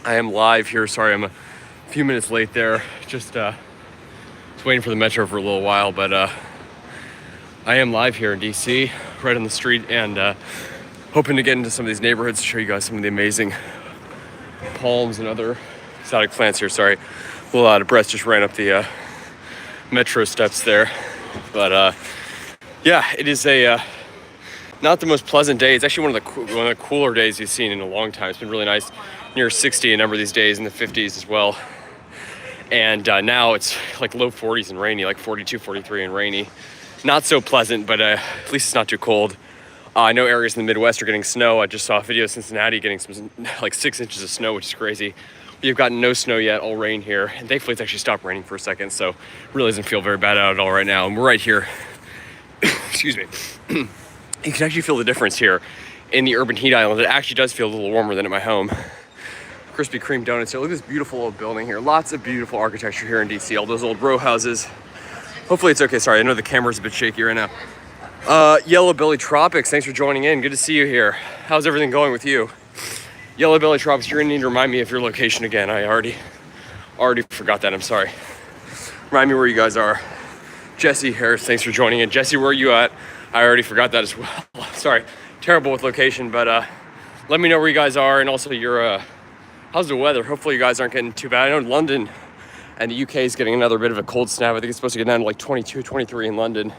I am live here. Sorry, I'm a few minutes late there. Just was waiting for the metro for a little while, but I am live here in DC, right on the street, and hoping to get into some of these neighborhoods to show you guys some of the amazing palms and other exotic plants here. Sorry, a little out of breath. Just ran up the metro steps there, but yeah, it is a not the most pleasant day. It's actually one of the cooler days you've seen in a long time. It's been really nice, near 60 a number of these days, in the 50s as well. And now it's like low 40s and rainy, like 42, 43 and rainy. Not so pleasant, but at least it's not too cold. I know areas in the Midwest are getting snow. I just saw a video of Cincinnati getting some like 6 inches of snow, which is crazy. We've gotten no snow yet, all rain here. And thankfully it's actually stopped raining for a second, so it really doesn't feel very bad out at all right now. And we're right here, excuse me. You can actually feel the difference here in the urban heat island. It actually does feel a little warmer than at my home. Krispy Kreme donuts here. Look at this beautiful old building here. Lots of beautiful architecture here in DC. All those old row houses. Hopefully it's okay. Sorry, I know the camera's a bit shaky right now. Yellow Belly Tropics, thanks for joining in. Good to see you here. How's everything going with you? Yellow Belly Tropics, you're gonna need to remind me of your location again. I already forgot that, I'm sorry. Remind me where you guys are. Jesse Harris, thanks for joining in. Jesse, where are you at? I already forgot that as well. Sorry, terrible with location, but let me know where you guys are, and also your, how's the weather? Hopefully you guys aren't getting too bad. I know London and the UK is getting another bit of a cold snap. I think it's supposed to get down to like 22, 23 in London,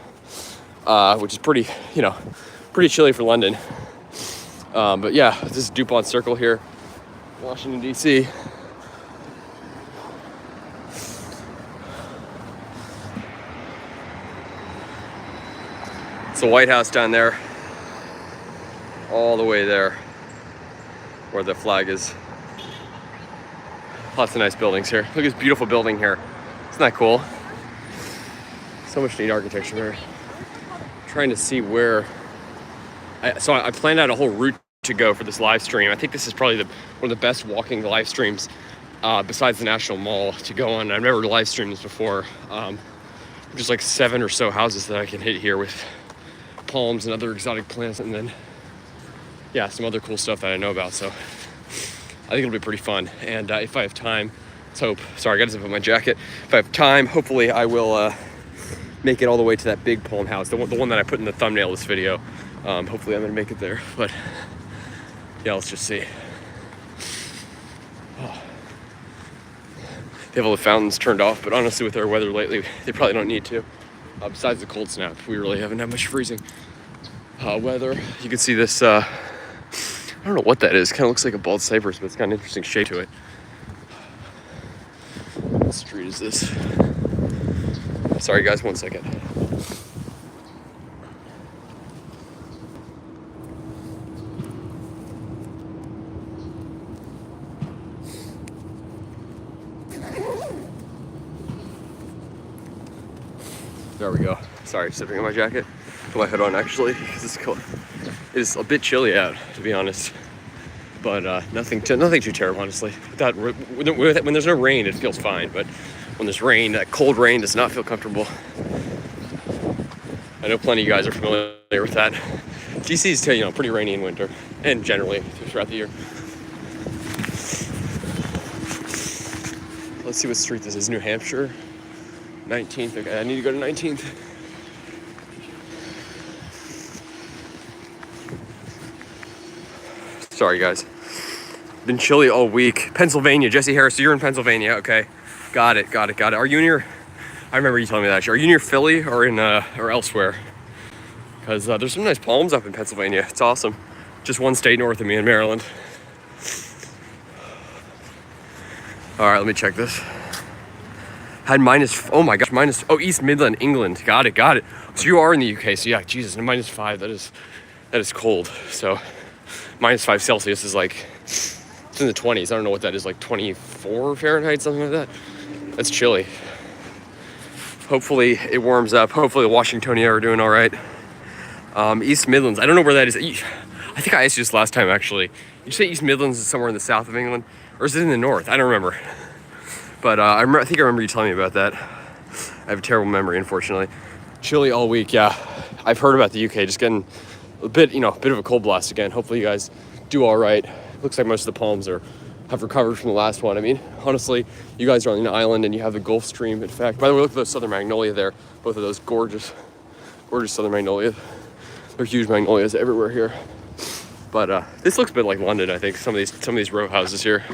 which is pretty, pretty chilly for London. But yeah, this is DuPont Circle here, Washington, DC. It's the White House down there, all the way there, where the flag is. Lots of nice buildings here. Look at this beautiful building here. Isn't that cool? So much neat architecture here. Trying to see where. I planned out a whole route to go for this live stream. I think this is probably one of the best walking live streams besides the National Mall to go on. I've never live streamed this before. Just like 7 or so houses that I can hit here with palms and other exotic plants, and then yeah, some other cool stuff that I know about. So I think it'll be pretty fun. And if I have time, let's hope. Sorry, I got to zip up my jacket. If I have time, hopefully I will make it all the way to that big palm house, the one that I put in the thumbnail of this video. Hopefully I'm gonna make it there. But yeah, let's just see. Oh. They have all the fountains turned off, but honestly, with our weather lately, they probably don't need to. Besides the cold snap, we really haven't had much freezing weather. You can see this, I don't know what that is. Kind of looks like a bald cypress, but it's got an interesting shape to it. What street is this? Sorry guys, 1 second. There we go. Sorry, sipping on my jacket. Put my hood on actually, because it's cold. It is a bit chilly out, to be honest. But nothing too terrible, honestly. When there's no rain, it feels fine. But when there's rain, that cold rain does not feel comfortable. I know plenty of you guys are familiar with that. DC is pretty rainy in winter, and generally throughout the year. Let's see what street this is. New Hampshire. 19th. Okay, I need to go to 19th. Sorry, guys. Been chilly all week. Pennsylvania. Jesse Harris, so you're in Pennsylvania. Okay. Got it. Are you near... I remember you telling me that, actually. Are you near Philly or or elsewhere? Because there's some nice palms up in Pennsylvania. It's awesome. Just one state north of me in Maryland. All right, let me check this. Had East Midland, England. Got it. So you are in the UK, so yeah, Jesus, and -5, that is cold. So -5 Celsius is like, it's in the 20s. I don't know what that is, like 24 Fahrenheit, something like that. That's chilly. Hopefully it warms up. Hopefully the Washingtonia are doing all right. East Midlands, I don't know where that is. I think I asked you this last time, actually. You say East Midlands is somewhere in the south of England, or is it in the north? I don't remember. But I think I remember you telling me about that. I have a terrible memory, unfortunately. Chilly all week, yeah. I've heard about the UK just getting a bit of a cold blast again. Hopefully you guys do all right. Looks like most of the palms are have recovered from the last one. I mean, honestly, you guys are on an island and you have the Gulf Stream. In fact, by the way, look at those southern magnolia there. Both of those gorgeous, gorgeous southern magnolia. They're huge magnolias everywhere here. But this looks a bit like London, I think. Some of these row houses here.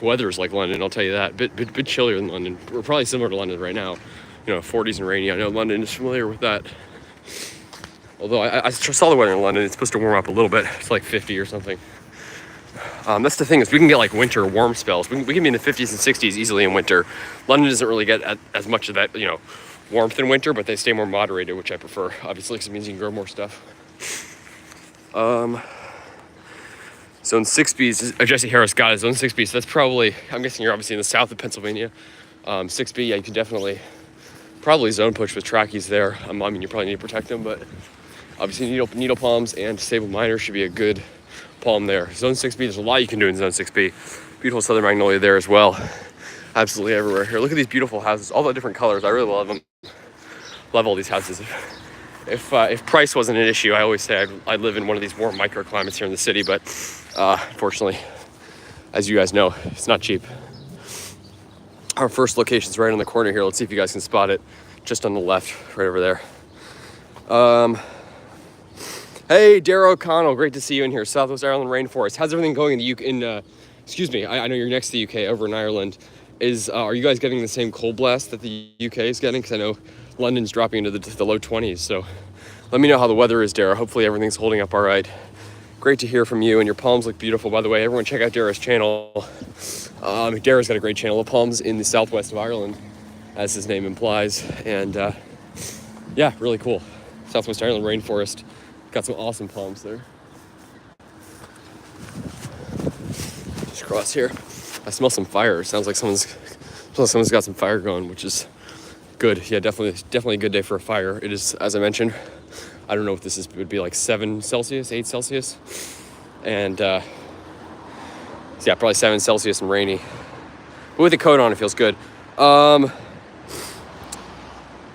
Weather is like London, I'll tell you that. Bit chillier than London. We're probably similar to London right now. 40s and rainy. I know London is familiar with that. Although I saw the weather in London. It's supposed to warm up a little bit. It's like 50 or something. That's the thing, is we can get like winter warm spells. We can be in the 50s and 60s easily in winter. London doesn't really get as much of that, warmth in winter, but they stay more moderated, which I prefer, obviously, because it means you can grow more stuff. Zone 6B, Jesse Harris got it, Zone 6B, so that's probably, I'm guessing you're obviously in the south of Pennsylvania. 6B, yeah, you can definitely, probably zone push with trackies there. I mean, you probably need to protect them, but obviously needle palms and sable minor should be a good palm there. Zone 6B, there's a lot you can do in Zone 6B. Beautiful southern magnolia there as well. Absolutely everywhere here. Look at these beautiful houses, all the different colors. I really love them. Love all these houses. If price wasn't an issue, I always say I'd live in one of these warm microclimates here in the city, but unfortunately, as you guys know, it's not cheap. Our first location's right on the corner here. Let's see if you guys can spot it. Just on the left, right over there. Hey, Dara O'Connell, great to see you in here. Southwest Ireland Rainforest. How's everything going in the UK? Excuse me, I know you're next to the UK, over in Ireland. Are you guys getting the same cold blast that the UK is getting? Because I know London's dropping into the low 20s. So let me know how the weather is, Dara. Hopefully everything's holding up all right. Great to hear from you, and your palms look beautiful. By the way, everyone check out Dara's channel. Dara's got a great channel of palms in the southwest of Ireland, as his name implies. And yeah, really cool. Southwest Ireland Rainforest. Got some awesome palms there. Just across here. I smell some fire. It sounds like someone's got some fire going, which is good. Yeah, definitely a good day for a fire. It is, as I mentioned, I don't know if this would be like 7 Celsius, 8 Celsius. And yeah, probably 7 Celsius and rainy. But with the coat on, it feels good.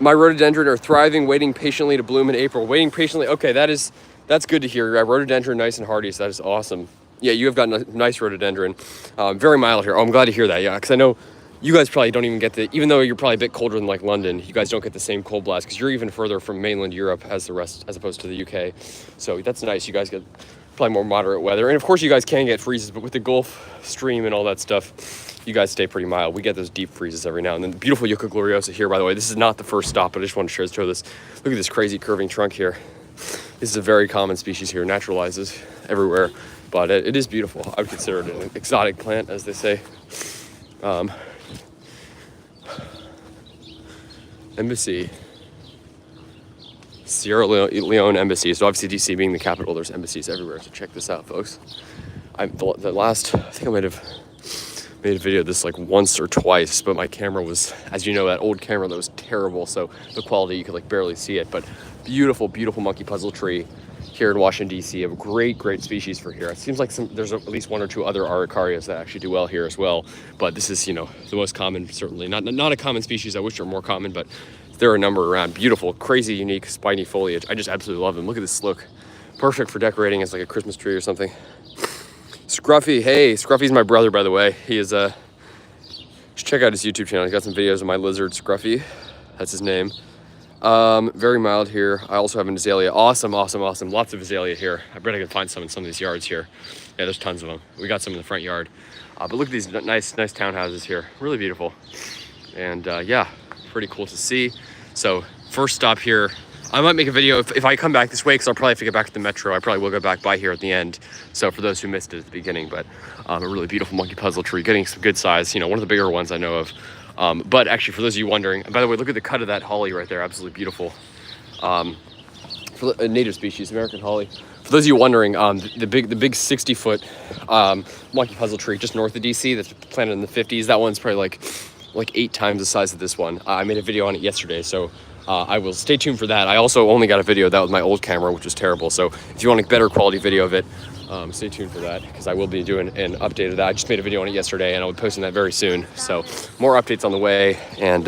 My rhododendron are thriving, waiting patiently to bloom in April. Waiting patiently. Okay, that's good to hear. Rhododendron nice and hardy, so that is awesome. Yeah, you have got a nice rhododendron. Very mild here. Oh, I'm glad to hear that, yeah, because I know you guys probably don't even get even though you're probably a bit colder than like London, you guys don't get the same cold blast because you're even further from mainland Europe as opposed to the UK. So that's nice. You guys get probably more moderate weather. And of course you guys can get freezes, but with the Gulf Stream and all that stuff, you guys stay pretty mild. We get those deep freezes every now and then. The beautiful Yucca gloriosa here, by the way. This is not the first stop, but I just want to show this. Look at this crazy curving trunk here. This is a very common species here, naturalizes everywhere, but it is beautiful. I would consider it an exotic plant, as they say. Embassy. Sierra Leone Embassy. So obviously DC being the capital, there's embassies everywhere. So check this out, folks. I think I might have made a video of this like once or twice, but my camera was, as you know, that old camera that was terrible. So the quality, you could like barely see it, but beautiful, beautiful monkey puzzle tree here in Washington, D.C. A great species for here. It seems like there's at least 1 or 2 other araucarias that actually do well here as well. But this is, the most common, certainly. Not a common species. I wish they were more common, but there are a number around. Beautiful, crazy, unique, spiny foliage. I just absolutely love them. Look at this look. Perfect for decorating as like a Christmas tree or something. Scruffy, hey, Scruffy's my brother, by the way. He is just check out his YouTube channel. He's got some videos of my lizard, Scruffy. That's his name. Very mild here. I also have an azalea. Awesome. Lots of azalea here. I bet I can find some in some of these yards here. Yeah, there's tons of them. We got some in the front yard. But look at these nice townhouses here. Really beautiful. And yeah, pretty cool to see. So first stop here. I might make a video if I come back this way, because I'll probably have to get back to the metro. I probably will go back by here at the end. So for those who missed it at the beginning, but a really beautiful monkey puzzle tree, getting some good size. One of the bigger ones I know of. But actually, for those of you wondering, by the way, look at the cut of that holly right there. Absolutely beautiful. For a native species, American holly. For those of you wondering, the big 60-foot monkey puzzle tree just north of DC that's planted in the 50s. That one's probably like 8 times the size of this one. I made a video on it yesterday, so I will stay tuned for that. I also only got a video of that with my old camera, which was terrible. So if you want a better quality video of it, stay tuned for that, because I will be doing an update of that. I just made a video on it yesterday, and I'll be posting that very soon. So more updates on the way, and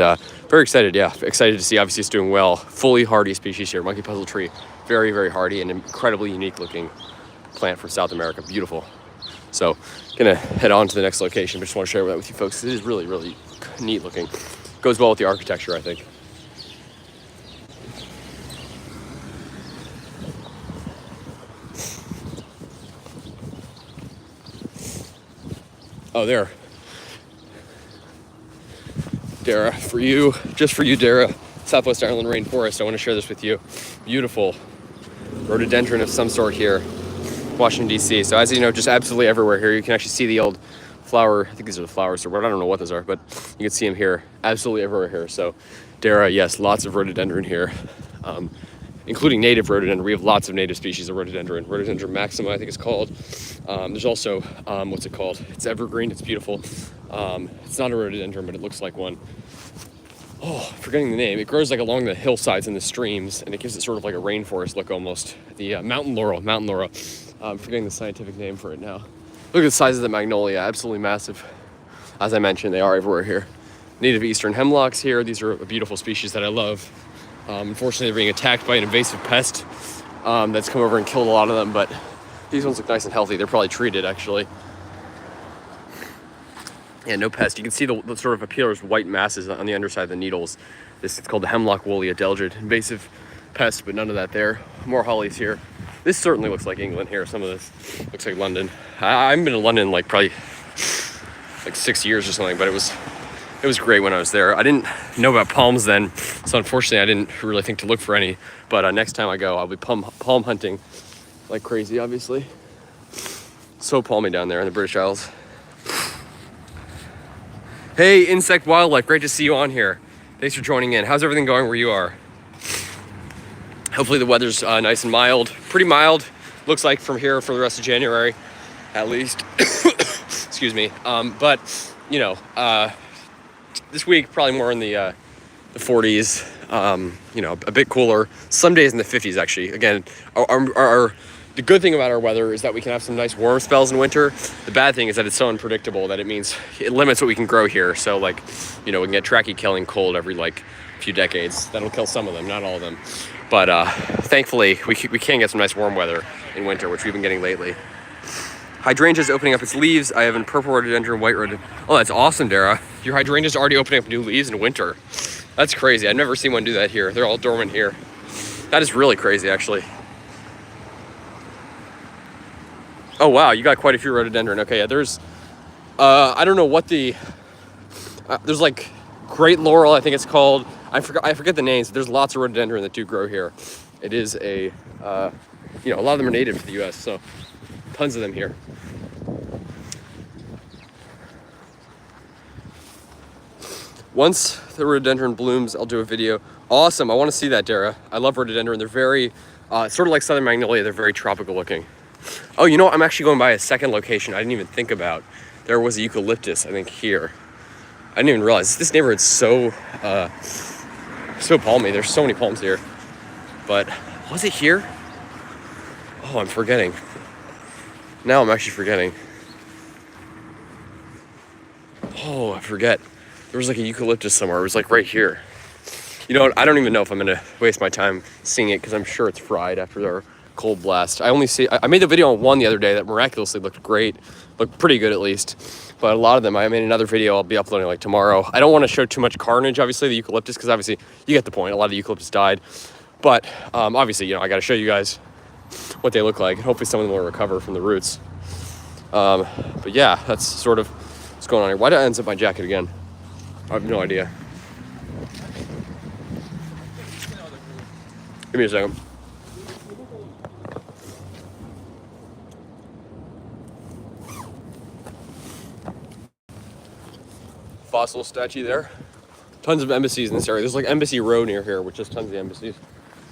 very excited. Yeah, excited to see. Obviously, it's doing well. Fully hardy species here, monkey puzzle tree. Very, very hardy and incredibly unique looking plant from South America. Beautiful. So gonna head on to the next location, but just want to share that with you folks. It is really, really neat looking. Goes well with the architecture, I think. Oh, there. Dara, for you, just for you, Dara, Southwest Ireland rainforest. I want to share this with you. Beautiful rhododendron of some sort here, Washington, D.C. So as you know, just absolutely everywhere here. You can actually see the old flower. I think these are the flowers or what. I don't know what those are, but you can see them here, absolutely everywhere here. So Dara, yes, lots of rhododendron here, including native rhododendron. We have lots of native species of rhododendron. Rhododendron maxima, I think it's called. There's also, what's it called? It's evergreen, it's beautiful. It's not a rhododendron, but it looks like one. Oh, forgetting the name. It grows like along the hillsides and the streams, and it gives it sort of like a rainforest look almost. The mountain laurel. I'm forgetting the scientific name for it now. Look at the size of the magnolia, absolutely massive. As I mentioned, they are everywhere here. Native eastern hemlocks here. These are a beautiful species that I love. Unfortunately, they're being attacked by an invasive pest that's come over and killed a lot of them, but these ones look nice and healthy. They're probably treated, actually. Yeah, no pest. You can see the sort of appears white masses on the underside of the needles. It's called the hemlock woolly adelgid. Invasive pest, but none of that there. More hollies here. This certainly looks like England here. Some of this looks like London. I haven't been to London like probably like 6 years or something, but it was great when I was there. I didn't know about palms then, so unfortunately I didn't really think to look for any. But next time I go, I'll be palm hunting like crazy, obviously. So palmy down there in the British Isles. Hey, Insect Wildlife, great to see you on here. Thanks for joining in. How's everything going where you are? Hopefully the weather's nice and mild. Pretty mild, looks like from here for the rest of January, at least. Excuse me. But, you know, this week probably more in the 40s, you know, a bit cooler. Some days in the 50s, actually. Again, the good thing about our weather is that we can have some nice warm spells in winter. The bad thing is that it's so unpredictable that it means it limits what we can grow here. So like, you know, we can get tracky killing cold every like few decades. That'll kill some of them, not all of them. But thankfully, we can get some nice warm weather in winter, which we've been getting lately. Hydrangea's opening up its leaves. I have a purple rhododendron, white rhododendron. Oh, that's awesome, Dara. Your hydrangea's already opening up new leaves in winter. That's crazy. I've never seen one do that here. They're all dormant here. That is really crazy, actually. Oh, wow, you got quite a few rhododendron. Okay, yeah, there's, I don't know what the, there's like great laurel, I think it's called. I forget the names. There's lots of rhododendron that do grow here. It is a, you know, a lot of them are native to the U.S., so tons of them here. Once the rhododendron blooms, I'll do a video. Awesome, I want to see that, Dara. I love rhododendron. They're very, sort of like southern magnolia, they're very tropical looking. Oh, you know what? I'm actually going by a second location I didn't even think about. There was a eucalyptus, I think, here. I didn't even realize. This neighborhood's so palmy. There's so many palms here. But was it here? Oh, I'm forgetting. Now I'm actually forgetting. Oh, I forget. There was like a eucalyptus somewhere. It was like right here. You know what? I don't even know if I'm going to waste my time seeing it because I'm sure it's fried after our cold blast. I made the video on one the other day that miraculously looked great. Looked pretty good at least. But a lot of them, I made another video I'll be uploading like tomorrow. I don't want to show too much carnage, obviously, the eucalyptus, because obviously you get the point. A lot of the eucalyptus died. But obviously, you know, I got to show you guys what they look like. And hopefully some of them will recover from the roots. But yeah, that's sort of what's going on here. Why did I unzip my jacket again? I have no idea. Give me a second. Fossil statue there. Tons of embassies in this area. There's like Embassy Row near here, which is tons of embassies.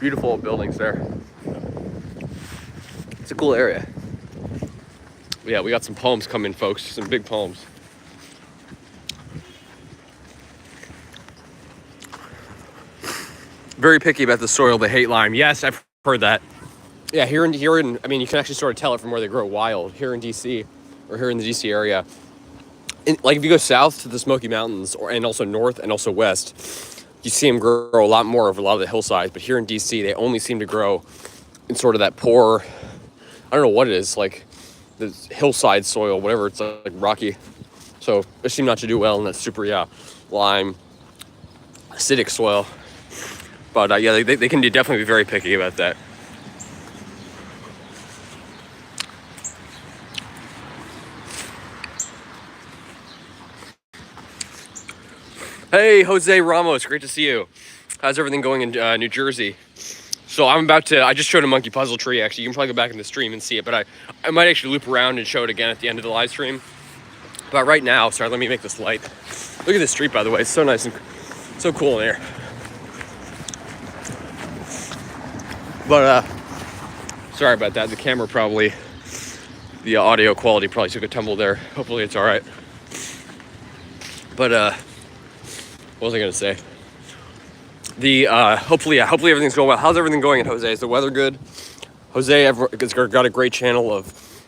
Beautiful buildings there. It's a cool area. But yeah, we got some palms coming, folks. Some big palms. Very picky about the soil. They hate lime. Yes, I've heard that. Yeah, here in, I mean, you can actually sort of tell it from where they grow wild. Here in DC, or here in the DC area. Like if you go south to the Smoky Mountains, and also north and also west, you see them grow a lot more over a lot of the hillsides. But here in DC, they only seem to grow in sort of that poor, I don't know what it is, like this hillside soil, whatever. It's like rocky. So it seemed not to do well in that super, lime, acidic soil. But they can definitely be very picky about that. Hey, Jose Ramos, great to see you. How's everything going in New Jersey? So I just showed a monkey puzzle tree, actually. You can probably go back in the stream and see it, but I might actually loop around and show it again at the end of the live stream. But right now, sorry, let me make this light. Look at this street, by the way. It's so nice and so cool in here. But, sorry about that. The camera the audio quality probably took a tumble there. Hopefully it's all right. But, what was I going to say? Hopefully everything's going well. How's everything going at Jose? Is the weather good? Jose has got a great channel of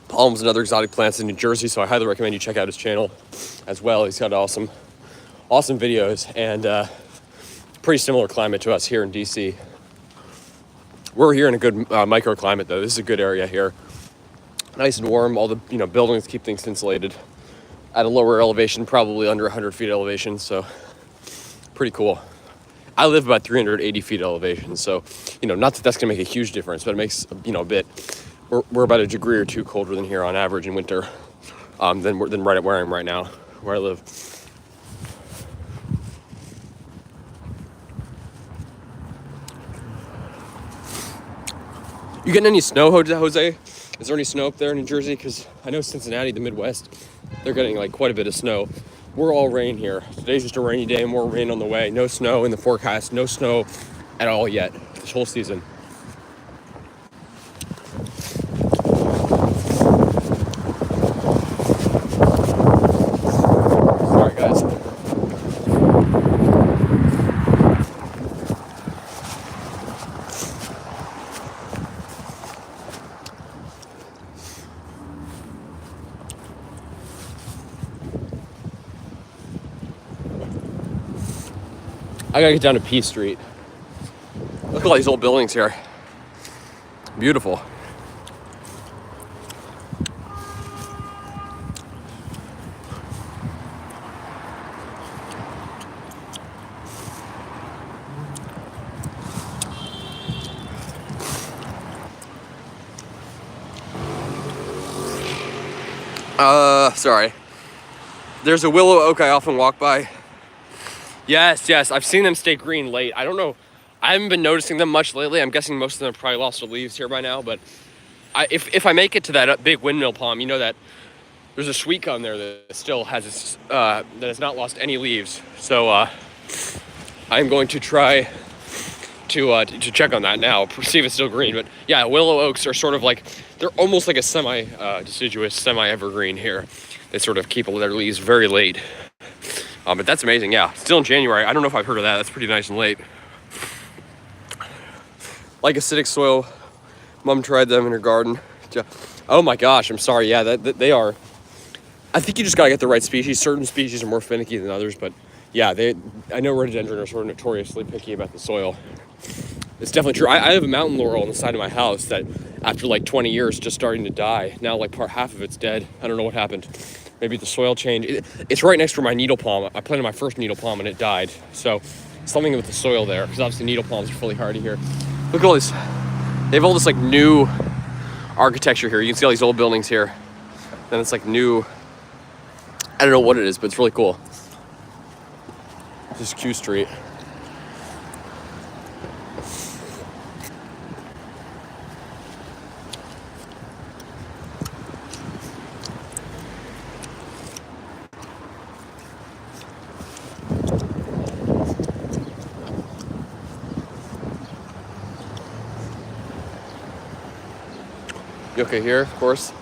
palms and other exotic plants in New Jersey, so I highly recommend you check out his channel as well. He's got awesome videos, and pretty similar climate to us here in DC. We're here in a good microclimate, though. This is a good area here. Nice and warm. All the buildings keep things insulated at a lower elevation, probably under 100 feet elevation, so pretty cool. I live about 380 feet elevation, so not that that's gonna make a huge difference, but it makes a bit. We're about a degree or two colder than here on average in winter, than right at where I am right now, where I live. You getting any snow, Jose? Is there any snow up there in New Jersey? Because I know Cincinnati, the Midwest, they're getting like quite a bit of snow. We're all rain here. Today's just a rainy day, more rain on the way. No snow in the forecast. No snow at all yet this whole season. Sorry, guys. I gotta get down to P Street. Look at all these old buildings here. Beautiful. Sorry. There's a willow oak I often walk by. Yes, I've seen them stay green late. I don't know. I haven't been noticing them much lately. I'm guessing most of them have probably lost their leaves here by now. But if I make it to that big windmill palm, that there's a sweet gum there that still has that has not lost any leaves. So I'm going to try to check on that now, see if it's still green. But yeah, willow oaks are sort of like, they're almost like a semi-deciduous, semi-evergreen here. They sort of keep their leaves very late. But that's amazing, yeah. Still in January. I don't know if I've heard of that. That's pretty nice and late. Like acidic soil. Mom tried them in her garden. Oh my gosh, I'm sorry. Yeah, they are. I think you just gotta get the right species. Certain species are more finicky than others, but yeah, I know rhododendron are sort of notoriously picky about the soil. It's definitely true. I have a mountain laurel on the side of my house that after like 20 years just starting to die. Now like half of it's dead. I don't know what happened. Maybe the soil changed. It's right next to my needle palm. I planted my first needle palm and it died. So something with the soil there, because obviously needle palms are fully hardy here. Look at all this. They have all this like new architecture here. You can see all these old buildings here. Then it's like new. I don't know what it is, but it's really cool. This is Q Street. You okay here, of course?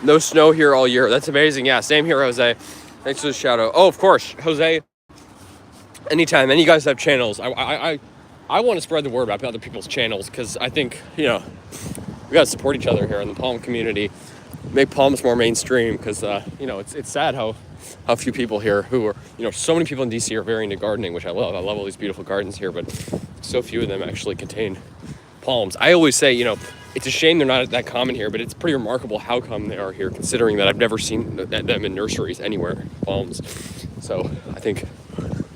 No snow here all year. That's amazing. Yeah, same here, Jose. Thanks for the shout out. Oh, of course, Jose. Anytime, any guys have channels. I want to spread the word about other people's channels because I think, we got to support each other here in the Palm community. make palms more mainstream, because you know, it's sad how few people here who are, you know, so many people in DC are very into gardening, which I love. I love all these beautiful gardens here, but so few of them actually contain palms. I always say, you know, it's a shame they're not that common here, but it's pretty remarkable how come they are here, considering that I've never seen them in nurseries anywhere, palms. So I think,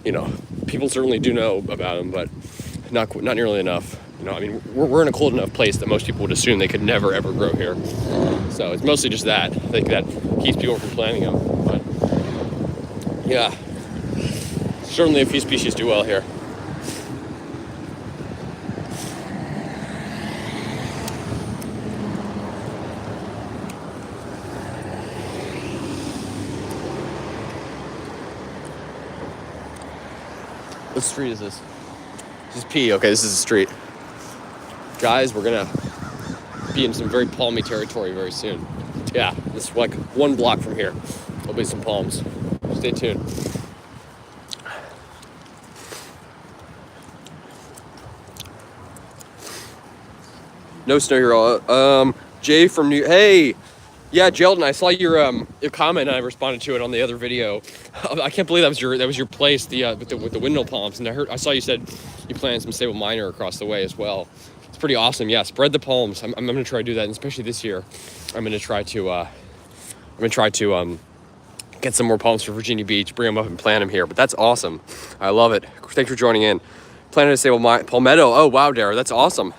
you know, people certainly do know about them, but not nearly enough. You know, I mean, we're in a cold enough place that most people would assume they could never ever grow here. So it's mostly just that. I think that keeps people from planting them. But yeah, certainly a few species do well here. What street is this? This is P. Okay, this is the street. Guys, we're gonna be in some very palmy territory very soon. Yeah, this is like 1 block from here. There'll be some palms. Stay tuned. No snow here. Jay from New. Hey, yeah, Jeldon. I saw your comment and I responded to it on the other video. I can't believe that was your place. With the windmill palms, and I saw you said you planted some Sable Minor across the way as well. It's pretty awesome. Yeah, spread the palms. I'm gonna try to do that, and especially this year, I'm gonna try to get some more palms for Virginia Beach, bring them up and plant them here. But that's awesome. I love it. Thanks for joining in. Planted a Sable Palmetto. Oh wow, Dara, that's awesome.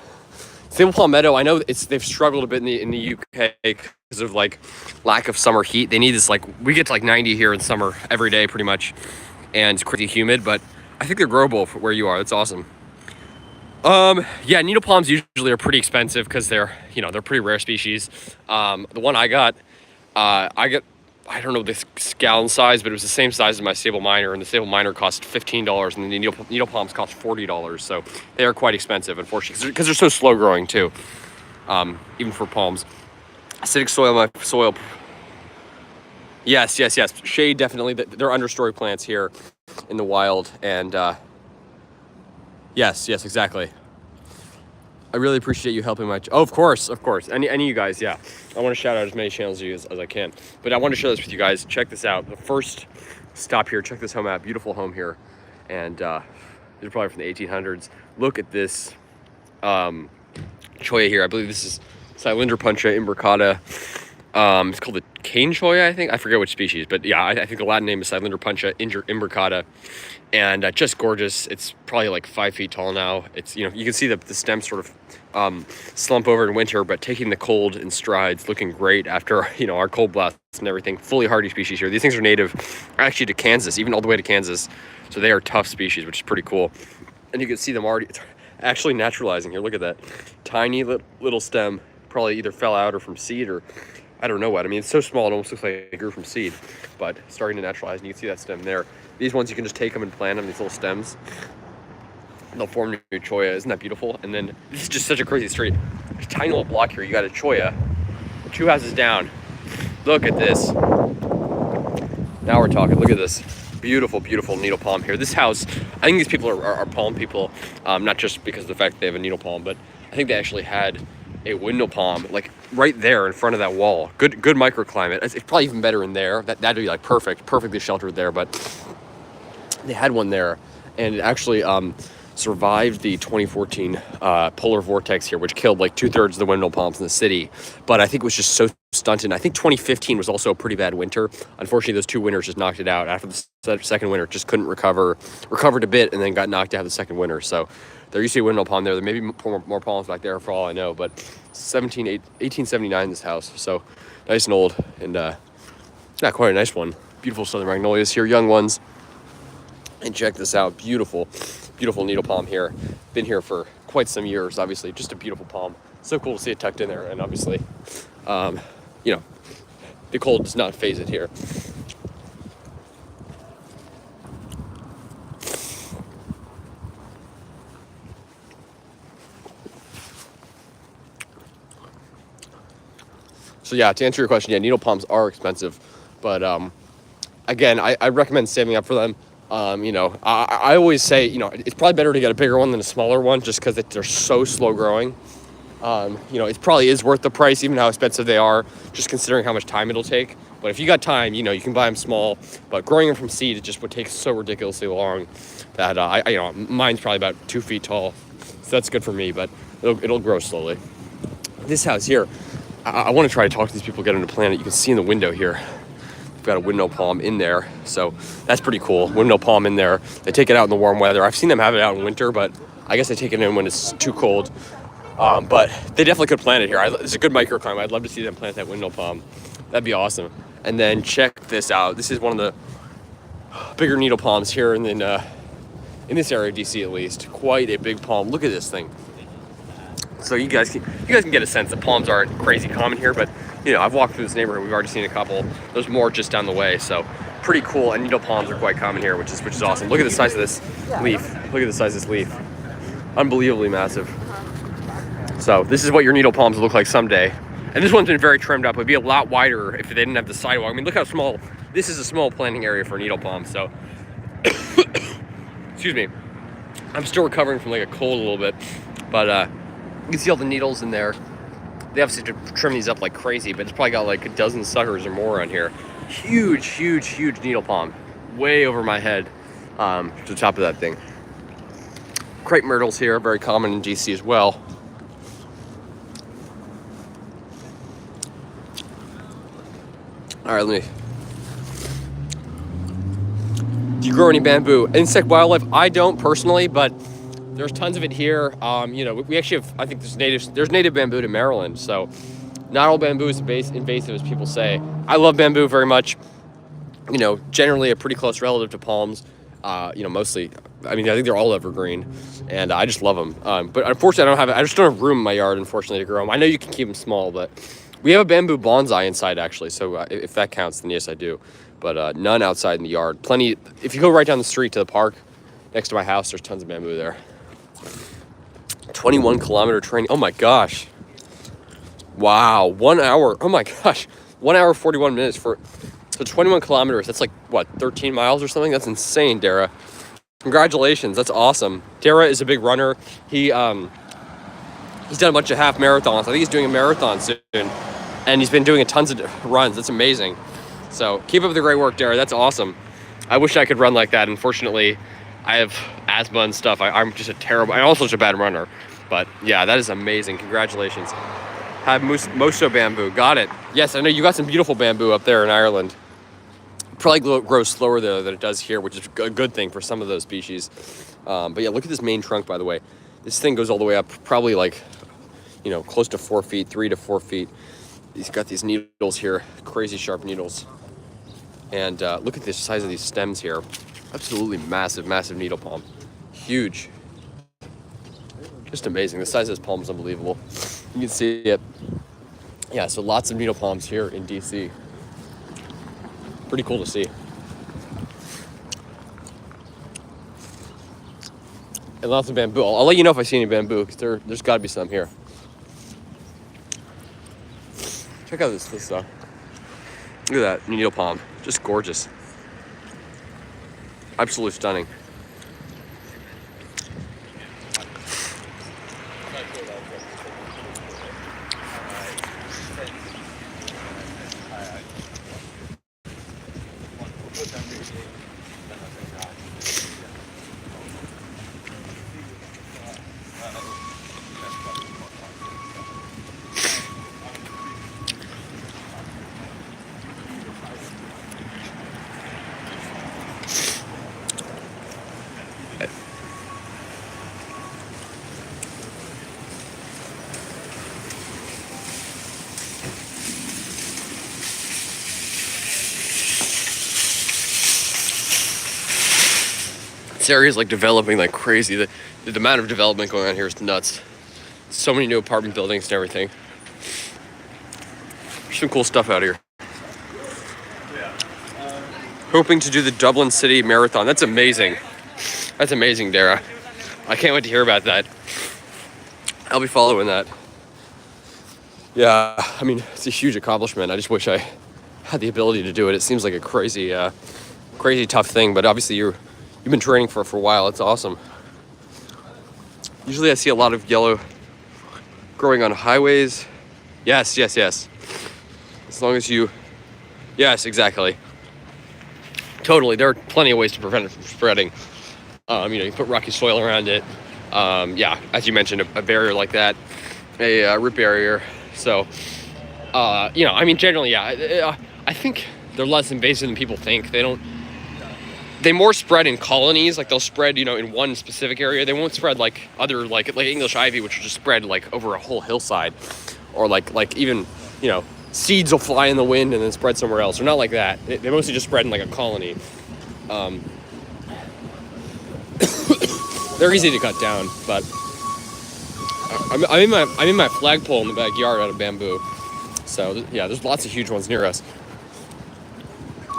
Sable palmetto, I know they've struggled a bit in the UK because of like lack of summer heat. They need this, like, we get to like 90 here in summer every day pretty much, and it's crazy humid, but I think they're growable for where you are. That's awesome. Yeah, needle palms usually are pretty expensive because they're pretty rare species. The one I got, I don't know the gallon size, but it was the same size as my Sable Minor, and the Sable Minor cost $15, and the needle palms cost $40. So they are quite expensive, unfortunately, because they're so slow growing too. Even for palms. Acidic soil, my soil. Yes. Shade, definitely. They're understory plants here in the wild, and yes, exactly. I really appreciate you helping my... Oh, of course. Any of you guys, yeah. I want to shout out as many channels as you as I can. But I want to share this with you guys. Check this out. The first stop here. Check this home out. Beautiful home here. And these are probably from the 1800s. Look at this cholla here. I believe this is Cylindropuntia imbricata. It's called the cane cholla, I think. I forget which species. But yeah, I think the Latin name is Cylindropuntia imbricata. And just gorgeous. It's probably like 5 feet tall now. It's, you can see the stems sort of slump over in winter, but taking the cold in strides, looking great after our cold blasts and everything. Fully hardy species here. These things are native actually to Kansas, even all the way to Kansas. So they are tough species, which is pretty cool. And you can see them already actually naturalizing here. Look at that tiny little stem. Probably either fell out or from seed, or I don't know what. I mean, it's so small it almost looks like it grew from seed, but starting to naturalize, and you can see that stem there. These ones, you can just take them and plant them, these little stems. They'll form new cholla. Isn't that beautiful? And then this is just such a crazy street. There's a tiny little block here. You got a cholla. 2 houses down. Look at this. Now we're talking. Look at this. Beautiful, beautiful needle palm here. This house, I think these people are palm people, not just because of the fact that they have a needle palm, but I think they actually had a windmill palm like right there in front of that wall. Good microclimate. It's probably even better in there. That'd be like perfectly sheltered there, but they had one there, and it actually survived the 2014 polar vortex here, which killed like 2/3 of the windmill palms in the city. But I think it was just so stunted. I think 2015 was also a pretty bad winter. Unfortunately, those 2 winters just knocked it out. After the second winter, it just couldn't recovered a bit, and then got knocked out the second winter. So there used to be a windmill palm there. There may be more palms back there for all I know, but 1879 this house. So nice and old, and not quite a nice one. Beautiful southern magnolias here, young ones. And check this out, beautiful needle palm here. Been here for quite some years, obviously. Just a beautiful palm. So cool to see it tucked in there, and obviously, the cold does not phase it here. So yeah, to answer your question, yeah, needle palms are expensive, but again, I recommend saving up for them. I always say, it's probably better to get a bigger one than a smaller one, just because they're so slow growing. You know, it probably is worth the price, even how expensive they are, just considering how much time it'll take. But if you got time, you know, you can buy them small. But growing them from seed, it just would take so ridiculously long that you know, mine's probably about 2 feet tall, so that's good for me. But it'll grow slowly. This house here, I want to try to talk to these people, get them to plant it. You can see in the window here, we've got a windmill palm in there, so that's pretty cool. Windmill palm in there. They take it out in the warm weather. I've seen them have it out in winter, but I guess they take it in when it's too cold. But they definitely could plant it here. It's a good microclimate. I'd love to see them plant that windmill palm. That'd be awesome. And then check this out. This is one of the bigger needle palms here in this area of DC, at least. Quite a big palm. Look at this thing. So you guys can get a sense that palms aren't crazy common here, but you know, I've walked through this neighborhood. We've already seen a couple. There's more just down the way, so pretty cool. And needle palms are quite common here, which is awesome. Look at the size of this leaf. Look at the size of this leaf. Unbelievably massive. So this is what your needle palms will look like someday. And this one's been very trimmed up. It would be a lot wider if they didn't have the sidewalk. I mean, look how small. This is a small planting area for needle palms. So, excuse me. I'm still recovering from like a cold a little bit, but you can see all the needles in there. They obviously trim these up like crazy, but it's probably got like a dozen suckers or more on here. Huge, huge, huge needle palm, way over my head, to the top of that thing. Crepe myrtles here, very common in DC as well. All right, let me. Do you grow any bamboo? Insect wildlife? I don't personally, but there's tons of it here. You know, we actually have, I think there's native bamboo in Maryland, so not all bamboo is invasive as people say. I love bamboo very much. You know, generally a pretty close relative to palms. You know, mostly, I mean, I think they're all evergreen, and I just love them. But unfortunately, I just don't have room in my yard, unfortunately, to grow them. I know you can keep them small, but we have a bamboo bonsai inside, actually, so if that counts, then yes, I do. But none outside in the yard. Plenty, if you go right down the street to the park next to my house, there's tons of bamboo there. 21-kilometer train. Oh my gosh. Wow, 1 hour. Oh my gosh. 1 hour, 41 minutes for, so 21 kilometers. That's like, what, 13 miles or something? That's insane, Dara. Congratulations, that's awesome. Dara is a big runner. He's done a bunch of half marathons. I think he's doing a marathon soon. And he's been doing tons of runs. That's amazing. So keep up the great work, Dara. That's awesome. I wish I could run like that. Unfortunately, I have asthma and stuff. I'm just I'm also just a bad runner. But yeah, that is amazing. Congratulations. Have Moso bamboo. Got it. Yes, I know you got some beautiful bamboo up there in Ireland. Probably grows slower though than it does here, which is a good thing for some of those species. But yeah, look at this main trunk, by the way. This thing goes all the way up, probably like, you know, close to 4 feet, 3 to 4 feet. He's got these needles here, crazy sharp needles. And look at the size of these stems here. Absolutely massive, massive needle palm. Huge. Just amazing. The size of this palm is unbelievable. You can see it. Yeah, so lots of needle palms here in DC. Pretty cool to see. And lots of bamboo. I'll let you know if I see any bamboo, because there's got to be some here. Check out this look at that needle palm. Just gorgeous. Absolutely stunning. This area is like developing like crazy. The amount of development going on here is nuts. So many new apartment buildings and everything. There's some cool stuff out here. Hoping to do the Dublin City Marathon. That's amazing. That's amazing, Dara. I can't wait to hear about that. I'll be following that. Yeah, I mean, it's a huge accomplishment. I just wish I had the ability to do it. It seems like a crazy tough thing, but obviously you've been training for a while. It's awesome. Usually I see a lot of yellow growing on highways. Yes. As long as you, yes, exactly. Totally, there are plenty of ways to prevent it from spreading. You put rocky soil around it. As you mentioned, a barrier like that, a root barrier. So, generally, I think they're less invasive than people think. They more spread in colonies, like they'll spread, in one specific area. They won't spread like other, like English ivy, which will just spread like over a whole hillside, or like even, seeds will fly in the wind and then spread somewhere else. They're not like that. They mostly just spread in like a colony. They're easy to cut down, but I'm in my flagpole in the backyard out of bamboo. So yeah, there's lots of huge ones near us.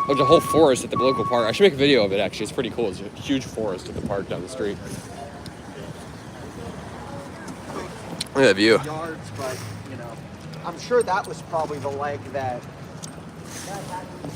There's a whole forest at the local park. I should make a video of it, actually. It's pretty cool. It's a huge forest at the park down the street. Look at that view. Yards, but, I'm sure that was probably the leg that had to be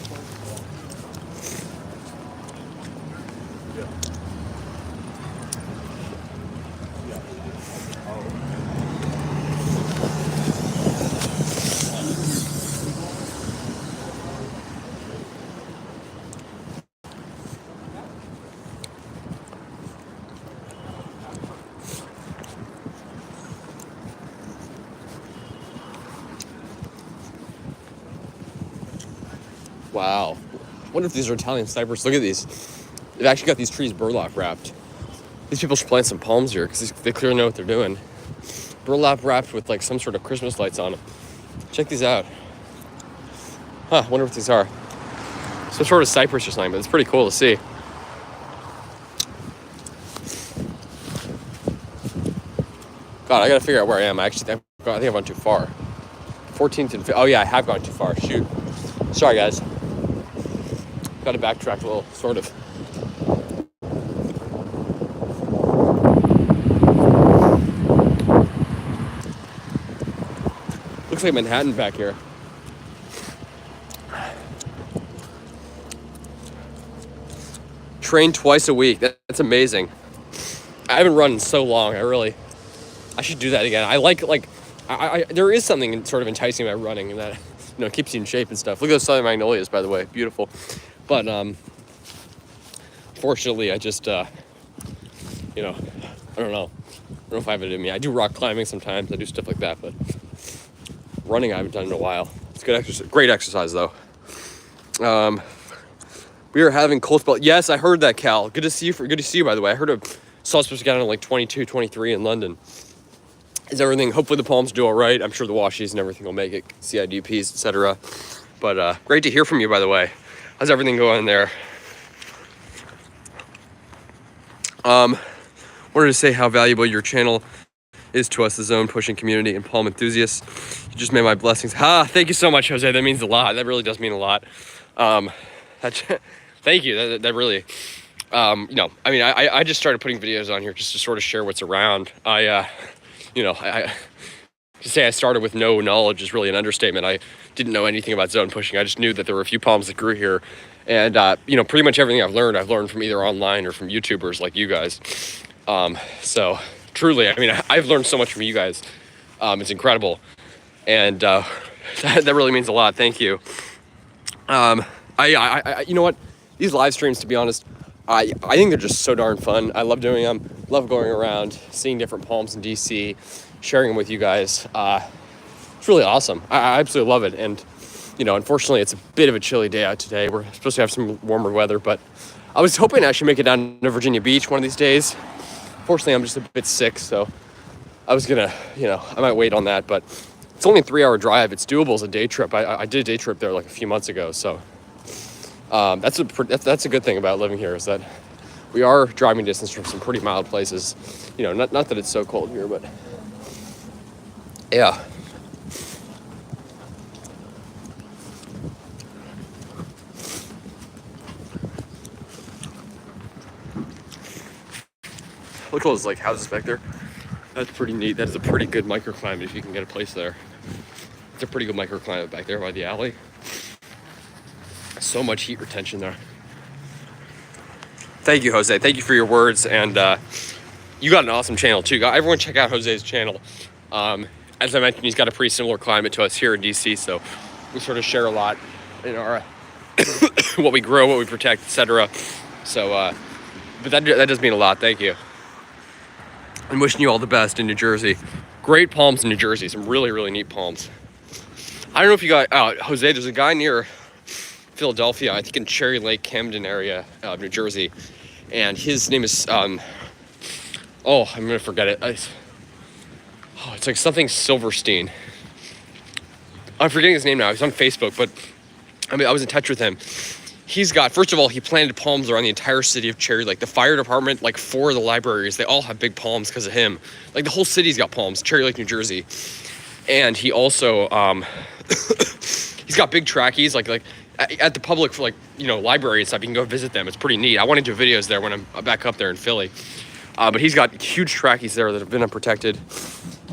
Wow. I wonder if these are Italian cypress. Look at these. They've actually got these trees burlap wrapped. These people should plant some palms here because they clearly know what they're doing. Burlap wrapped with like some sort of Christmas lights on them. Check these out. I wonder what these are. Some sort of cypress or something, but it's pretty cool to see. God, I gotta figure out where I am. I think I've gone too far. 14th and 15th. Oh yeah, I have gone too far. Shoot. Sorry, guys. Got to backtrack a little, sort of. Looks like Manhattan back here. Train twice a week. That's amazing. I haven't run in so long. I should do that again. There is something sort of enticing about running, and that keeps you in shape and stuff. Look at those southern magnolias, by the way, beautiful. But fortunately, I just I don't know if I have it in me. I do rock climbing sometimes. I do stuff like that, but running I haven't done in a while. It's good exercise, great exercise though. We are having cold spell. Yes, I heard that, Cal. Good to see you. By the way, I heard saw supposed to get on like 22, 23 in London. Is everything? Hopefully the palms do all right. I'm sure the washies and everything will make it. CIDPs, etc. But great to hear from you, by the way. How's everything going there? Wanted to say how valuable your channel is to us, the Zone Pushing community and palm enthusiasts. You just made my blessings. Thank you so much, Jose. That means a lot. That really does mean a lot. Thank you. That really, I just started putting videos on here just to sort of share what's around. To say I started with no knowledge is really an understatement. I didn't know anything about zone pushing. I just knew that there were a few palms that grew here. And, pretty much everything I've learned from either online or from YouTubers like you guys. So truly, I've learned so much from you guys. It's incredible. And that really means a lot. Thank you. You know what? These live streams, to be honest, I think they're just so darn fun. I love doing them. Love going around, seeing different palms in DC, sharing them with you guys. It's really awesome. I absolutely love it. And, unfortunately, it's a bit of a chilly day out today. We're supposed to have some warmer weather, but I was hoping I should make it down to Virginia Beach one of these days. Fortunately, I'm just a bit sick, so I was gonna, I might wait on that, but it's only a 3-hour drive. It's doable as a day trip. I did a day trip there like a few months ago, so that's a good thing about living here, is that we are driving distance from some pretty mild places. Not that it's so cold here, but yeah. Look at all those houses back there. That's pretty neat. That's a pretty good microclimate if you can get a place there. It's a pretty good microclimate back there by the alley. So much heat retention there. Thank you, Jose. Thank you for your words. And you got an awesome channel too. Everyone check out Jose's channel. as I mentioned, he's got a pretty similar climate to us here in DC, so we sort of share a lot in our what we grow, what we protect, etc. So, but that does mean a lot. Thank you. I'm wishing you all the best in New Jersey. Great palms in New Jersey. Some really, really neat palms. I don't know if you got Jose. There's a guy near Philadelphia, I think in Cherry Lake, Camden area of New Jersey, and his name is I'm gonna forget it. It's like something Silverstein. I'm forgetting his name now. He's on Facebook, but I was in touch with him. He's got, first of all, he planted palms around the entire city of Cherry Lake. The fire department, like 4 of the libraries, they all have big palms because of him. Like the whole city's got palms, Cherry Lake, New Jersey. And he also, he's got big trackies, like at the public, for library and stuff. You can go visit them. It's pretty neat. I want to do videos there when I'm back up there in Philly. But he's got huge trackies there that have been unprotected,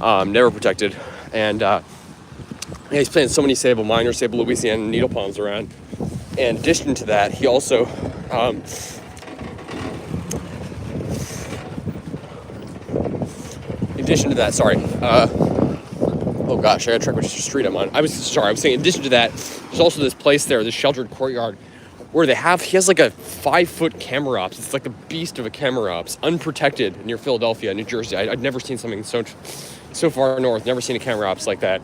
never protected. And he's planted so many sable minor, sable Louisiana needle palms around. And in addition to that, he also, oh gosh, I gotta check which street I'm on. I was saying in addition to that, there's also this place there, this sheltered courtyard, where he has like a 5-foot Camerops. It's like the beast of a Camerops, unprotected near Philadelphia, New Jersey. I'd never seen something so far north, never seen a Camerops like that.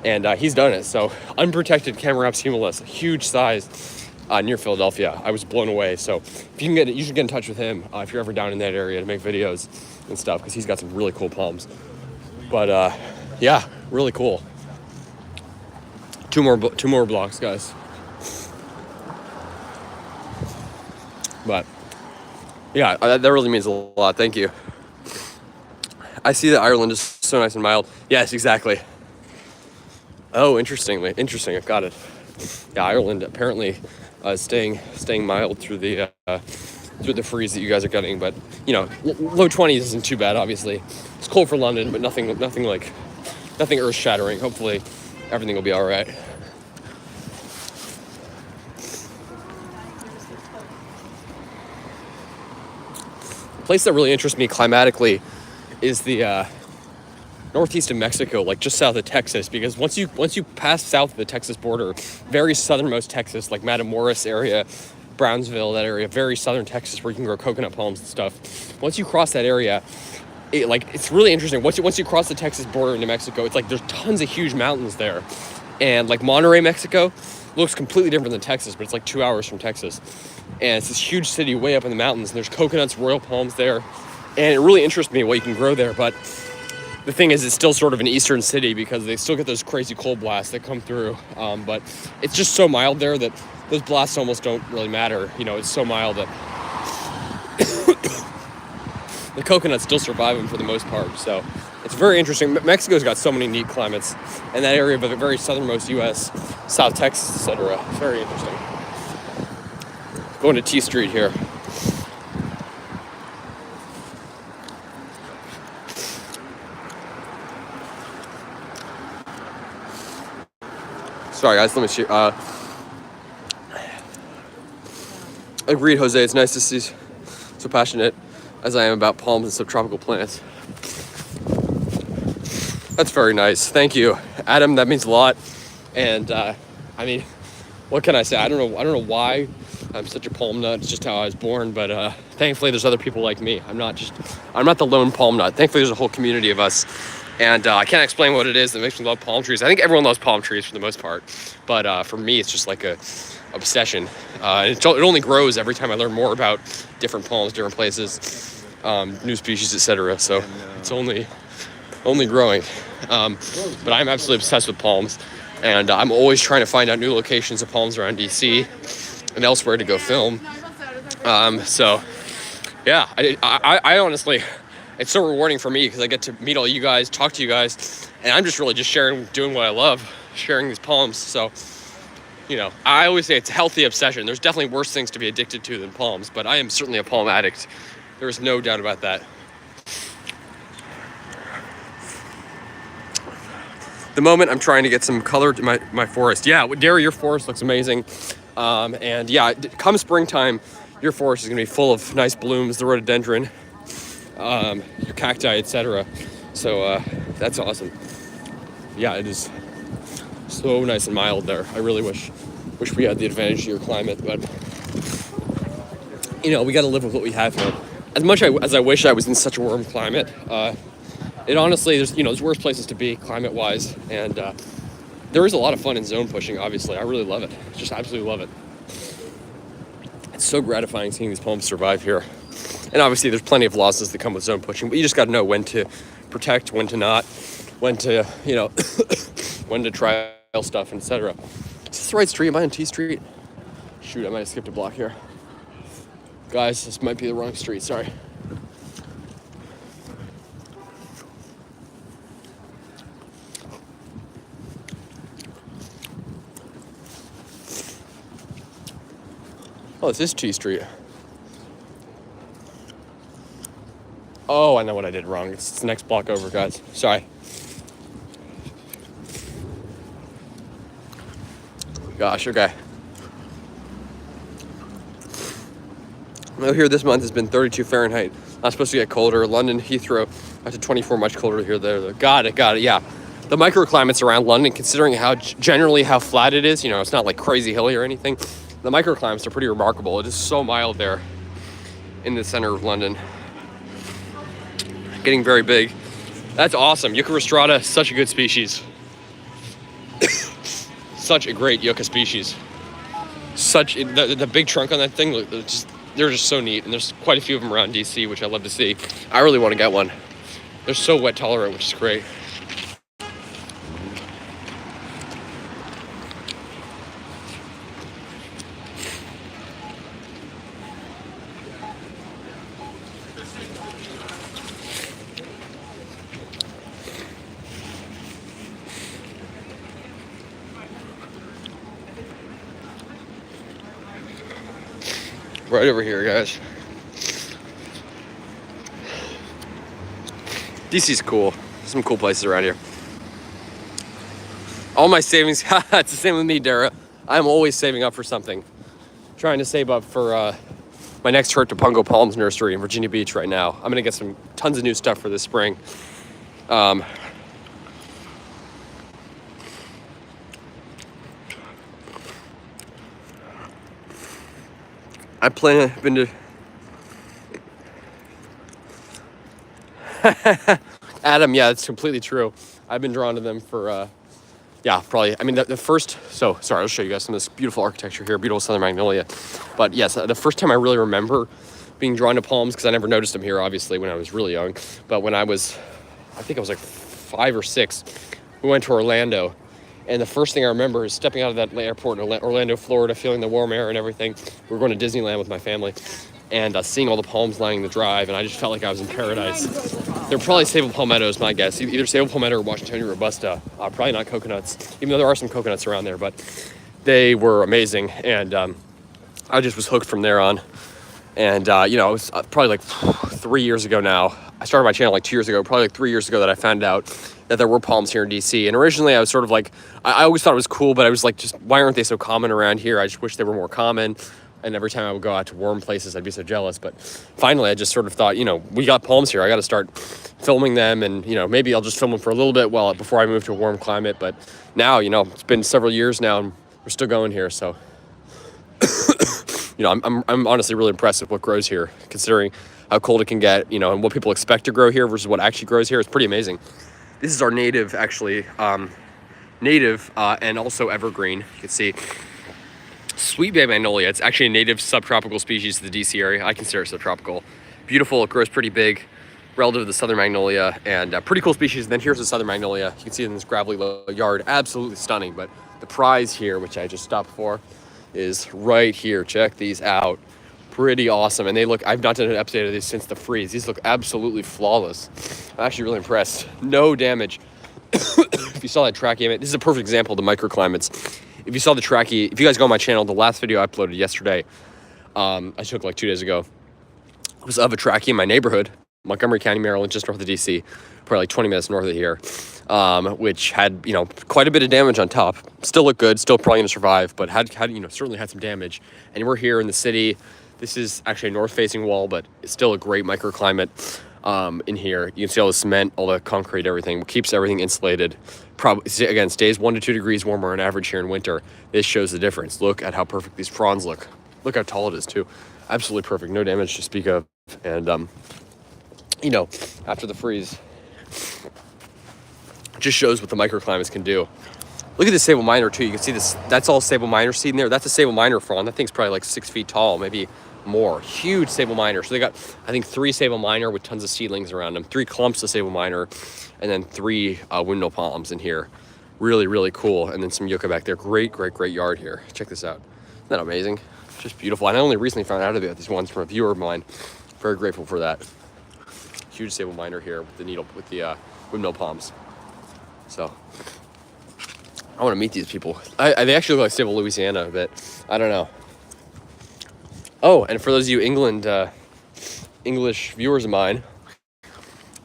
And he's done it. So unprotected Camerops humilis, huge size near Philadelphia. I was blown away. So if you can you should get in touch with him if you're ever down in that area to make videos and stuff, because he's got some really cool palms. But yeah, really cool. Two more blocks, guys. But yeah, that really means a lot. Thank you. I see that Ireland is so nice and mild. Yes, exactly. Oh, interesting. I got it. Yeah, Ireland apparently staying mild through the freeze that you guys are getting, but low 20s isn't too bad. Obviously, it's cold for London, but nothing earth shattering. Hopefully, everything will be all right. The place that really interests me climatically is the northeast of Mexico, like just south of Texas, because once you pass south of the Texas border, very southernmost Texas, like Matamoros area, Brownsville, that area, very southern Texas, where you can grow coconut palms and stuff. Once you cross that area, it's really interesting. Once you cross the Texas border into Mexico, it's like there's tons of huge mountains there, and like Monterrey, Mexico, looks completely different than Texas, but it's like 2 hours from Texas, and it's this huge city way up in the mountains, and there's coconuts, royal palms there, and it really interests me what you can grow there. But the thing is, it's still sort of an eastern city because they still get those crazy cold blasts that come through, but it's just so mild there that those blasts almost don't really matter. It's so mild that the coconuts still survive them for the most part. So it's very interesting. Mexico's got so many neat climates, and that area of the very southernmost U.S., South Texas, etc. It's very interesting. Going to T Street here. Sorry, guys. Let me see. Agreed, Jose. It's nice to see so passionate as I am about palms and subtropical plants. That's very nice. Thank you, Adam. That means a lot. And what can I say? I don't know why I'm such a palm nut. It's just how I was born. But thankfully, there's other people like me. I'm not the lone palm nut. Thankfully, there's a whole community of us. And I can't explain what it is that makes me love palm trees. I think everyone loves palm trees for the most part. But for me, it's just like a obsession. It only grows every time I learn more about different palms, different places, new species, etc. So it's only growing. But I'm absolutely obsessed with palms. And I'm always trying to find out new locations of palms around DC and elsewhere to go film. So yeah, I honestly, it's so rewarding for me because I get to meet all you guys, talk to you guys, and I'm just really just doing what I love, sharing these palms. So, I always say it's a healthy obsession. There's definitely worse things to be addicted to than palms, but I am certainly a palm addict. There's no doubt about that. The moment I'm trying to get some color to my forest. Yeah, Gary, your forest looks amazing. And yeah, come springtime, your forest is gonna be full of nice blooms, the rhododendron, your cacti, etc. So that's awesome. yeah, it is so nice and mild there. I really wish we had the advantage of your climate, but you know, we got to live with what we have here. As much as I wish I was in such a warm climate, it honestly, there's worse places to be climate-wise, and there is a lot of fun in zone pushing. Obviously, I really love it. Just absolutely love it. It's so gratifying seeing these palms survive here. And obviously, there's plenty of losses that come with zone pushing, but you just got to know when to protect, when to not, when to, when to trial stuff, etc. Is this the right street? Am I on T Street? Shoot, I might have skipped a block here. Guys, this might be the wrong street, sorry. Oh, this is T Street. Oh, I know what I did wrong. It's the next block over, guys. Sorry. Gosh, okay. Well, here this month has been 32 Fahrenheit. Not supposed to get colder. London, Heathrow, up to 24, much colder here. There. Got it, yeah. The microclimates around London, considering how generally how flat it is, it's not like crazy hilly or anything. The microclimates are pretty remarkable. It is so mild there in the center of London. Getting very big. That's awesome. Yucca rostrata, such a good species. Such a great yucca species. The big trunk on that thing, they're just so neat. And there's quite a few of them around DC, which I love to see. I really want to get one. They're so wet tolerant, which is great. Right over here, guys. DC's cool. Some cool places around here. All my savings, it's the same with me, Dara. I'm always saving up for something. Trying to save up for my next trip to Pungo Palms Nursery in Virginia Beach right now. I'm gonna get tons of new stuff for this spring. I've been to Adam, yeah, it's completely true. I've been drawn to them for probably, I mean, the first, so sorry, I'll show you guys some of this beautiful architecture here, beautiful Southern Magnolia. But yes, the first time I really remember being drawn to palms, because I never noticed them here, obviously, when I was really young. But when I think I was like 5 or 6, we went to Orlando. And the first thing I remember is stepping out of that airport in Orlando, Florida, feeling the warm air and everything. We were going to Disneyland with my family and seeing all the palms lining the drive. And I just felt like I was in paradise. They're probably sable palmettos, my guess. Either sable palmetto or Washingtonia robusta. Probably not coconuts, even though there are some coconuts around there. But they were amazing. And I just was hooked from there on. And, it was probably like 3 years ago now. I started my channel like 2 years ago, probably like 3 years ago that I found out that there were palms here in DC. And originally I was sort of like, I always thought it was cool, but I was like, just why aren't they so common around here? I just wish they were more common. And every time I would go out to warm places, I'd be so jealous. But finally, I just sort of thought, we got palms here. I got to start filming them. And, maybe I'll just film them for a little bit before I move to a warm climate. But now, it's been several years now and we're still going here. So, I'm honestly really impressed with what grows here, considering how cold it can get, and what people expect to grow here versus what actually grows here. It's pretty amazing. This is our native, actually, and also evergreen. You can see Sweet Bay Magnolia. It's actually a native subtropical species to the DC area. I consider it subtropical. Beautiful, it grows pretty big relative to the Southern Magnolia, and pretty cool species. And then here's the Southern Magnolia. You can see it in this gravelly yard, absolutely stunning. But the prize here, which I just stopped for, is right here. Check these out. Pretty awesome. And they look, I've not done an episode of these since the freeze. These look absolutely flawless. I'm actually really impressed. No damage. If you saw that trachea, this is a perfect example of the microclimates. If you saw the trachea, if you guys go on my channel, the last video I uploaded yesterday, I took like 2 days ago, was of a trachea in my neighborhood, Montgomery County, Maryland, just north of DC, probably like 20 minutes north of here, which had, quite a bit of damage on top. Still looked good, still probably gonna survive, but had certainly had some damage. And we're here in the city. This is actually a north-facing wall, but it's still a great microclimate. in here. You can see all the cement, all the concrete, everything. Keeps everything insulated. Probably, again, stays 1 to 2 degrees warmer on average here in winter. This shows the difference. Look at how perfect these fronds look. Look how tall it is too. Absolutely perfect. No damage to speak of. And, you know, after the freeze, it just shows what the microclimates can do. Look at this sable miner too. You can see this. That's all sable miner seed in there. That's a sable miner frond. That thing's probably like 6 feet tall, maybe more. Huge sable miner. So they got, I think, 3 sable miner with tons of seedlings around them, 3 clumps of sable miner, and then 3 windmill palms in here. Really, really cool. And then some yucca back there. Great, great, great yard here. Check this out. Isn't that amazing? Just beautiful. And I only recently found out about these ones from a viewer of mine. Very grateful for that. Huge sable miner here with the windmill palms. So I want to meet these people. They actually look like Sable, Louisiana a bit. I don't know. Oh, and for those of you English viewers of mine,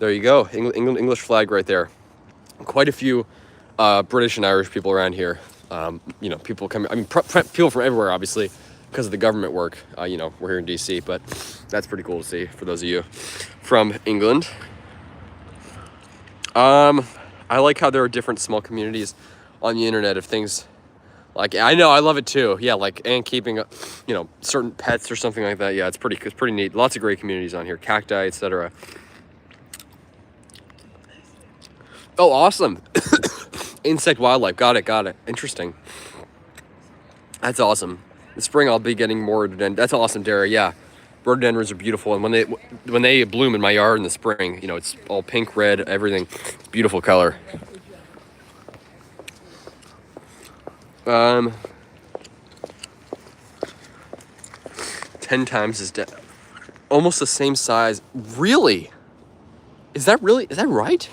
there you go. English flag right there. Quite a few British and Irish people around here. You know, people coming. I mean, people from everywhere, obviously, because of the government work. You know, we're here in DC, but that's pretty cool to see for those of you from England. I like how there are different small communities on the internet of things. Like, I know, I love it too. Yeah, like, and keeping, you know, certain pets or something like that. Yeah, it's pretty neat. Lots of great communities on here, cacti, etc. Oh, awesome. Insect wildlife. Got it. Interesting. That's awesome. In spring, I'll be getting more rhododendron. That's awesome, Dara. Yeah, rhododendrons are beautiful, and when they bloom in my yard in the spring, you know, it's all pink, red, everything. It's beautiful color. 10 times as dense. Almost the same size. Really? Is that right?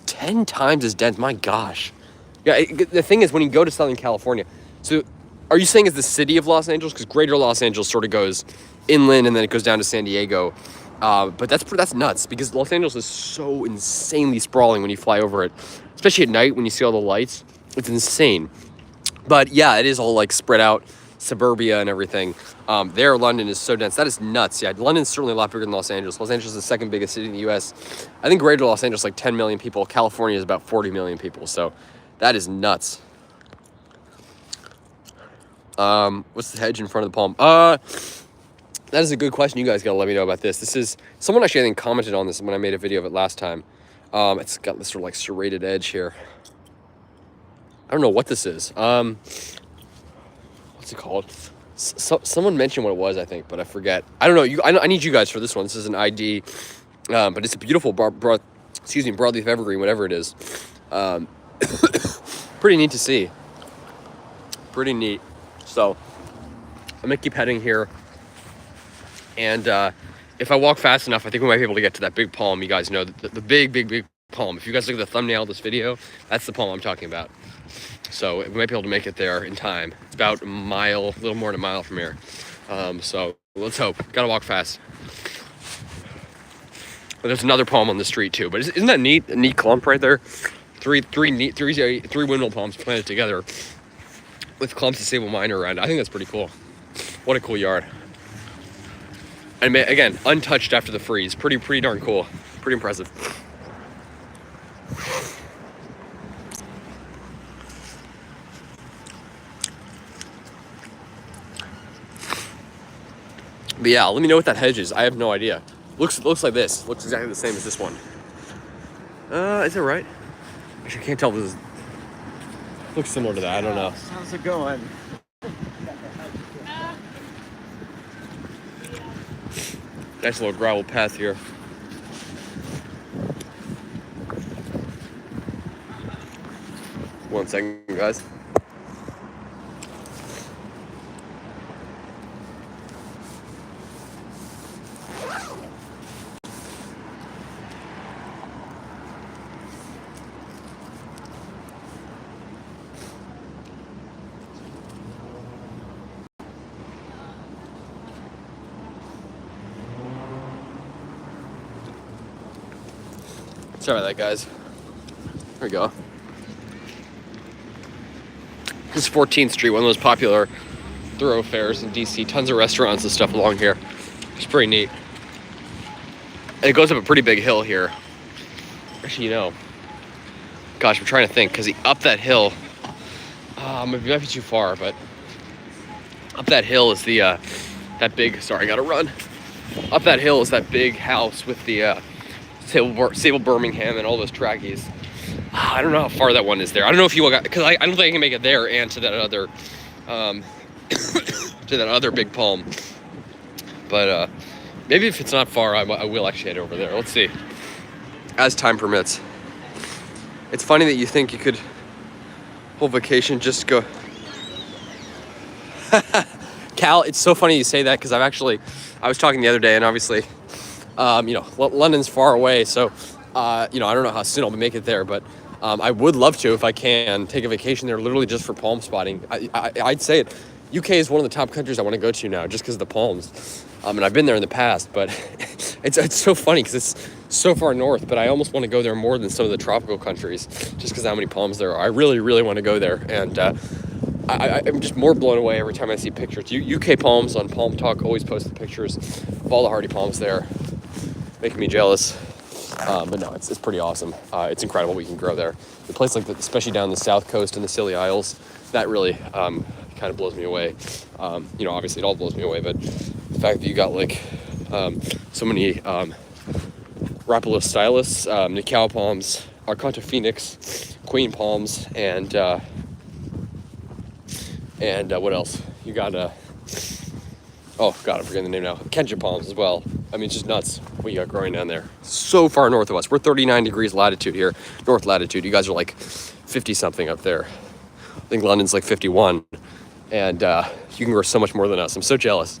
10 times as dense. My gosh. Yeah, the thing is, when you go to Southern California, so are you saying it's the city of Los Angeles? Because greater Los Angeles sort of goes inland and then it goes down to San Diego. But that's nuts, because Los Angeles is so insanely sprawling when you fly over it, especially at night when you see all the lights. It's insane. But yeah, it is all like spread out, suburbia and everything. There, London is so dense. That is nuts. Yeah, London's certainly a lot bigger than Los Angeles. Los Angeles is the second biggest city in the U.S. I think greater Los Angeles, like 10 million people. California is about 40 million people. So that is nuts. What's the hedge in front of the palm? That is a good question. You guys gotta let me know about this. This is, someone actually I think commented on this when I made a video of it last time. It's got this sort of like serrated edge here. I don't know what this is. What's it called? Someone mentioned what it was, I think, but I forget. I don't know. I need you guys for this one. This is an ID, but it's a beautiful broadleaf evergreen, whatever it is. Pretty neat to see. Pretty neat. So I'm gonna keep heading here, and if I walk fast enough, I think we might be able to get to that big palm. You guys know the big palm. If you guys look at the thumbnail of this video, that's the palm I'm talking about. So we might be able to make it there in time. It's about a little more than a mile from here. So let's hope. Gotta walk fast. But there's another palm on the street too. But isn't that neat? A neat clump right there. Three windmill palms planted together with clumps of sable miner around. I think that's pretty cool. What a cool yard. And again, untouched after the freeze. Pretty darn cool. Pretty impressive. But yeah, let me know what that hedge is. I have no idea. Looks like this. Looks exactly the same as this one. Is it right? Actually, I can't tell if this is... Looks similar to that. I don't know. How's it going? Nice little gravel path here. One second, guys. Sorry about that, guys. There we go. This is 14th Street, one of those popular thoroughfares in DC. Tons of restaurants and stuff along here. It's pretty neat. And it goes up a pretty big hill here. Actually, gosh, I'm trying to think, because up that hill, it might be too far, but up that hill is the, that big, sorry, I gotta run. Up that hill is that big house with the Sable Birmingham and all those trackies. I don't know how far that one is there. I don't know if you got, because I don't think I can make it there and to that other, to that other big palm. But maybe if it's not far, I will actually head over there. Let's see. As time permits. It's funny that you think you could whole vacation just go. Cal, it's so funny you say that because I was talking the other day, and obviously, London's far away, so I don't know how soon I'll make it there, but I would love to, if I can, take a vacation there literally just for palm spotting. I'd say it. UK is one of the top countries I want to go to now just because of the palms. And I've been there in the past, but it's so funny because it's so far north, but I almost want to go there more than some of the tropical countries just because of how many palms there are. I really, really want to go there, and I'm just more blown away every time I see pictures. UK palms on Palm Talk always post the pictures of all the hardy palms there, making me jealous. But no, it's pretty awesome. It's incredible we can grow there. A place like that, especially down the south coast in the Scilly Isles, that really kind of blows me away. Obviously it all blows me away, but the fact that you got so many Rapalus stylus, Nicao palms, Arcanta phoenix, Queen palms, and what else? You got oh god, I'm forgetting the name now. Kenja palms as well. I mean, it's just nuts what you got growing down there. So far north of us. We're 39 degrees latitude here, north latitude. You guys are like 50 something up there. I think London's like 51, and you can grow so much more than us. I'm so jealous.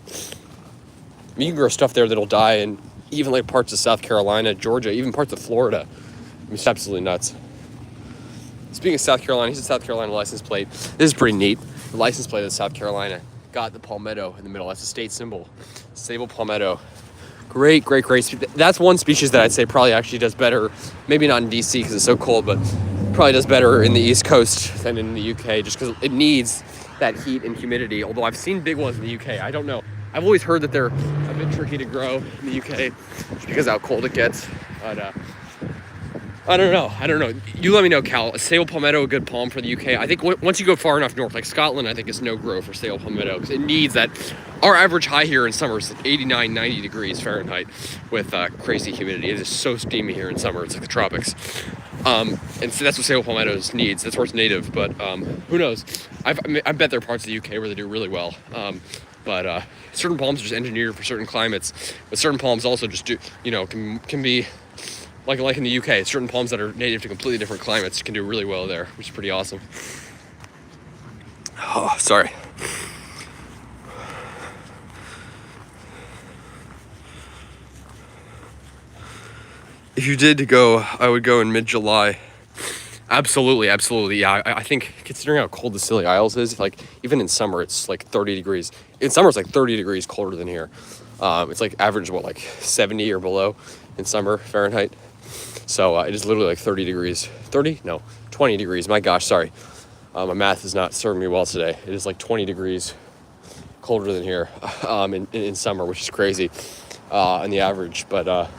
I mean, you can grow stuff there that'll die in even like parts of South Carolina, Georgia, even parts of Florida. I mean, it's absolutely nuts. Speaking of South Carolina, here's a South Carolina license plate. This is pretty neat. The license plate of South Carolina got the palmetto in the middle. That's a state symbol. Sable palmetto. Great. That's one species that I'd say probably actually does better. Maybe not in DC because it's so cold, but probably does better in the East Coast than in the UK just because it needs that heat and humidity. Although I've seen big ones in the UK. I don't know. I've always heard that they're a bit tricky to grow in the UK just because of how cold it gets. But I don't know. You let me know, Cal. A sable palmetto, a good palm for the UK. I think once you go far enough north, like Scotland, I think it's no grow for sable palmetto because it needs that. Our average high here in summer is like 89, 90 degrees Fahrenheit with crazy humidity. It is so steamy here in summer. It's like the tropics. And so that's what sable palmettos needs. That's where it's native, but who knows? I bet there are parts of the UK where they do really well. But certain palms are just engineered for certain climates, but certain palms also just do, can be like in the UK, certain palms that are native to completely different climates can do really well there, which is pretty awesome. Oh, sorry. If you did go, I would go in mid-July. Absolutely. Yeah, I think considering how cold the Scilly Isles is, like even in summer, it's like 30 degrees. In summer, it's like 30 degrees colder than here. It's like average, like 70 or below in summer Fahrenheit. So it is literally like 30 degrees. 30? No, 20 degrees. My gosh, sorry. My math is not serving me well today. It is like 20 degrees colder than here in summer, which is crazy on the average. But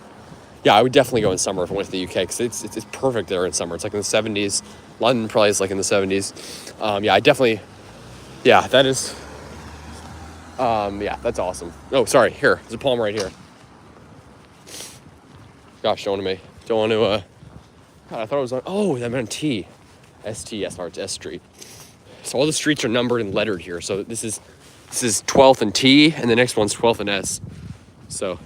yeah, I would definitely go in summer if I went to the UK because it's perfect there in summer. It's like in the 70s. London probably is like in the 70s. That is. That's awesome. Oh, sorry. Here, there's a palm right here. Gosh, don't want to. God, I thought it was on. Oh, that meant T. ST. Yes, it's S Street. So all the streets are numbered and lettered here. So this is 12th and T, and the next one's 12th and S. So.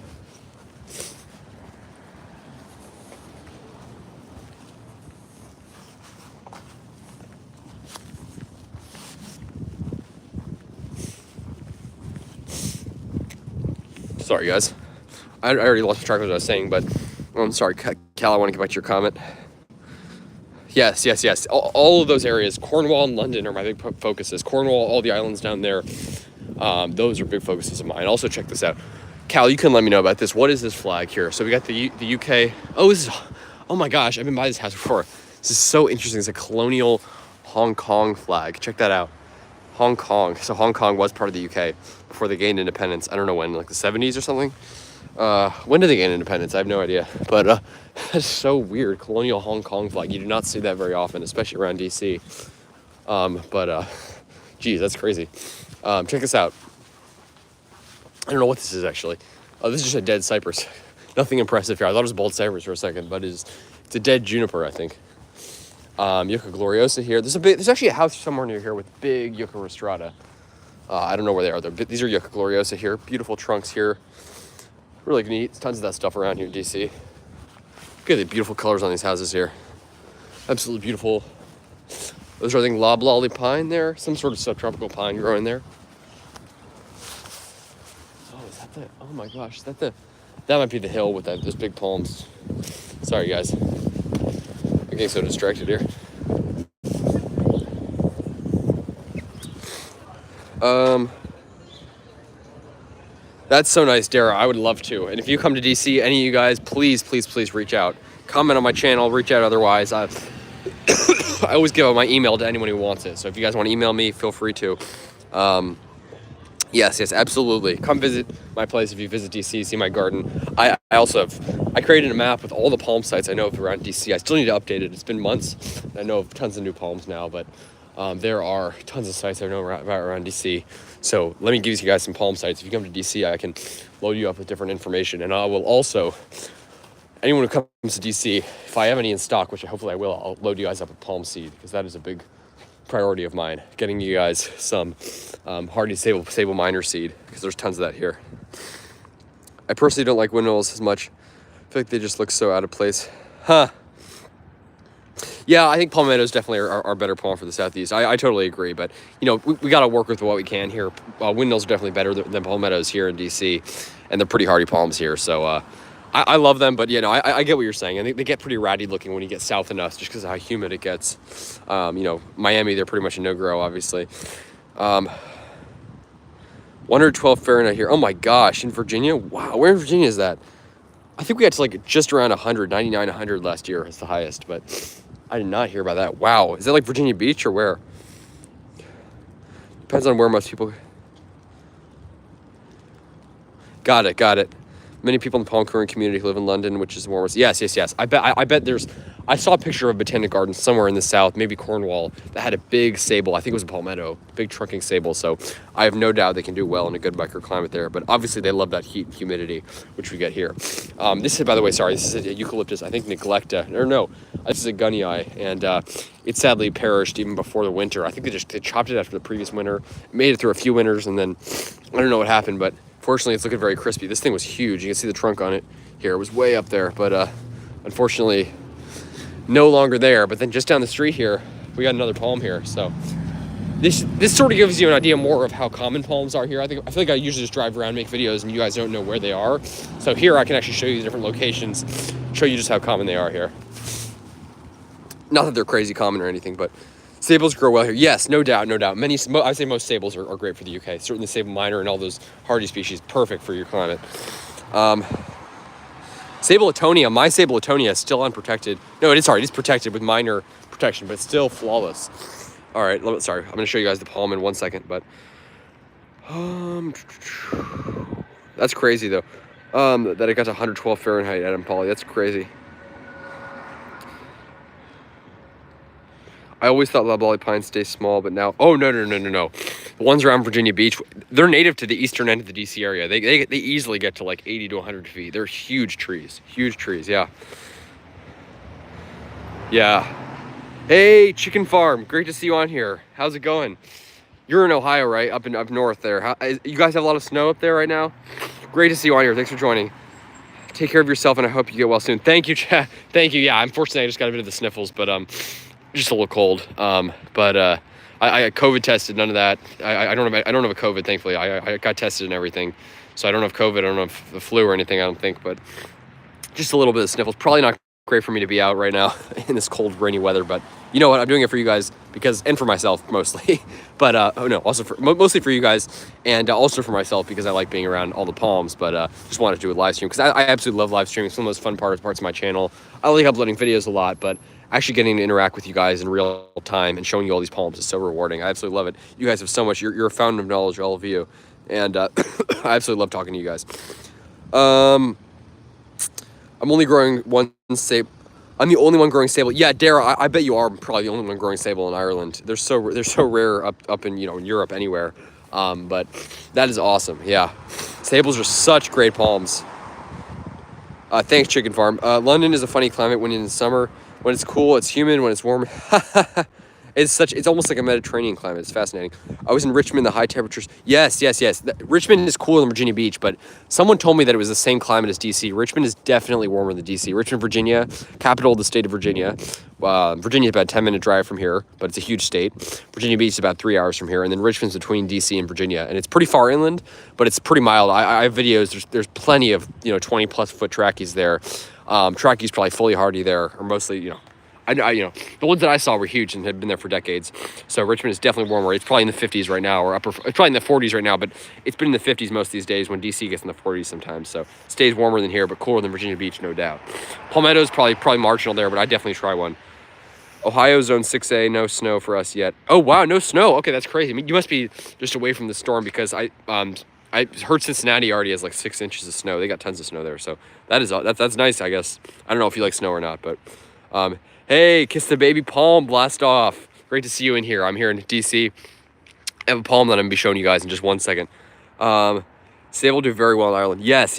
Sorry, guys. I already lost track of what I was saying, but I'm sorry, Cal, I want to get back to your comment. Yes. All of those areas, Cornwall and London are my big focuses. Cornwall, all the islands down there, those are big focuses of mine. Also, check this out. Cal, you can let me know about this. What is this flag here? So we got the UK. Oh my gosh, I've been by this house before. This is so interesting. It's a colonial Hong Kong flag. Check that out. Hong Kong. So Hong Kong was part of the UK before they gained independence. I don't know when, like the 70s or something. When did they gain independence? I have no idea. But that's so weird. Colonial Hong Kong flag. You do not see that very often, especially around DC. Geez, that's crazy. Check this out. I don't know what this is actually. Oh, this is just a dead cypress. Nothing impressive here. I thought it was a bald cypress for a second, but it's a dead juniper, I think. Yucca gloriosa here. There's actually a house somewhere near here with big Yucca rostrata. I don't know where they are though. But these are Yucca gloriosa here. Beautiful trunks here. Really neat. Tons of that stuff around here in DC. Look at the beautiful colors on these houses here. Absolutely beautiful. Those are, I think, loblolly pine there. Some sort of subtropical pine growing there. Oh, is that the? Oh my gosh, is that the? That might be the hill with those big palms. Sorry, guys. I'm getting so distracted here. That's so nice, Dara. I would love to. And if you come to DC, any of you guys, please, please, please reach out. Comment on my channel, reach out otherwise. I always give out my email to anyone who wants it. So if you guys want to email me, feel free to. Yes, absolutely. Come visit my place if you visit DC, see my garden. I created a map with all the palm sites I know of around DC. I still need to update it. It's been months. I know of tons of new palms now, but there are tons of sites I know about around DC. So let me give you guys some palm sites. If you come to DC, I can load you up with different information. And I will also, anyone who comes to DC, if I have any in stock, which hopefully I will, I'll load you guys up with palm seed, because that is a big priority of mine, getting you guys some hardy sable minor seed, because there's tons of that here. I personally don't like windmills as much. I feel like they just look so out of place. Yeah, I think palmettos definitely are better palm for the Southeast. I totally agree, but you know, we got to work with what we can here. Windmills are definitely better than palmettos here in DC, and they're pretty hardy palms here. So I love them, but you know, I get what you're saying. I think they get pretty ratty looking when you get south enough, just because of how humid it gets. You know, Miami, they're pretty much a no-grow, obviously. 112 Fahrenheit here. Oh my gosh, in Virginia? Wow, where in Virginia is that? I think we got to like just around 100, 99, 100 last year is the highest, but I did not hear about that. Wow, is that like Virginia Beach or where? Depends on where most people... Got it. Many people in the palm current community live in London, which is more... Yes. I bet there's... I saw a picture of a botanic garden somewhere in the south, maybe Cornwall, that had a big sable. I think it was a palmetto, big trunking sable. So I have no doubt they can do well in a good microclimate there. But obviously they love that heat and humidity, which we get here. This is, by the way, this is a eucalyptus, I think Neglecta. Or no, this is a gunnii. And it sadly perished even before the winter. I think they chopped it after the previous winter, made it through a few winters, and then I don't know what happened, but fortunately it's looking very crispy. This thing was huge. You can see the trunk on it here. It was way up there, but unfortunately no longer there. But then just down the street here, we got another palm here. So this sort of gives you an idea more of how common palms are here. I feel like I usually just drive around, make videos, and you guys don't know where they are. So here I can actually show you the different locations, show you just how common they are here. Not that they're crazy common or anything, but sables grow well here. Yes, no doubt. I say most sables are great for the UK. Certainly sable minor and all those hardy species, perfect for your climate. Sable Latonia, my Sable Latonia is still unprotected. No, it is protected with minor protection, but it's still flawless. All right, sorry, I'm gonna show you guys the palm in 1 second, but that's crazy though. That it got to 112 Fahrenheit at Poly. That's crazy. I always thought loblolly pines stay small, but now... Oh, no. The ones around Virginia Beach, they're native to the eastern end of the DC area. They easily get to like 80 to 100 feet. They're huge trees, yeah. Yeah. Hey, Chicken Farm, great to see you on here. How's it going? You're in Ohio, right? Up north there. You guys have a lot of snow up there right now? Great to see you on here. Thanks for joining. Take care of yourself, and I hope you get well soon. Thank you, Chad. Thank you. Yeah, unfortunately, I just got a bit of the sniffles, but just a little cold. I COVID tested, none of that. I don't have a COVID, thankfully. I got tested and everything, so I don't have COVID. I don't have the flu or anything, I don't think, but just a little bit of sniffles. Probably not great for me to be out right now in this cold, rainy weather, but you know what? I'm doing it for you guys and for myself mostly, but also mostly for you guys, and also for myself because I like being around all the palms. But just wanted to do a live stream because I absolutely love live streaming. It's one of the most fun parts of my channel. I like uploading videos a lot, but actually getting to interact with you guys in real time and showing you all these palms is so rewarding. I absolutely love it. You guys have so much. You're a fountain of knowledge, all of you, and I absolutely love talking to you guys. I'm only growing one sable. I'm the only one growing sable. Yeah, Dara, I bet you are probably the only one growing sable in Ireland. They're so rare up in in Europe anywhere. But that is awesome. Yeah, sables are such great palms. Thanks, Chicken Farm. London is a funny climate when in the summer. When it's cool, it's humid. When it's warm, it's almost like a Mediterranean climate. It's fascinating. I was in Richmond, the high temperatures. Yes. Richmond is cooler than Virginia Beach, but someone told me that it was the same climate as DC. Richmond is definitely warmer than DC. Richmond, Virginia, capital of the state of Virginia. Virginia is about a 10-minute drive from here, but it's a huge state. Virginia Beach is about 3 hours from here, and then Richmond's between DC and Virginia, and it's pretty far inland, but it's pretty mild. I have videos. There's plenty of 20 plus foot trackies there. Trackies probably fully hardy there, or mostly I the ones that I saw were huge and had been there for decades. So Richmond is definitely warmer. It's probably in the 50s right now, or it's probably in the 40s right now, but it's been in the 50s most of these days when DC gets in the 40s sometimes. So it stays warmer than here, but cooler than Virginia Beach, no doubt. Palmetto is probably marginal there, but I'd definitely try one. Ohio zone 6A, no snow for us yet. Oh wow, no snow. Okay, that's crazy. I mean, you must be just away from the storm, because I heard Cincinnati already has like 6 inches of snow. They got tons of snow there, so that's nice, I guess. I don't know if you like snow or not, but hey, kiss the baby palm, blast off. Great to see you in here. I'm here in DC. I have a palm that I'm gonna be showing you guys in just 1 second. Sable do very well in Ireland. Yes.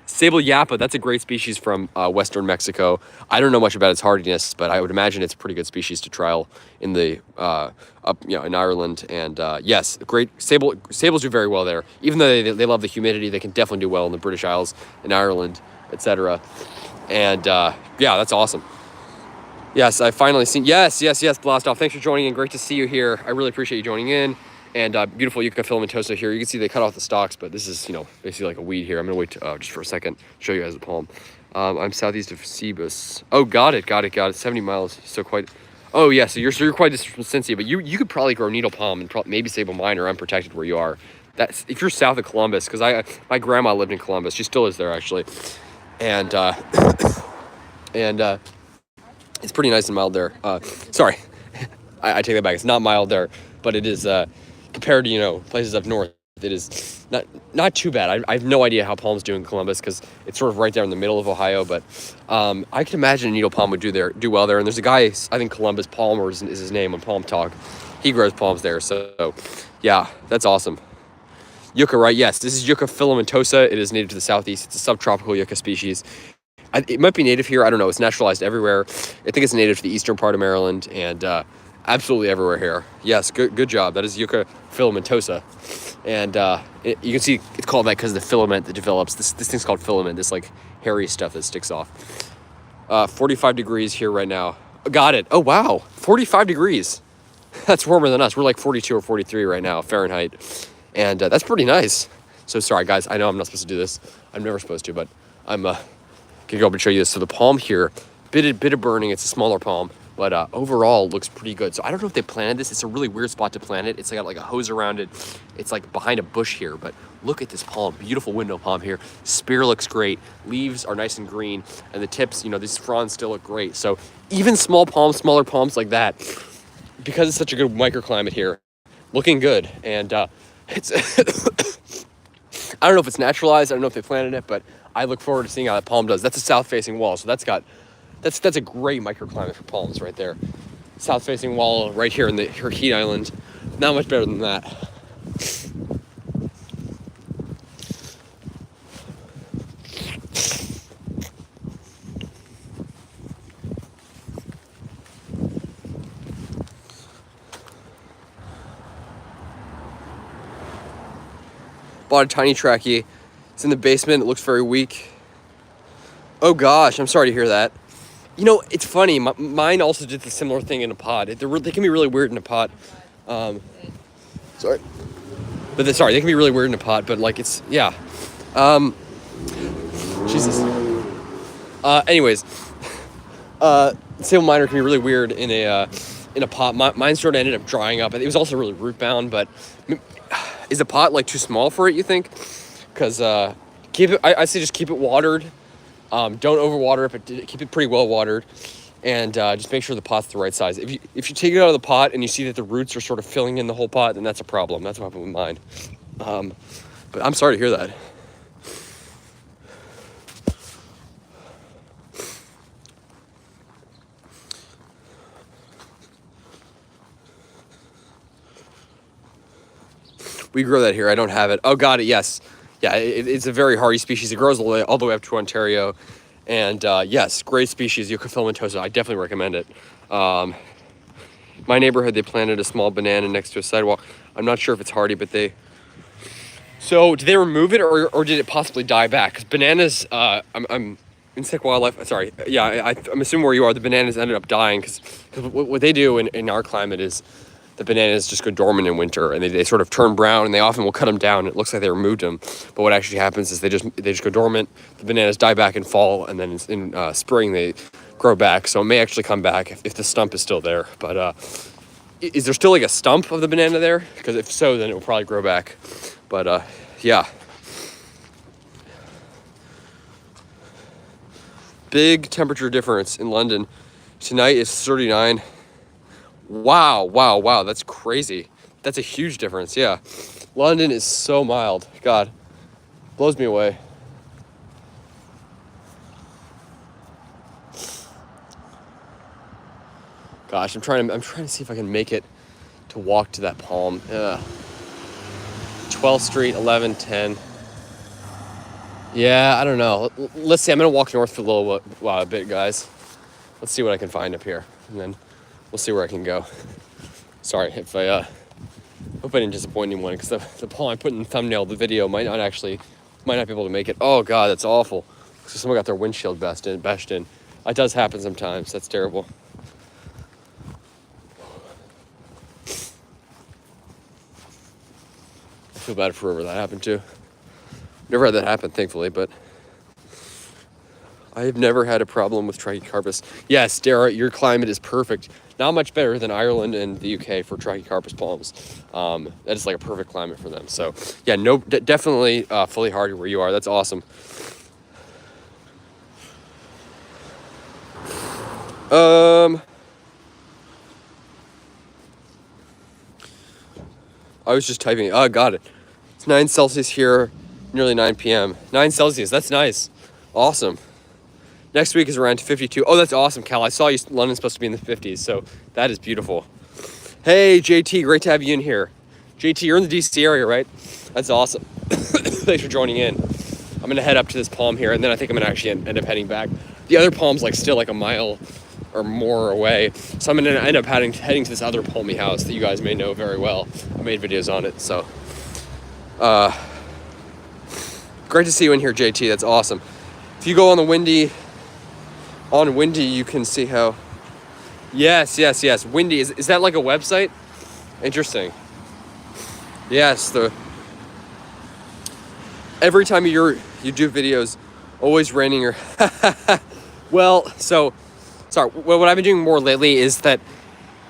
Sable yapa, that's a great species from western Mexico. I don't know much about its hardiness, but I would imagine it's a pretty good species to trial in the in Ireland. And yes, great sables do very well there. Even though they love the humidity, they can definitely do well in the British Isles, in Ireland, etc. And yeah, that's awesome. Yes, I finally seen. Yes, blast off. Thanks for joining in. Great to see you here. I really appreciate you joining in. And beautiful Yucca filamentosa here. You can see they cut off the stalks, but this is, basically like a weed here. I'm gonna wait just for a second, show you guys the palm. I'm southeast of Cebus. Oh, got it. 70 miles, so quite. Oh yeah, so you're quite distant from Cincy, but you could probably grow needle palm and maybe sable minor unprotected where you are. That's if you're south of Columbus, because my grandma lived in Columbus. She still is there actually, and it's pretty nice and mild there. Sorry, I take that back. It's not mild there, but it is. Compared to places up north, it is not too bad. I have no idea how palms do in Columbus, because it's sort of right there in the middle of Ohio, but I can imagine a needle palm would do well there. And there's a guy, I think Columbus Palmer is his name on Palm Talk. He grows palms there, so yeah, that's awesome. Yucca, right? Yes, this is Yucca filamentosa. It is native to the southeast. It's a subtropical yucca species. It might be native here. I don't know. It's naturalized everywhere. I think it's native to the eastern part of Maryland, and absolutely everywhere here. Yes, good job. That is Yucca filamentosa. And you can see it's called that because of the filament that develops. This thing's called filament, this like hairy stuff that sticks off. 45 degrees here right now. Got it. Oh, wow. 45 degrees. That's warmer than us. We're like 42 or 43 right now, Fahrenheit. And that's pretty nice. So sorry, guys. I know I'm not supposed to do this. I'm never supposed to, but I'm going to go up and show you this. So the palm here, bit of burning. It's a smaller palm. But overall, looks pretty good. So I don't know if they planted this. It's a really weird spot to plant it. It's got like a hose around it. It's like behind a bush here. But look at this palm. Beautiful window palm here. Spear looks great. Leaves are nice and green. And the tips, these fronds still look great. So even smaller palms like that, because it's such a good microclimate here, looking good. And it's, I don't know if it's naturalized. I don't know if they planted it, but I look forward to seeing how that palm does. That's a south-facing wall. So that's a great microclimate for palms right there. South-facing wall right here in the Heat Island. Not much better than that. Bought a tiny trachea. It's in the basement. It looks very weak. Oh gosh, I'm sorry to hear that. It's funny. Mine also did the similar thing in a pot. They can be really weird in a pot. Sorry. They can be really weird in a pot, but like it's, yeah. Jesus. Anyways, sable minor can be really weird in a pot. Mine sort of ended up drying up. It was also really root bound, but is the pot like too small for it, you think? Because I say just keep it watered. Don't overwater it, but keep it pretty well watered, and just make sure the pot's the right size. If you take it out of the pot and you see that the roots are sort of filling in the whole pot, then that's a problem. That's what happened with mine. But I'm sorry to hear that. We grow that here. I don't have it. Oh, got it. Yes. Yeah, it's a very hardy species. It grows all the way up to Ontario. And yes, great species, Yucca filamentosa. I definitely recommend it. My neighborhood, they planted a small banana next to a sidewalk. I'm not sure if it's hardy, but they... So did they remove it or did it possibly die back? Because bananas, I'm insect wildlife, sorry. Yeah, I'm assuming where you are, the bananas ended up dying because what they do in our climate is the bananas just go dormant in winter and they sort of turn brown and they often will cut them down. It looks like they removed them. But what actually happens is they just go dormant, the bananas die back in fall, and then in spring they grow back. So it may actually come back if the stump is still there. But is there still like a stump of the banana there? Because if so, then it will probably grow back. But yeah. Big temperature difference in London. Tonight is 39. Wow, that's crazy. That's a huge difference, yeah. London is so mild. God, blows me away. Gosh, I'm trying to see if I can make it to walk to that palm. 12th Street, 1110. Yeah, I don't know. Let's see. I'm gonna walk north for a little bit, guys. Let's see what I can find up here, and then we'll see where I can go. Sorry if I hope I didn't disappoint anyone, because the palm I put in the thumbnail of the video might not be able to make it. Oh God, that's awful. So someone got their windshield bashed in. It does happen sometimes. That's terrible. I feel bad for whoever that happened to. Never had that happen, thankfully, but I have never had a problem with Trachycarpus. Yes, Dara, your climate is perfect. Not much better than Ireland and the UK for Trachycarpus palms. That is like a perfect climate for them. So yeah, definitely fully hardy where you are. That's awesome. I was just typing. Oh, got it. It's 9 Celsius here, nearly 9 p.m. 9 Celsius, that's nice. Awesome. Next week is around 52. Oh, that's awesome, Cal. I saw London's supposed to be in the 50s, so that is beautiful. Hey, JT, great to have you in here. JT, you're in the DC area, right? That's awesome. Thanks for joining in. I'm gonna head up to this palm here, and then I think I'm gonna actually end up heading back. The other palm's like still like a mile or more away, so I'm gonna end up heading to this other palmy house that you guys may know very well. I made videos on it, so great to see you in here, JT. That's awesome. If you go on Windy, you can see how. Yes. Windy, is that like a website? Interesting. Yes, every time you do videos, always raining or. Well, so sorry. What I've been doing more lately is that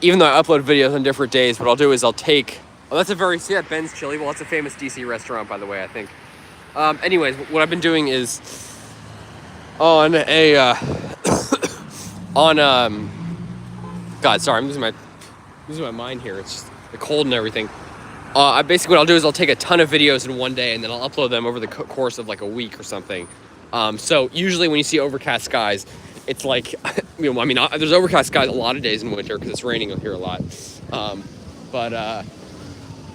even though I upload videos on different days, what I'll do is I'll take. Oh, see that Ben's Chili? Well, it's a famous DC restaurant, by the way, I think. Anyways, what I've been doing is on God, sorry, I'm losing my mind here. It's just the cold and everything. Basically what I'll do is I'll take a ton of videos in one day and then I'll upload them over the course of like a week or something. So usually when you see overcast skies, it's like, there's overcast skies a lot of days in winter because it's raining here a lot.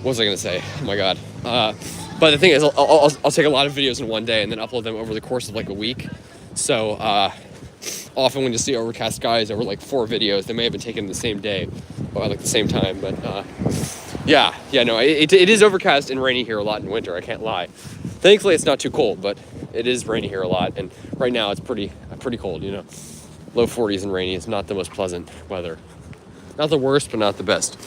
What was I gonna say? Oh my God. But the thing is, I'll take a lot of videos in one day and then upload them over the course of like a week. So often when you see overcast skies over like 4 videos, they may have been taken the same day or like the same time. But it is overcast and rainy here a lot in winter. I can't lie. Thankfully, it's not too cold, but it is rainy here a lot. And right now it's pretty cold. Low 40s and rainy. It's not the most pleasant weather. Not the worst, but not the best.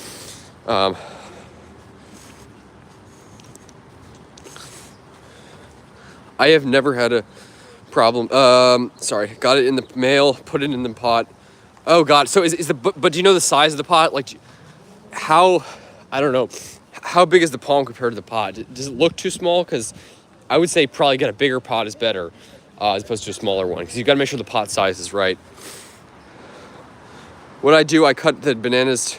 I have never had a problem. Sorry, got it in the mail, put it in the pot. Oh God, so but do you know the size of the pot? Like, I don't know, how big is the palm compared to the pot? Does it look too small? Because I would say probably get a bigger pot is better, as opposed to a smaller one, because you gotta make sure the pot size is right. What I do, I cut the bananas.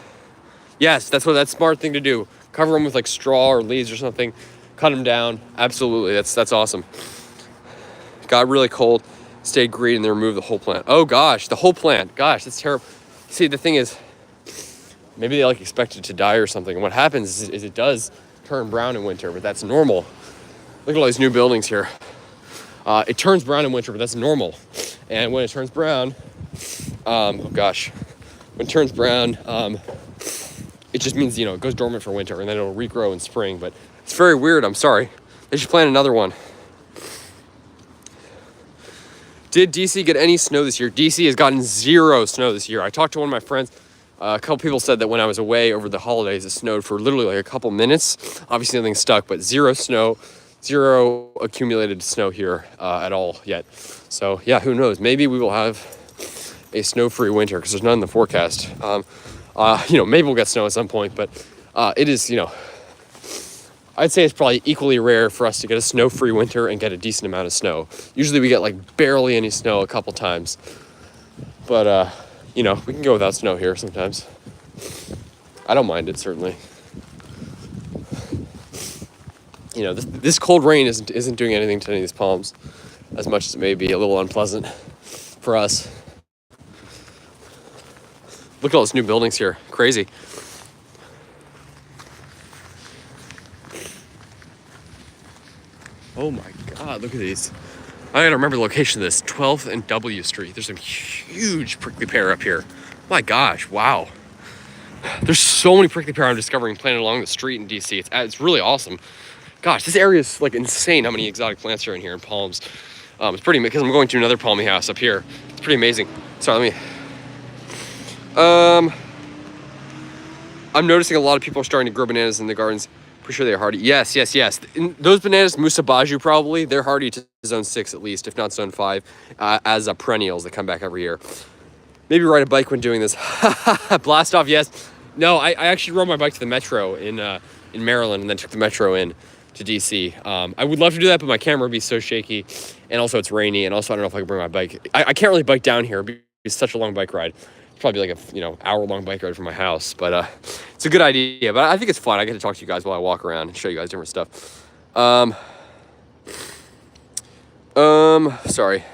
Yes, that's smart thing to do. Cover them with like straw or leaves or something. Cut them down. Absolutely, that's awesome. Got really cold, stayed green, and then removed the whole plant. Oh gosh, the whole plant. Gosh, that's terrible. See, the thing is, maybe they like expect it to die or something. And what happens is it does turn brown in winter, but that's normal. Look at all these new buildings here. It turns brown in winter, but that's normal. And when it turns brown, oh gosh, when it turns brown, it just means, you know, it goes dormant for winter and then it'll regrow in spring. But it's very weird. I'm sorry. They should plant another one. Did DC get any snow this year? DC has gotten 0 snow this year. I talked to one of my friends. A couple people said that when I was away over the holidays, it snowed for literally like a couple minutes. Obviously nothing stuck, but 0 snow, 0 accumulated snow here at all yet. So yeah, who knows? Maybe we will have a snow-free winter because there's none in the forecast. You know, maybe we'll get snow at some point, but it is, you know, I'd say it's probably equally rare for us to get a snow-free winter and get a decent amount of snow. Usually we get like barely any snow a couple times, but you know, we can go without snow here sometimes. I don't mind it, certainly. You know, this cold rain isn't doing anything to any of these palms, as much as it may be a little unpleasant for us. Look at all these new buildings here. Crazy. Oh my God, look at these. I gotta remember the location of this, 12th and W Street. There's some huge prickly pear up here. My gosh, wow. There's so many prickly pear I'm discovering planted along the street in DC. It's really awesome. Gosh, this area is like insane how many exotic plants are in here in palms. It's pretty, because I'm going to another palmy house up here. It's pretty amazing. Sorry, let me, I'm noticing a lot of people are starting to grow bananas in the gardens. Pretty sure they're hardy. Yes. Those bananas, Musabaju probably, they're hardy to zone 6 at least, if not zone 5, as perennials that come back every year. Maybe ride a bike when doing this. Blast off, yes. No, I actually rode my bike to the metro in Maryland and then took the metro in to DC. I would love to do that, but my camera would be so shaky, and also it's rainy, and also I don't know if I can bring my bike. I can't really bike down here. It's such a long bike ride. It's probably like a, you know, hour-long bike ride from my house, but it's a good idea. But I think it's fun. I get to talk to you guys while I walk around and show you guys different stuff. Sorry.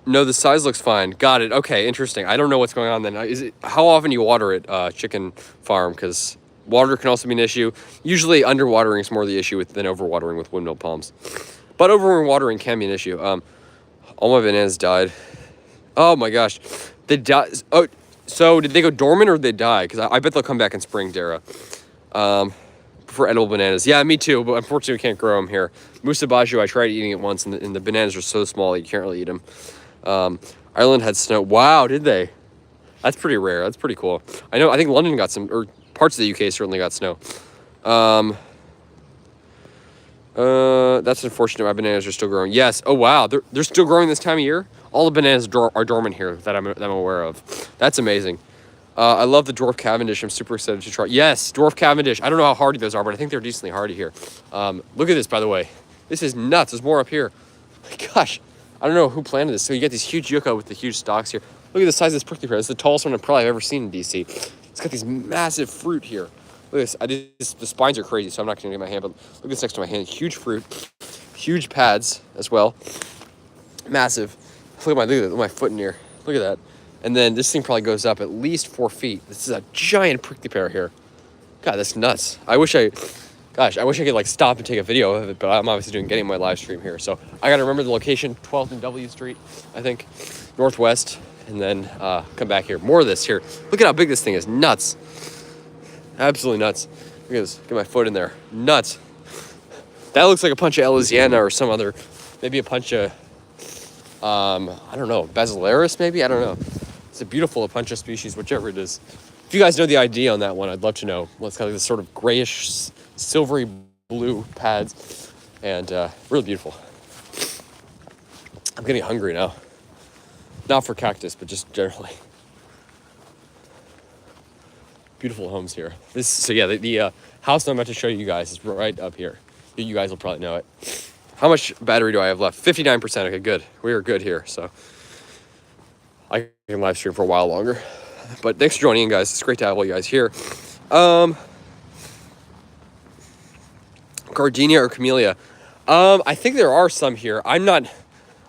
No, the size looks fine. Got it. Okay, interesting. I don't know what's going on then. Is it how often you water it, chicken farm? Because water can also be an issue. Usually underwatering is more the issue than overwatering with windmill palms. But overwatering can be an issue. All my bananas died. Oh my gosh. They died. Oh, so did they go dormant or did they die? Because I bet they'll come back in spring, Dara. For edible bananas. Yeah, me too, but unfortunately we can't grow them here. Musabaju, I tried eating it once, and the bananas are so small you can't really eat them. Ireland had snow. Wow, did they? That's pretty rare. That's pretty cool. I think London got some, or parts of the UK certainly got snow. That's unfortunate. My bananas are still growing. Yes. Oh wow, they're still growing this time of year. All the bananas are dormant here that I'm aware of. That's amazing. I love the dwarf Cavendish. I'm super excited to try. Yes, dwarf Cavendish. I don't know how hardy those are, but I think they're decently hardy here. Look at this, by the way. This is nuts. There's more up here. My gosh, I don't know who planted this. So you get these huge yucca with the huge stalks here. Look at the size of this prickly pear. It's the tallest one I've probably ever seen in DC. It's got these massive fruit here. Look at this. The spines are crazy, so I'm not going to get my hand, but look at this next to my hand. Huge fruit. Huge pads as well. Massive. Look at my foot in here. Look at that. And then this thing probably goes up at least 4 feet. This is a giant prickly pear here. God, that's nuts. I wish I could like stop and take a video of it, but I'm obviously getting my live stream here. So I got to remember the location, 12th and W Street, I think, northwest, and then come back here. More of this here. Look at how big this thing is. Nuts. Absolutely nuts. Look at this. Get my foot in there. Nuts. That looks like a punch of Elysiana or some other, maybe a punch of, I don't know, Basilaris maybe? I don't know. It's a beautiful Apuntia species, whichever it is. If you guys know the ID on that one, I'd love to know. Well, it's got like this sort of grayish, silvery blue pads, and really beautiful. I'm getting hungry now. Not for cactus, but just generally. Beautiful homes here. The house I'm about to show you guys is right up here. You guys will probably know it. How much battery do I have left? 59%. Okay, good. We are good here, so I can live stream for a while longer. But thanks for joining in, guys. It's great to have all you guys here. Gardenia or Camellia? I think there are some here. I'm not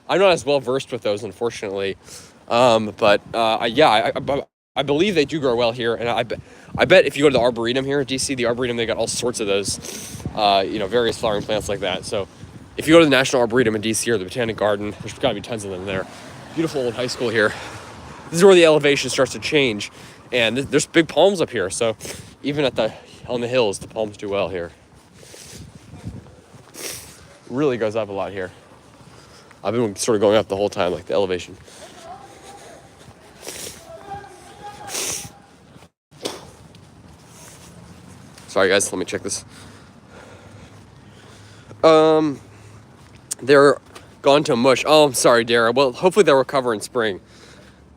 as well versed with those, unfortunately. I believe they do grow well here, and I bet if you go to the Arboretum here at DC, the Arboretum, they got all sorts of those, various flowering plants like that. So if you go to the National Arboretum in DC or the Botanic Garden, there's got to be tons of them there. Beautiful old high school here. This is where the elevation starts to change, and there's big palms up here. So even on the hills, the palms do well here. Really goes up a lot here. I've been sort of going up the whole time, like the elevation. Sorry guys, let me check this. They're gone to mush. Oh, I'm sorry, Dara. Well, hopefully they'll recover in spring.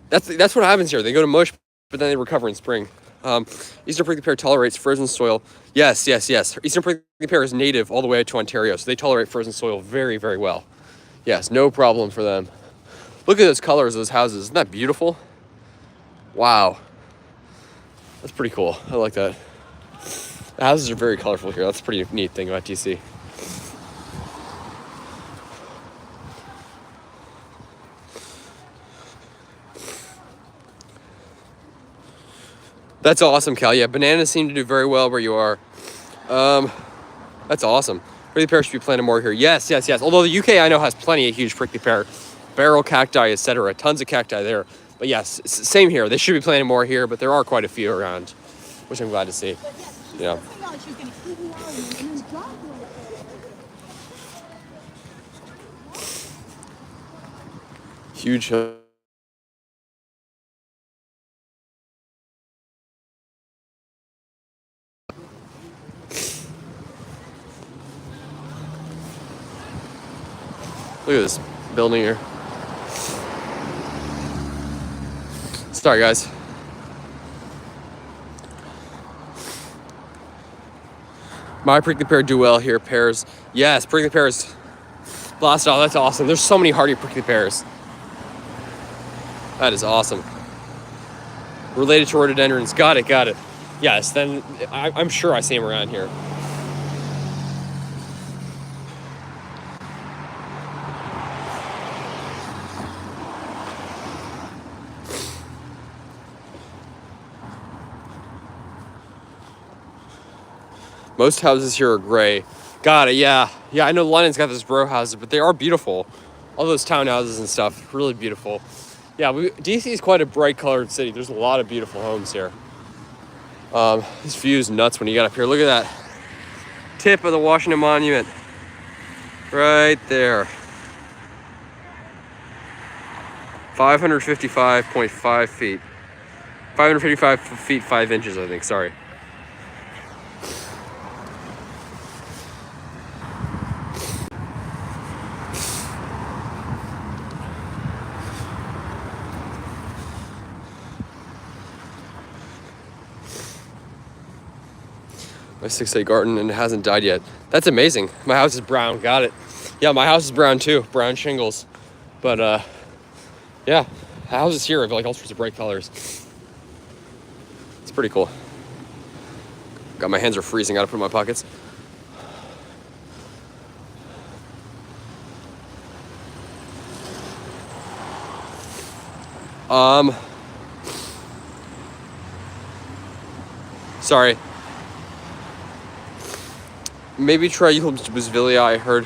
That's what happens here. They go to mush, but then they recover in spring. Eastern prickly pear tolerates frozen soil. Yes. Eastern prickly pear is native all the way to Ontario, so they tolerate frozen soil very, very well. Yes, no problem for them. Look at those colors of those houses. Isn't that beautiful? Wow. That's pretty cool. I like that. The houses are very colorful here. That's a pretty neat thing about DC. That's awesome, Cal. Yeah, bananas seem to do very well where you are. That's awesome. Prickly pear should be planted more here. Yes. Although the UK I know has plenty of huge prickly pear, barrel cacti, etc. Tons of cacti there. But yes, same here. They should be planting more here, but there are quite a few around, which I'm glad to see. Yeah. Huge. Look at this building here. Sorry, guys. My prickly pear do well here. Pears. Yes, prickly pears. Blast off. That's awesome. There's so many hardy prickly pears. That is awesome. Related to rhododendrons. Got it. Yes, then I'm sure I see them around here. Most houses here are gray. Got it, yeah. Yeah, I know London's got those row houses, but they are beautiful. All those townhouses and stuff, really beautiful. Yeah, DC is quite a bright colored city. There's a lot of beautiful homes here. This view is nuts when you get up here. Look at that tip of the Washington Monument. Right there. 555.5 feet. 555 feet, 5 inches, I think, sorry. My 6A garden, and it hasn't died yet. That's amazing. My house is brown. Got it. Yeah, my house is brown too. Brown shingles. But yeah, houses here have like all sorts of bright colors. It's pretty cool. God, my hands are freezing. Gotta put in my pockets. Sorry. Maybe try Eucalyptus bougainvillea, I heard.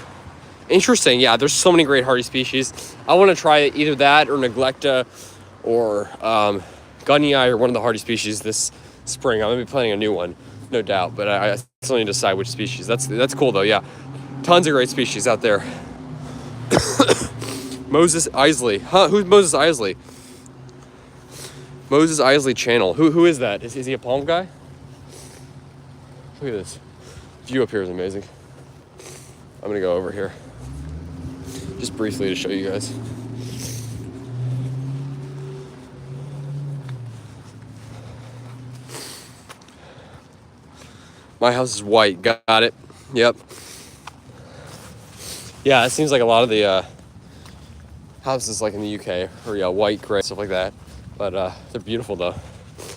Interesting, yeah, there's so many great hardy species. I want to try either that or neglecta or gunnii or one of the hardy species this spring. I'm going to be planting a new one, no doubt, but I still need to decide which species. That's cool though, yeah. Tons of great species out there. Moses Isley. Huh, who's Moses Isley? Moses Isley channel. Who is that? Is he a palm guy? Look at this. View up here is amazing. I'm gonna go over here just briefly to show you guys. My house is white. Got it. Yep. Yeah, it seems like a lot of the houses like in the UK are yeah, white, gray, stuff like that. But they're beautiful though.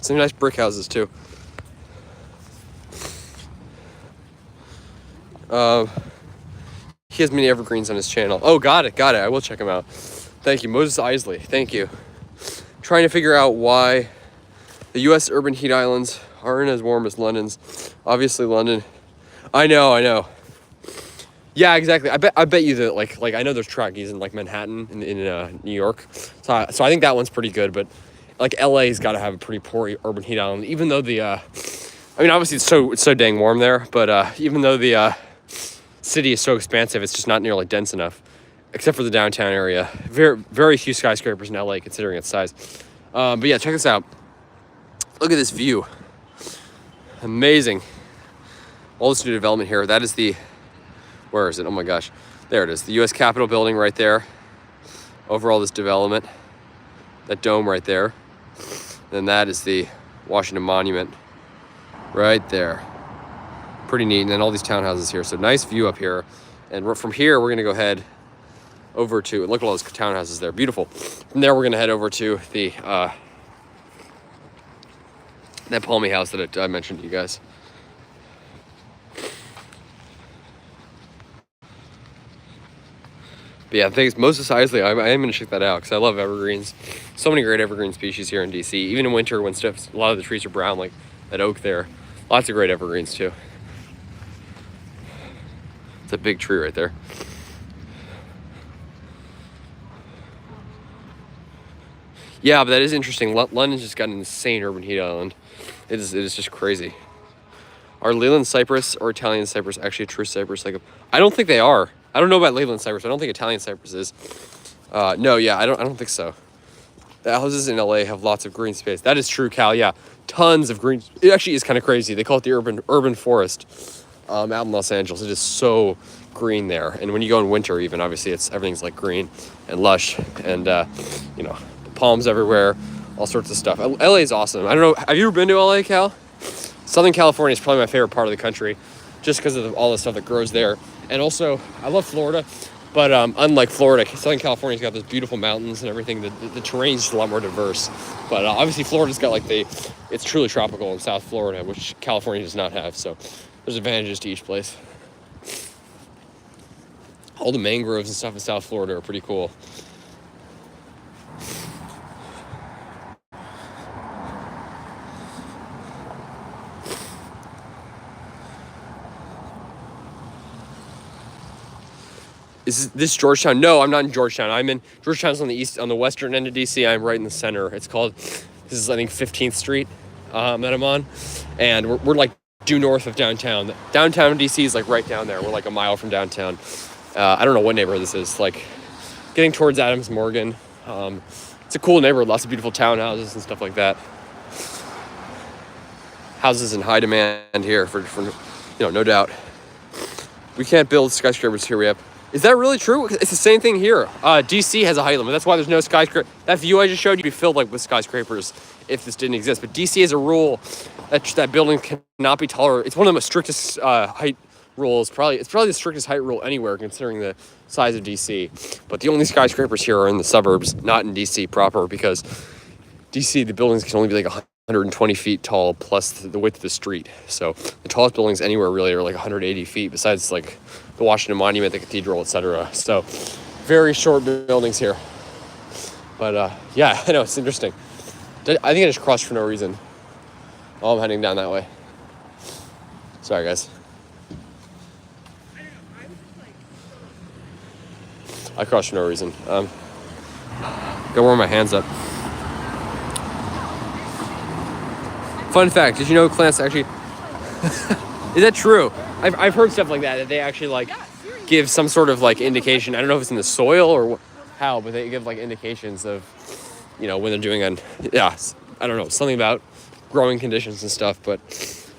Some nice brick houses too. He has many evergreens on his channel. Oh, got it. I will check him out. Thank you, Moses Isley. Thank you. Trying to figure out why the U.S. urban heat islands aren't as warm as London's. Obviously, London. I know. Yeah, exactly. I bet you that like I know there's trackies in like Manhattan in New York, so I think that one's pretty good. But like LA's got to have a pretty poor urban heat island, even though the I mean obviously it's so dang warm there, but even though the city is so expansive, it's just not nearly dense enough, except for the downtown area. Very few skyscrapers in LA considering its size. But yeah, check this out. Look at this view. Amazing. All this new development here. That is the, where is it? Oh my gosh. There it is. The US Capitol building right there. Over all this development. That dome right there. Then that is the Washington Monument right there. Pretty neat. And then all these townhouses here. So nice view up here. And from here, we're going to go head over to, look at all those townhouses there. Beautiful. From there, we're going to head over to the, that palmy house that I mentioned to you guys. But yeah, thanks. Most decidedly, I am going to check that out because I love evergreens. So many great evergreen species here in DC. Even in winter when a lot of the trees are brown, like that oak there. Lots of great evergreens too. It's a big tree right there. Yeah, but that is interesting. London's just got an insane urban heat island. It is just crazy. Are Leyland cypress or Italian cypress actually a true cypress? I don't think they are. I don't know about Leyland cypress. I don't think Italian cypress is. No, yeah, I don't think so. The houses in LA have lots of green space. That is true, Cal. Yeah, tons of green. It actually is kind of crazy. They call it the urban forest out in Los Angeles. It is so green there. And when you go in winter, even obviously everything's like green and lush and palms everywhere, all sorts of stuff. LA is awesome. I don't know. Have you ever been to LA, Cal? Southern California is probably my favorite part of the country, just because of all the stuff that grows there. And also, I love Florida, but unlike Florida, Southern California's got those beautiful mountains and everything. The terrain's just a lot more diverse. But obviously, Florida's got it's truly tropical in South Florida, which California does not have. So there's advantages to each place. All the mangroves and stuff in South Florida are pretty cool. Is this Georgetown? No, I'm not in Georgetown. Georgetown's on the western end of DC. I'm right in the center. This is I think 15th Street that I'm on. And we're like due north of downtown. Downtown DC is like right down there. We're like a mile from downtown. I don't know what neighborhood this is. Like getting towards Adams Morgan. It's a cool neighborhood. Lots of beautiful townhouses and stuff like that. Houses in high demand here for no doubt. We can't build skyscrapers here yet. Is that really true? It's the same thing here. DC has a height limit. That's why there's no skyscraper. That view I just showed you would be filled with skyscrapers if this didn't exist. But DC has a rule that building cannot be taller. It's one of the most strictest height rules. It's probably the strictest height rule anywhere considering the size of DC. But the only skyscrapers here are in the suburbs, not in DC proper, because DC, the buildings can only be like 120 feet tall plus the width of the street. So the tallest buildings anywhere really are like 180 feet besides like the Washington Monument, the cathedral, etc. So very short buildings here. But yeah, I know, it's interesting. I think I just crossed for no reason. Oh, I'm heading down that way. Sorry, guys. I crossed for no reason. Gotta warm my hands up. Fun fact, did you know plants actually... Is that true? I've heard stuff like that they actually give some sort of indication. I don't know if it's in the soil or how, but they give indications of, when they're doing I don't know, something about growing conditions and stuff, but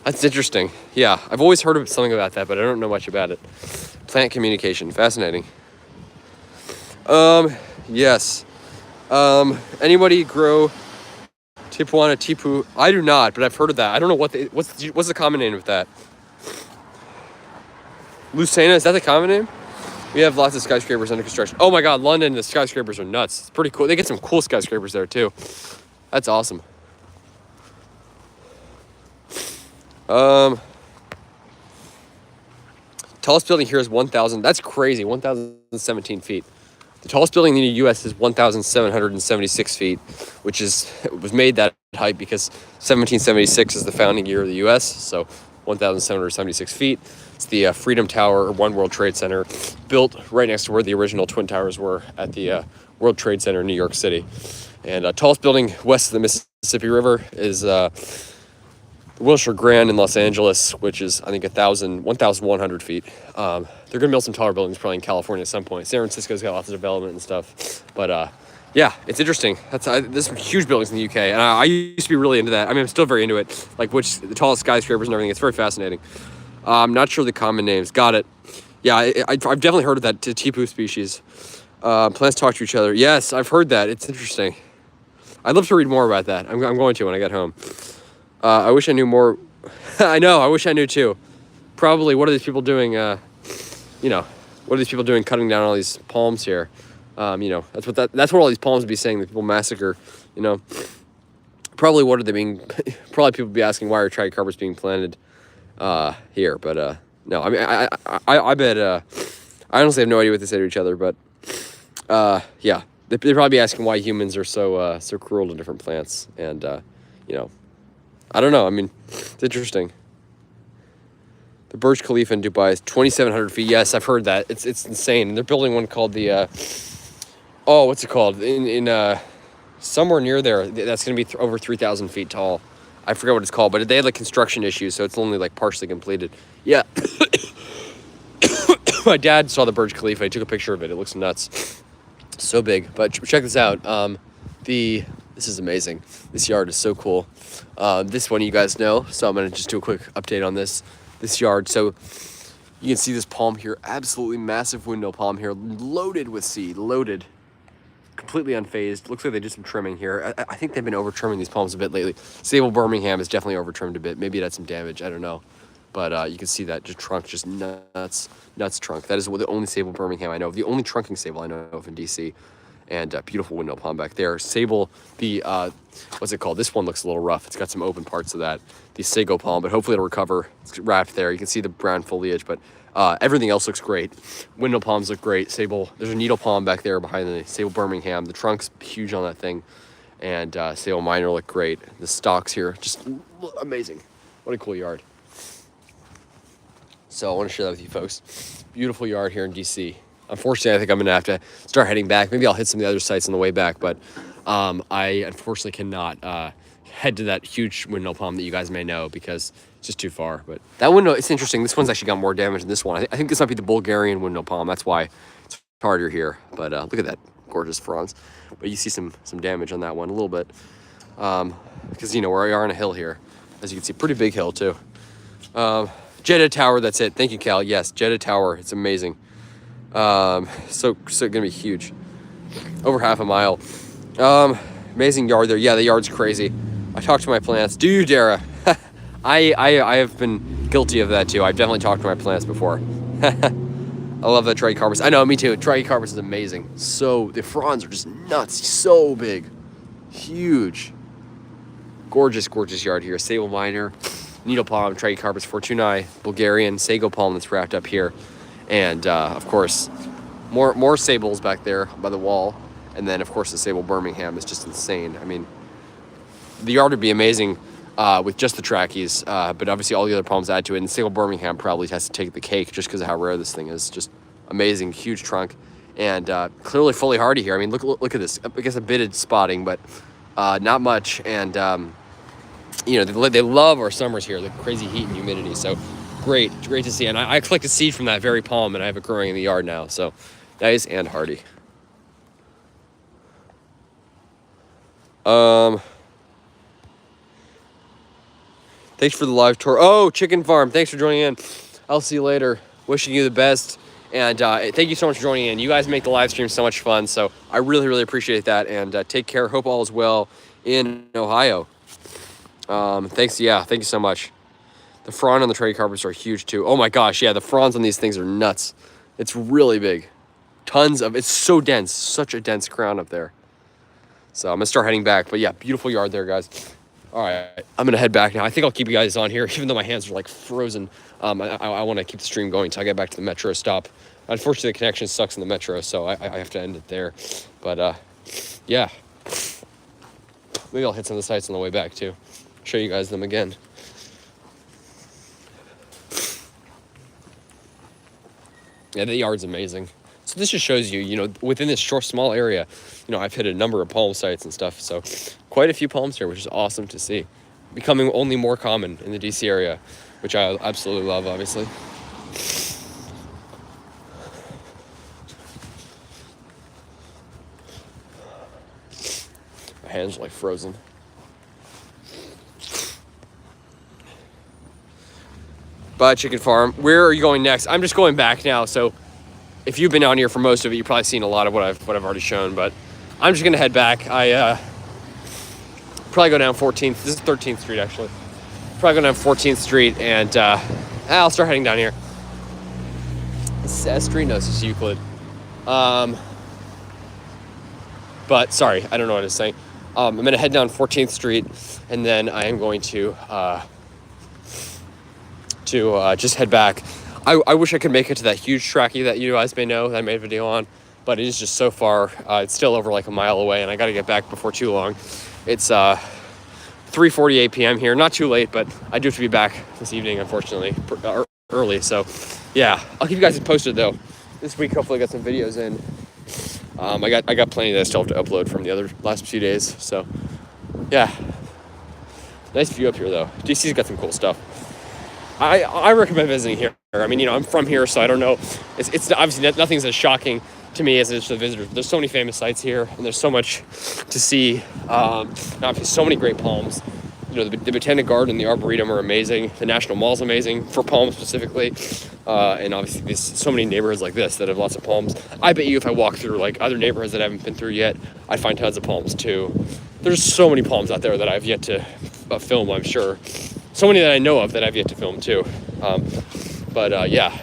that's interesting. Yeah, I've always heard of something about that, but I don't know much about it. Plant communication, fascinating. Yes. Anybody grow Tijuana Tipu? I do not, but I've heard of that. I don't know what's the common name of that. Lucena, is that the common name? We have lots of skyscrapers under construction. Oh my God, London, the skyscrapers are nuts. It's pretty cool. They get some cool skyscrapers there too. That's awesome. Tallest building here is 1,000. That's crazy. 1,017 feet. The tallest building in the U.S. is 1,776 feet, which was made that height because 1776 is the founding year of the U.S., so 1,776 feet. It's the Freedom Tower, or One World Trade Center, built right next to where the original Twin Towers were at the World Trade Center in New York City. And tallest building west of the Mississippi River is the Wilshire Grand in Los Angeles, which is, I think, 1,100 feet. They're going to build some taller buildings probably in California at some point. San Francisco's got lots of development and stuff. But yeah, it's interesting. There's some huge buildings in the UK, and I used to be really into that. I mean, I'm still very into it, like the tallest skyscrapers and everything. It's very fascinating. I'm not sure the common names. Got it. Yeah, I've definitely heard of that Tipu species. Plants talk to each other. Yes, I've heard that. It's interesting. I'd love to read more about that. I'm going to when I get home. I wish I knew more. I know. I wish I knew too. Probably. What are these people doing? What are these people doing? Cutting down all these palms here. That's what all these palms would be saying. That people massacre. Probably what are they being? Probably people would be asking why are trichocarpus being planted here. But no. I mean, I bet. I honestly have no idea what they say to each other. But yeah, they'd probably be asking why humans are so cruel to different plants. And I don't know. I mean, it's interesting. The Burj Khalifa in Dubai is 2,700 feet. Yes, I've heard that. It's insane. And they're building one called the, what's it called? In somewhere near there, that's going to be over 3,000 feet tall. I forget what it's called, but they had like construction issues, so it's only like partially completed. Yeah. My dad saw the Burj Khalifa. He took a picture of it. It looks nuts. So big. But check this out. This is amazing. This yard is so cool. This one you guys know, so I'm going to just do a quick update on this yard. So you can see this palm here, absolutely massive windmill palm here, loaded with seed, loaded, completely unfazed. Looks like they did some trimming here. I think they've been over trimming these palms a bit lately. Sable Birmingham is definitely over trimmed a bit. Maybe it had some damage, I don't know. But you can see that trunk, just nuts trunk. That is the only Sable Birmingham I know of, the only trunking sable I know of in DC. And beautiful windmill palm back there. Sable, what's it called? This one looks a little rough. It's got some open parts of that. The sago palm, but hopefully it'll recover. It's wrapped there. You can see the brown foliage, but everything else looks great. Windmill palms look great. Sable, there's a needle palm back there behind the Sable Birmingham. The trunk's huge on that thing. And Sable Minor look great. The stalks here, just amazing. What a cool yard. So I want to share that with you folks. Beautiful yard here in DC. Unfortunately, I think I'm going to have to start heading back. Maybe I'll hit some of the other sites on the way back, but I unfortunately cannot head to that huge windmill palm that you guys may know because it's just too far. But that windmill, it's interesting. This one's actually got more damage than this one. I think this might be the Bulgarian windmill palm. That's why it's harder here. But look at that gorgeous fronds. But you see some damage on that one a little bit because, we are on a hill here. As you can see, pretty big hill too. Jeddah Tower, that's it. Thank you, Cal. Yes, Jeddah Tower. It's amazing. So gonna be huge, over half a mile. Amazing yard there. Yeah, the yard's crazy. I talked to my plants. Do you, Dara? I have been guilty of that too. I've definitely talked to my plants before. I love that trichocarpus. I know, me too. Trichocarpus is amazing. So the fronds are just nuts. So big, huge, gorgeous yard here. Sable Minor, needle palm, Trichocarpus fortunei, Bulgarian, sago palm that's wrapped up here. And, of course, more sables back there by the wall. And then, of course, the Sable Birmingham is just insane. I mean, the yard would be amazing with just the trackies, but obviously all the other palms add to it. And Sable Birmingham probably has to take the cake just because of how rare this thing is. Just amazing, huge trunk. And clearly fully hardy here. I mean, look at this. I guess a bitted spotting, but not much. And, they love our summers here, the crazy heat and humidity. So great to see. And I collected seed from that very palm, and I have it growing in the yard now. So nice and hardy. Thanks for the live tour. Oh, Chicken Farm, thanks for joining in. I'll see you later. Wishing you the best. And thank you so much for joining in. You guys make the live stream so much fun. So I really appreciate that. And take care. Hope all is well in Ohio. Thanks. Yeah, thank you so much. The frond on the Trichocarpus are huge too. Oh my gosh, yeah, the fronds on these things are nuts. It's really big. It's so dense, such a dense crown up there. So I'm gonna start heading back, but yeah, beautiful yard there, guys. All right, I'm gonna head back now. I think I'll keep you guys on here, even though my hands are like frozen. I want to keep the stream going until I get back to the metro stop. Unfortunately, the connection sucks in the metro, so I have to end it there. But yeah. maybe I'll hit some of the sites on the way back too. Show you guys them again. Yeah, the yard's amazing. So this just shows you, you know, within this short, small area, you know, I've hit a number of palm sites and stuff. So quite a few palms here, which is awesome to see. Becoming only more common in the DC area, which I absolutely love, obviously. My hands are like frozen. But Chicken Farm, where are you going next? I'm just going back now, so if you've been on here for most of it, you've probably seen a lot of what I've already shown, but I'm just gonna head back. I probably go down 14th. This is 13th Street actually. Probably go down 14th Street and I'll start heading down here. This is street, no, this is Euclid. But sorry, I don't know what I was saying. I'm gonna head down 14th Street and then I am going to just head back. I wish I could make it to that huge trackie that you guys may know that I made a video on, but it is just so far. It's still over like a mile away and I got to get back before too long. It's 3:48 p.m. here, not too late, but I do have to be back this evening, unfortunately, early. So yeah, I'll keep you guys posted though. This week, hopefully I got some videos in. I got plenty that I still have to upload from the other last few days. So yeah, nice view up here though. DC's got some cool stuff. I recommend visiting here. I mean, you know, I'm from here, so I don't know. It's obviously nothing's as shocking to me as it is to the visitors. There's so many famous sites here, and there's so much to see. So many great palms. You know, the Botanic Garden and the Arboretum are amazing. The National Mall's amazing for palms specifically. And obviously there's so many neighborhoods like this that have lots of palms. I bet you if I walk through like other neighborhoods that I haven't been through yet, I'd find tons of palms too. There's so many palms out there that I've yet to film, I'm sure. So many that I know of that I've yet to film too. Yeah.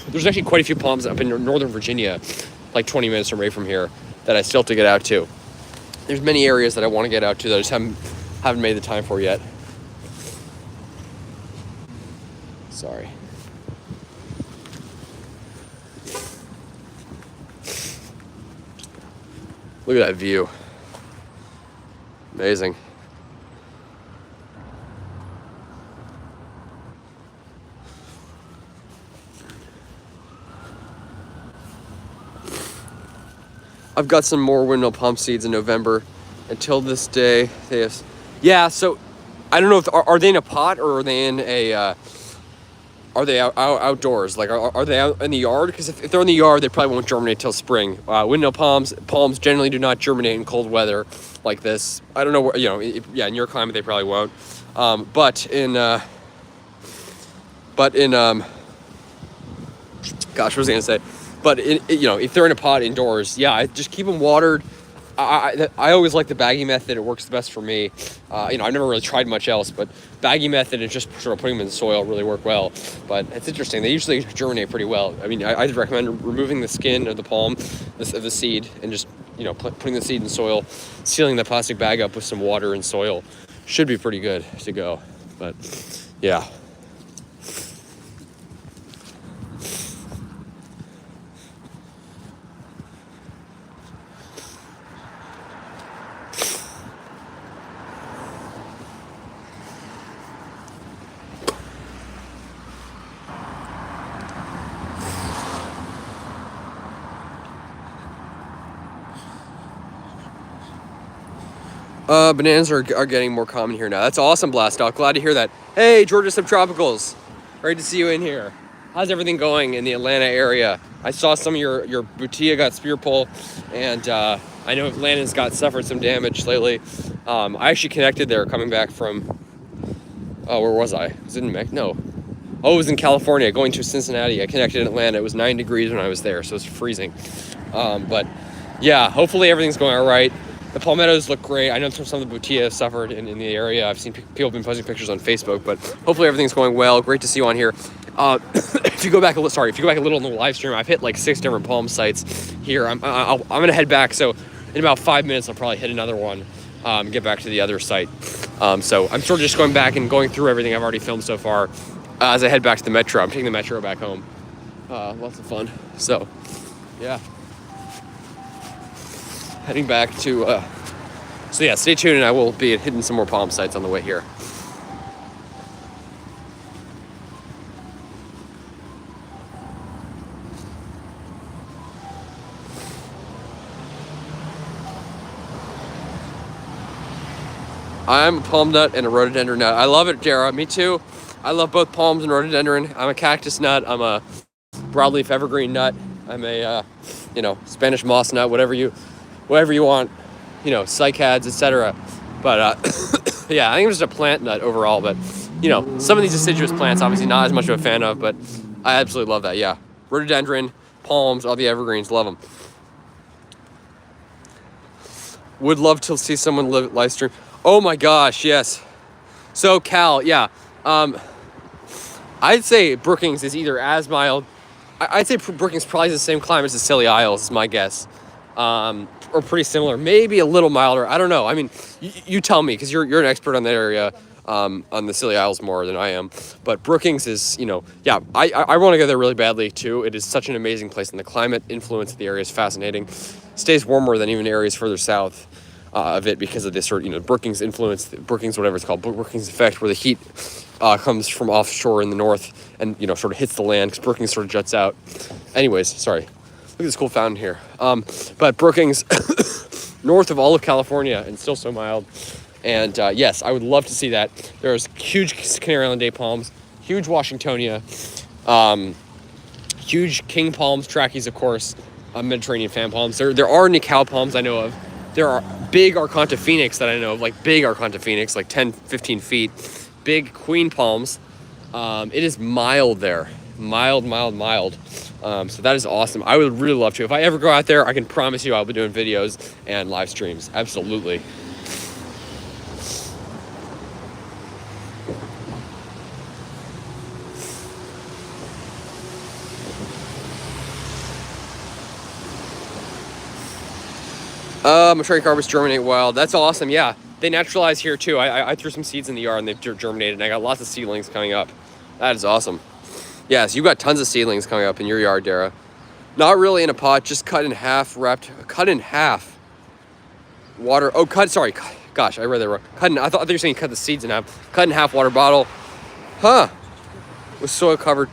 There's actually quite a few palms up in Northern Virginia, like 20 minutes away from here, that I still have to get out to. There's many areas that I want to get out to that I just haven't made the time for yet. Sorry. Look at that view. Amazing. I've got some more windmill palm seeds in November. Until this day, they have... Yeah, so I don't know if... Are they in a pot or are they in a... Are they outdoors? Like, are they out in the yard? Because if they're in the yard, they probably won't germinate till spring. Windmill palms generally do not germinate in cold weather like this. I don't know where, you know, in your climate, they probably won't. But in gosh, what was I gonna say? But you know, if they're in a pot indoors, yeah, just keep them watered. I always like the baggy method. It works the best for me. You know, I've never really tried much else, but baggy method and just sort of putting them in the soil really work well. But it's interesting. They usually germinate pretty well. I mean, I'd recommend removing the skin of the palm, of the seed, and just, you know, putting the seed in soil, sealing the plastic bag up with some water and soil. Should be pretty good to go. But yeah. Bananas are getting more common here now. That's awesome, Blastoff. Glad to hear that. Hey, Georgia Subtropicals. Great to see you in here. How's everything going in the Atlanta area? I saw some of your Butia got spear pull, and I know Atlanta's suffered some damage lately. I actually connected there coming back from, where was I? Was it in No. Oh, it was in California going to Cincinnati. I connected in Atlanta. It was 9 degrees when I was there, so it's freezing. But yeah, hopefully everything's going all right. The palmettos look great. I know some of the Butia suffered in the area. I've seen people have been posting pictures on Facebook, but hopefully everything's going well. Great to see you on here. If you go back a little in the live stream, I've hit like 6 different palm sites here. I'm gonna head back. So in about 5 minutes, I'll probably hit another one. Get back to the other site. So I'm sort of just going back and going through everything I've already filmed so far as I head back to the metro. I'm taking the metro back home. Lots of fun. So yeah. Heading back to So yeah, stay tuned, and I will be hitting some more palm sites on the way here. I'm a palm nut and a rhododendron nut. I love it, Jara. Me too. I love both palms and rhododendron. I'm a cactus nut. I'm a broadleaf evergreen nut. I'm a, Spanish moss nut, whatever you want, cycads, etc. But yeah, I think I'm just a plant nut overall. But some of these deciduous plants, obviously not as much of a fan of, but I absolutely love that. Yeah, rhododendron, palms, all the evergreens, love them. Would love to see someone live stream. Oh my gosh, yes. So Cal, yeah. I'd say Brookings is either as mild. I'd say Brookings probably has the same climate as the Scilly Isles, is my guess. Or pretty similar, maybe a little milder. I don't know. I mean, you tell me, because you're an expert on that area, on the Scilly Isles more than I am. But Brookings is, I want to go there really badly too. It is such an amazing place, and the climate influence of the area is fascinating. Stays warmer than even areas further south of it because of this sort of, Brookings influence, Brookings, whatever it's called, Brookings effect, where the heat comes from offshore in the north and, sort of hits the land because Brookings sort of juts out. Anyways, sorry. Look at this cool fountain here. But Brookings, north of all of California, and still so mild. And yes, I would love to see that. There's huge Canary Island day palms, huge Washingtonia, huge king palms, trackies, of course, Mediterranean fan palms. There are Nicao palms I know of. There are big Arconta Phoenix that I know of, like big Arconta Phoenix, like 10, 15 feet. Big queen palms. It is mild there. Mild. So that is awesome. I would really love to. If I ever go out there, I can promise you I'll be doing videos and live streams. Absolutely. Matraric arbors germinate wild. That's awesome. Yeah, they naturalize here too. I threw some seeds in the yard and they've germinated, and I got lots of seedlings coming up. That is awesome. Yes, you got tons of seedlings coming up in your yard, Dara. Not really in a pot, just cut in half, cut in half. Water. Oh, gosh, I read that wrong. I thought you were saying cut the seeds in half. Cut in half, water bottle. Huh? With soil covered.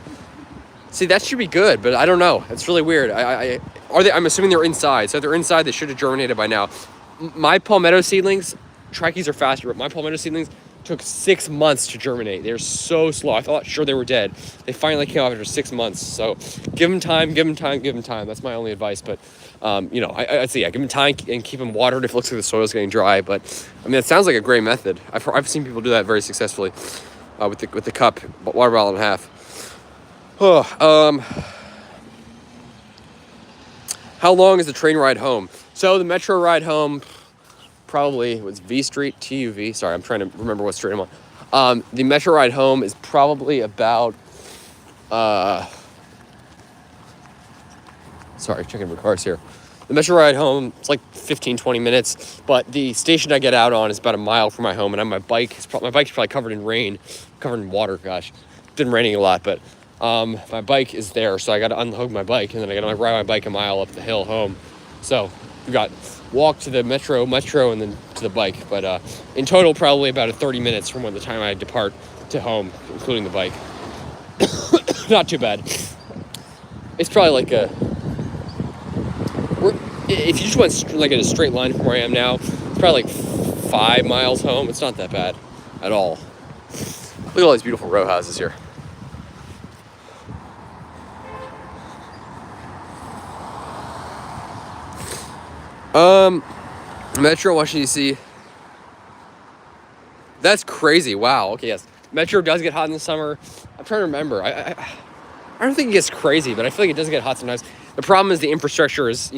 See, that should be good, but I don't know. It's really weird. I'm assuming they're inside. So if they're inside, they should have germinated by now. My palmetto seedlings, trackies are faster, but my palmetto seedlings took 6 months to germinate. They're so slow. I thought sure they were dead. They finally came off after 6 months. So give them time. That's my only advice. But, I'd say, give them time and keep them watered if it looks like the soil's getting dry. But, I mean, it sounds like a great method. I've seen people do that very successfully with the cup, water bottle and a half. How long is the train ride home? So the metro ride home probably was V Street, TUV. Sorry, I'm trying to remember what street I'm on. The metro ride home is probably about, sorry, checking my cars here. The metro ride home, it's like 15, 20 minutes, but the station I get out on is about a mile from my home, and my bike's probably covered in rain, covered in water, gosh. It's been raining a lot, but my bike is there, so I got to unhook my bike, and then I got to ride my bike a mile up the hill home. So we got walk to the metro, and then to the bike. But in total, probably about 30 minutes from the time I depart to home, including the bike. Not too bad. It's probably like if you just went like in a straight line from where I am now, it's probably like 5 miles home. It's not that bad at all. Look at all these beautiful row houses here. Metro, Washington, D.C. That's crazy. Wow. Okay, yes. Metro does get hot in the summer. I'm trying to remember. I don't think it gets crazy, but I feel like it does get hot sometimes. The problem is the infrastructure is,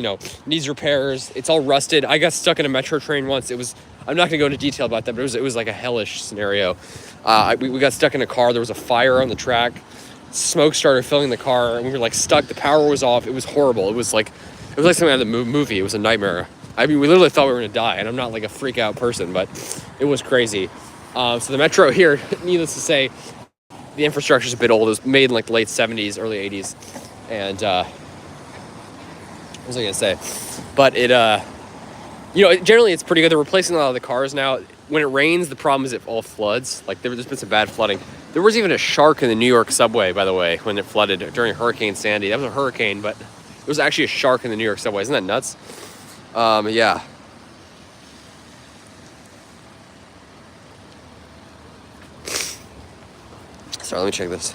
needs repairs. It's all rusted. I got stuck in a metro train once. I'm not going to go into detail about that, but it was like a hellish scenario. We got stuck in a car. There was a fire on the track. Smoke started filling the car, and we were like stuck. The power was off. It was horrible. It was like something out of the movie. It was a nightmare. I mean, we literally thought we were going to die, and I'm not like a freak out person, but it was crazy. So the metro here, needless to say, the infrastructure is a bit old. It was made in like the late 70s, early 80s. And what was I going to say? But You know, generally it's pretty good. They're replacing a lot of the cars now. When it rains, the problem is it all floods. Like there's been some bad flooding. There was even a shark in the New York subway, by the way, when it flooded during Hurricane Sandy. That was a hurricane, but there was actually a shark in the New York subway. Isn't that nuts? Yeah. Sorry, let me check this.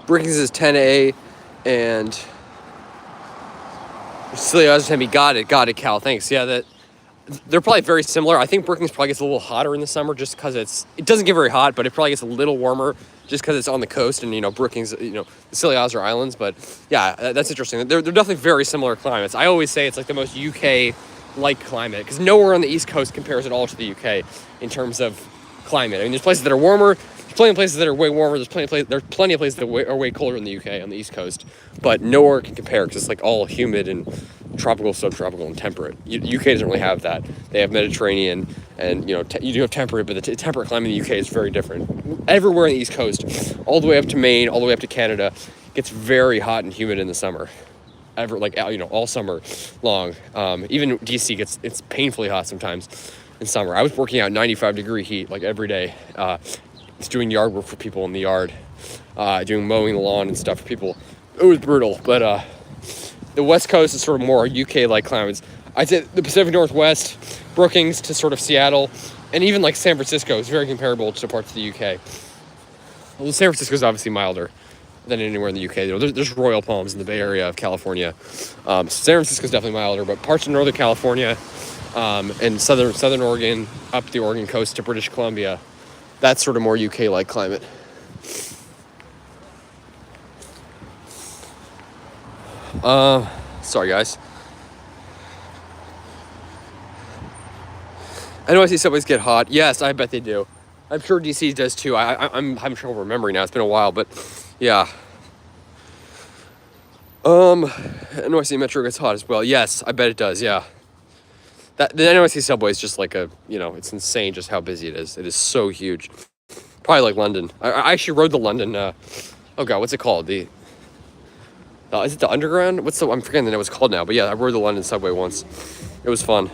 Brookings is 10A, and Cecilia Ozotempe, got it, Cal, thanks. Yeah, they're probably very similar. I think Brookings probably gets a little hotter in the summer just because it doesn't get very hot, but it probably gets a little warmer just because it's on the coast, and, you know, Brookings, you know, the Scilly Isles are islands, but yeah, that's interesting. They're definitely very similar climates. I always say it's like the most UK-like climate, because nowhere on the East Coast compares at all to the UK in terms of climate. I mean, there's places that are warmer, there's plenty of places that are way warmer, there's plenty of places that are way colder in the UK on the East Coast, but nowhere can compare because it's like all humid and tropical, subtropical, and temperate. UK doesn't really have that. They have Mediterranean, and, you know, you do have temperate, but the temperate climate in the UK is very different. Everywhere on the East Coast, all the way up to Maine, all the way up to Canada, gets very hot and humid in the summer. All summer long. Even DC it's painfully hot sometimes in summer. I was working out 95-degree heat like every day. It's doing yard work for people in the yard, doing mowing the lawn and stuff for people. It was brutal, but the West Coast is sort of more UK-like climates. I'd say the Pacific Northwest, Brookings to sort of Seattle, and even like San Francisco is very comparable to parts of the UK. Well, San Francisco is obviously milder than anywhere in the UK. You know, there's Royal Palms in the Bay Area of California. San Francisco is definitely milder, but parts of Northern California and Southern Oregon, up the Oregon coast to British Columbia, that's sort of more UK-like climate. Sorry guys. NYC subways get hot. Yes, I bet they do. I'm sure DC does too. I'm having trouble remembering now. It's been a while, but yeah. NYC Metro gets hot as well. Yes, I bet it does. Yeah. The NYC subway is just like it's insane just how busy it is. It is so huge. Probably like London. I actually rode the London. Oh god, what's it called? Is it the Underground? I'm forgetting the name it's called now. But yeah, I rode the London subway once. It was fun.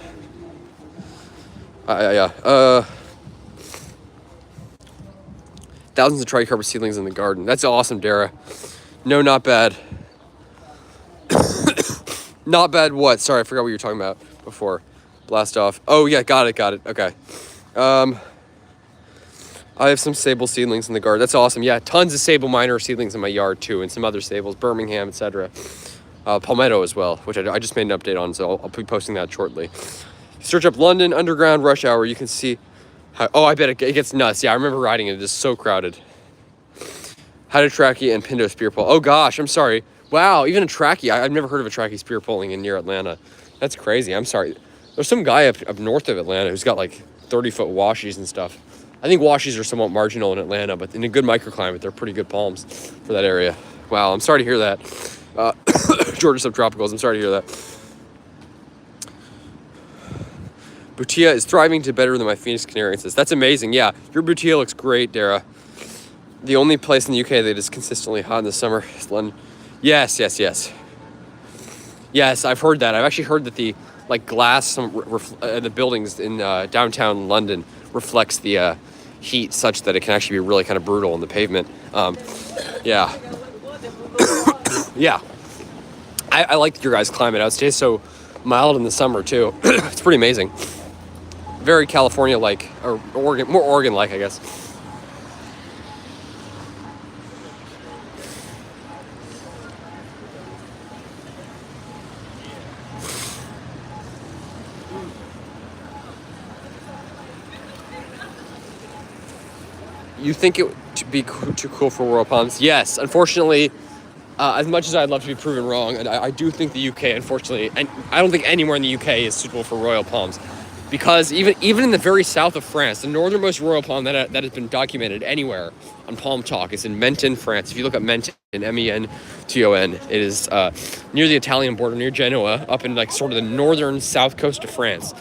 Thousands of tricarpus seedlings in the garden. That's awesome, Dara. No, not bad. Not bad what? Sorry, I forgot what you were talking about before. Blast off. Oh, yeah, got it. Okay. I have some sable seedlings in the garden. That's awesome. Yeah, tons of sable minor seedlings in my yard, too, and some other sables, Birmingham, etc. Palmetto as well, which I just made an update on, so I'll be posting that shortly. Search up London Underground rush hour. You can see how... Oh, I bet it gets nuts. Yeah, I remember riding it. It is so crowded. How to trachea and Pinto spear pole. Oh, gosh, I'm sorry. Wow, even a trachea. I've never heard of a trachea spear poling in near Atlanta. That's crazy. I'm sorry. There's some guy up north of Atlanta who's got like 30-foot washies and stuff. I think washies are somewhat marginal in Atlanta, but in a good microclimate, they're pretty good palms for that area. Wow, I'm sorry to hear that. Georgia subtropicals, I'm sorry to hear that. Butia is thriving to better than my Phoenix Canariensis. That's amazing. Yeah, your Butia looks great, Dara. The only place in the UK that is consistently hot in the summer is London. Yes. Yes, I've heard that. I've actually heard that the glass the buildings in downtown London reflects the heat such that it can actually be really kind of brutal on the pavement. Yeah. Yeah. I like your guys' climate. It stays so mild in the summer too. It's pretty amazing. Very California-like, or more Oregon-like, I guess. You think it would be too cool for Royal Palms? Yes, unfortunately, as much as I'd love to be proven wrong, and I do think the UK, unfortunately, and I don't think anywhere in the UK is suitable for Royal Palms. because even in the very south of France, the northernmost royal palm that has been documented anywhere on Palm Talk is in Menton, France. If you look up Menton, Menton, it is near the Italian border, near Genoa, up in like sort of the northern south coast of France.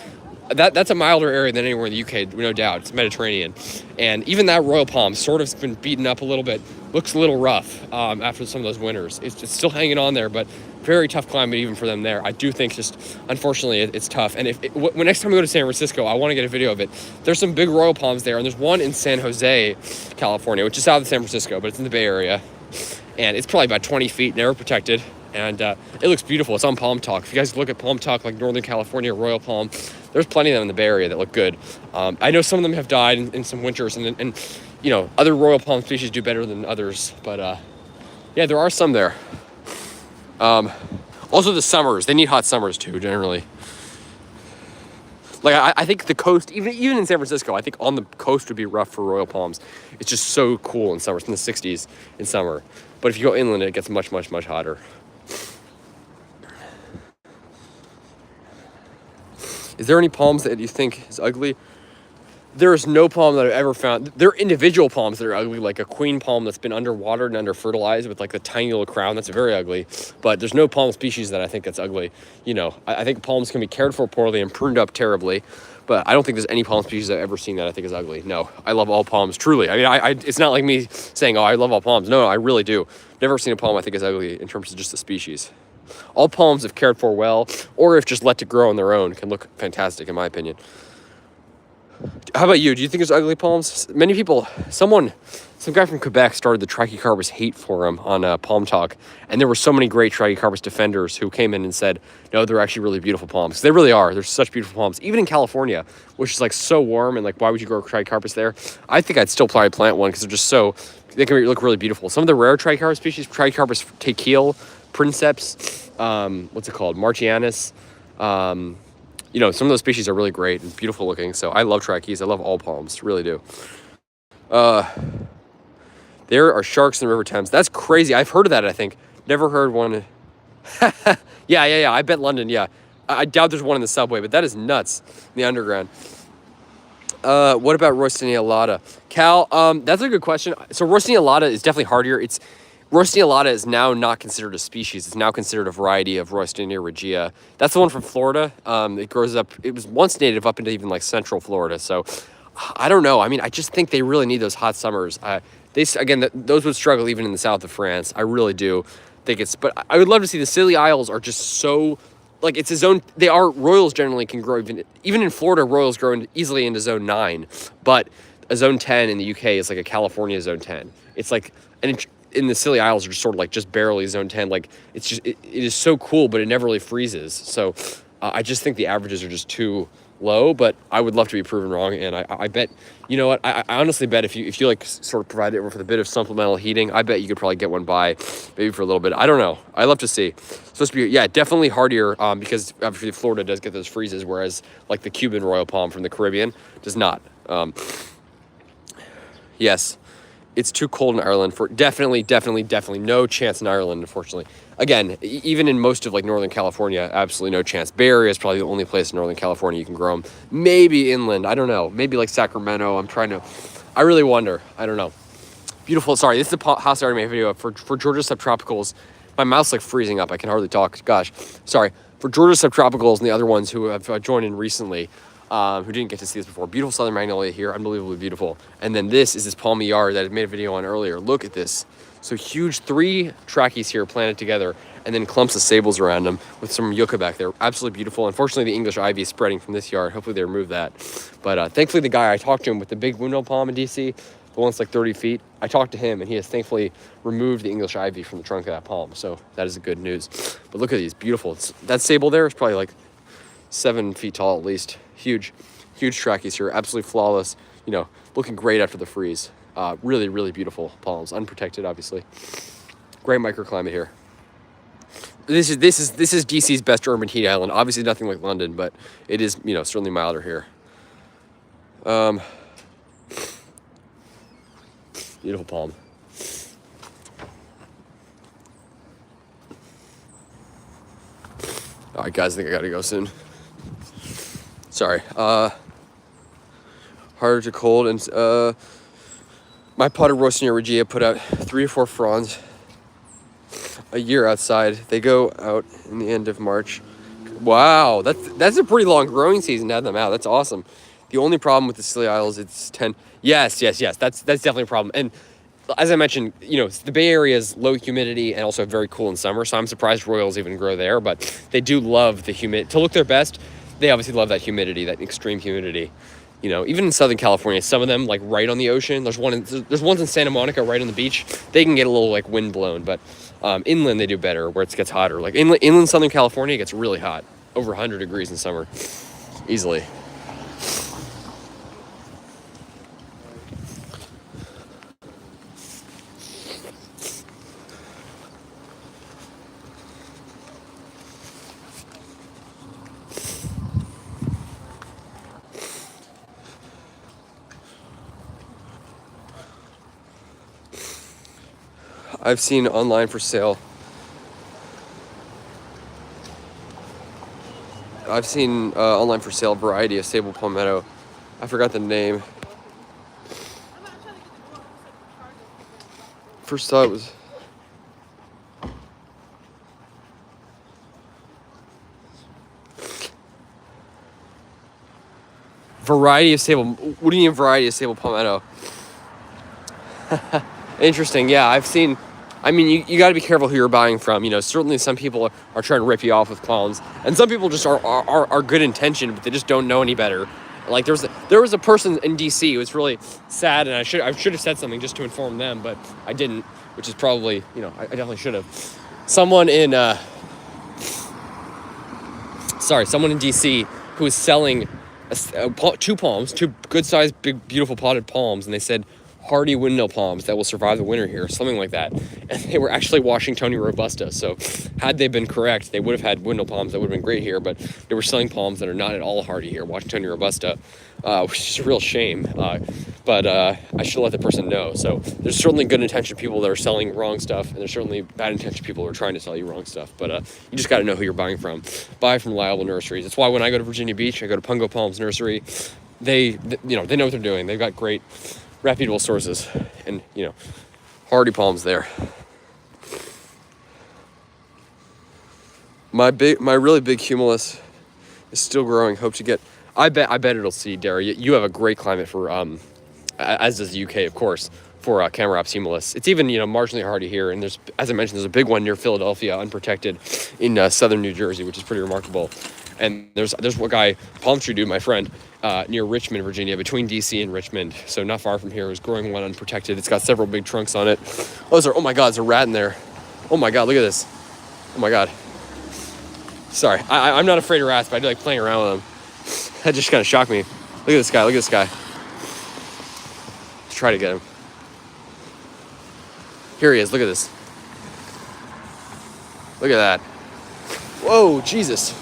That's a milder area than anywhere in the UK, no doubt. It's Mediterranean. And even that royal palm sort of been beaten up a little bit. Looks a little rough after some of those winters. It's still hanging on there, but very tough climate even for them there. I do think just, unfortunately, it's tough. And when next time we go to San Francisco, I want to get a video of it. There's some big royal palms there, and there's one in San Jose, California, which is south of San Francisco, but it's in the Bay Area. And it's probably about 20 feet, never protected. And it looks beautiful. It's on Palm Talk. If you guys look at Palm Talk, like Northern California, Royal Palm, there's plenty of them in the Bay Area that look good. I know some of them have died in some winters, and you know, other Royal Palm species do better than others. But yeah, there are some there. Also the summers, they need hot summers too, generally. Like I think the coast, even in San Francisco, I think on the coast would be rough for royal palms. It's just so cool in summer. It's in the 60s in summer. But if you go inland, it gets much, much, much hotter. Is there any palms that you think is ugly? There is no palm that I've ever found. There are individual palms that are ugly, like a queen palm that's been underwatered and under fertilized with like the tiny little crown. That's very ugly. But there's no palm species that I think that's ugly. You know, I think palms can be cared for poorly and pruned up terribly. But I don't think there's any palm species I've ever seen that I think is ugly. No, I love all palms, truly. I mean, it's not like me saying, oh, I love all palms. No, I really do. Never seen a palm I think is ugly in terms of just the species. All palms, if cared for well, or if just let to grow on their own, can look fantastic, in my opinion. How about you? Do you think there's ugly palms? Many people, some guy from Quebec started the Trachycarpus hate forum on Palm Talk, and there were so many great Trachycarpus defenders who came in and said, no, they're actually really beautiful palms. They really are. They're such beautiful palms. Even in California, which is like so warm, and like, why would you grow Trachycarpus there? I think I'd still probably plant one because they're just they can look really beautiful. Some of the rare Trachycarpus species, Trachycarpus tequil, Princeps, what's it called? Marchianus, you know, some of those species are really great and beautiful looking. So I love trachys. I love all palms, really do. There are sharks in the River Thames. That's crazy. I've heard of that, I think. Never heard one. Yeah. I bet London, yeah. I doubt there's one in the subway, but that is nuts in the underground. What about Roystonea alata? Cal, that's a good question. So Roystonea alata is definitely hardier. Roystonea alata is now not considered a species. It's now considered a variety of Roystonea regia. That's the one from Florida. It grows up, it was once native up into even like central Florida. So I don't know. I mean, I just think they really need those hot summers. Those would struggle even in the south of France. I really do think but I would love to see the Scilly Isles are just so, like it's a zone, royals generally can grow, even in Florida, royals grow easily into zone 9, but a zone 10 in the UK is like a California zone 10. It's like, in the Scilly Isles are just sort of like just barely zone 10. Like it's just, it is so cool, but it never really freezes. So I just think the averages are just too low, but I would love to be proven wrong. And I bet, you know what, I honestly bet if you like sort of provide it with a bit of supplemental heating, I bet you could probably get one by maybe for a little bit. I don't know. I'd love to see. It's supposed to be, yeah, definitely hardier because obviously Florida does get those freezes, whereas like the Cuban royal palm from the Caribbean does not. Yes. It's too cold in Ireland for definitely no chance in Ireland, unfortunately. Again, even in most of like Northern California, absolutely no chance. Bay Area is probably the only place in Northern California you can grow them. Maybe inland, I don't know. Maybe like Sacramento. I really wonder. I don't know. Beautiful. Sorry, this is the house I already made a video of for Georgia subtropicals. My mouth's like freezing up. I can hardly talk. Gosh, sorry. For Georgia subtropicals and the other ones who have joined in recently, who didn't get to see this before. Beautiful southern magnolia here, unbelievably beautiful. And then this is this palmy yard that I made a video on earlier. Look at this. So huge 3 trachys here planted together, and then clumps of sables around them with some yucca back there. Absolutely beautiful. Unfortunately, the English ivy is spreading from this yard. Hopefully they remove that. But thankfully the guy I talked to him with the big windmill palm in DC, the one that's like 30 feet, I talked to him and he has thankfully removed the English ivy from the trunk of that palm. So that is good news. But look at these, beautiful. That sable there is probably like 7 feet tall at least. Huge trachys here, absolutely flawless, you know, looking great after the freeze. Really, really beautiful palms, unprotected, obviously. Great microclimate here. This is DC's best urban heat island. Obviously nothing like London, but it is, you know, certainly milder here. Beautiful palm. All right, guys, I think I gotta go soon. Sorry. Harder to cold. And my potted Roasting Regia put out 3 or 4 fronds a year outside. They go out in the end of March. Wow, that's a pretty long growing season to have them out. That's awesome. The only problem with the Scilly Isles, it's 10. Yes. That's definitely a problem. And as I mentioned, the Bay Area is low humidity and also very cool in summer. So I'm surprised Royals even grow there. But they do love the humid. To look their best, they obviously love that humidity, that extreme humidity. Even in Southern California, some of them like right on the ocean. There's ones in Santa Monica right on the beach. They can get a little like wind blown, but inland they do better where it gets hotter. Like inland Southern California gets really hot, over 100 degrees in summer, easily. I've seen online for sale. Variety of sable palmetto. I forgot the name. First thought it was variety of sable. What do you mean variety of sable palmetto? Interesting. Yeah, I've seen. I mean, you got to be careful who you're buying from. Certainly some people are trying to rip you off with palms, and some people just are good intentioned, but they just don't know any better. Like there was a person in DC who was really sad, and I should have said something just to inform them, but I didn't, which is probably I definitely should have. Someone in DC who was selling 2 palms, 2 good sized, big, beautiful potted palms, and they said hardy windmill palms that will survive the winter here, something like that. And they were actually Washingtonia robusta. So had they been correct, they would have had windmill palms that would have been great here, but they were selling palms that are not at all hardy here, Washingtonia robusta, which is a real shame. But I should let the person know. So there's certainly good intentioned people that are selling wrong stuff, and there's certainly bad intentioned people who are trying to sell you wrong stuff. But you just got to know who you're buying from. Buy from reliable nurseries. That's why when I go to Virginia Beach, I go to Pungo Palms Nursery. They know what they're doing. They've got great reputable sources, and hardy palms there. My really big humulus is still growing. Hope to get. I bet it'll seed, Derry. You have a great climate for as does the UK, of course, for Camerops humulus. It's even marginally hardy here, and there's, as I mentioned, there's a big one near Philadelphia, unprotected, in southern New Jersey, which is pretty remarkable. And there's one guy, Palm Tree Dude, my friend, near Richmond, Virginia, between DC and Richmond, so not far from here, is growing one unprotected. It's got several big trunks on it. Oh my God, there's a rat in there. Oh my God, look at this. Oh my God. Sorry, I'm not afraid of rats, but I do like playing around with them. That just kind of shocked me. Look at this guy, Let's try to get him. Here he is, look at this. Look at that. Whoa, Jesus.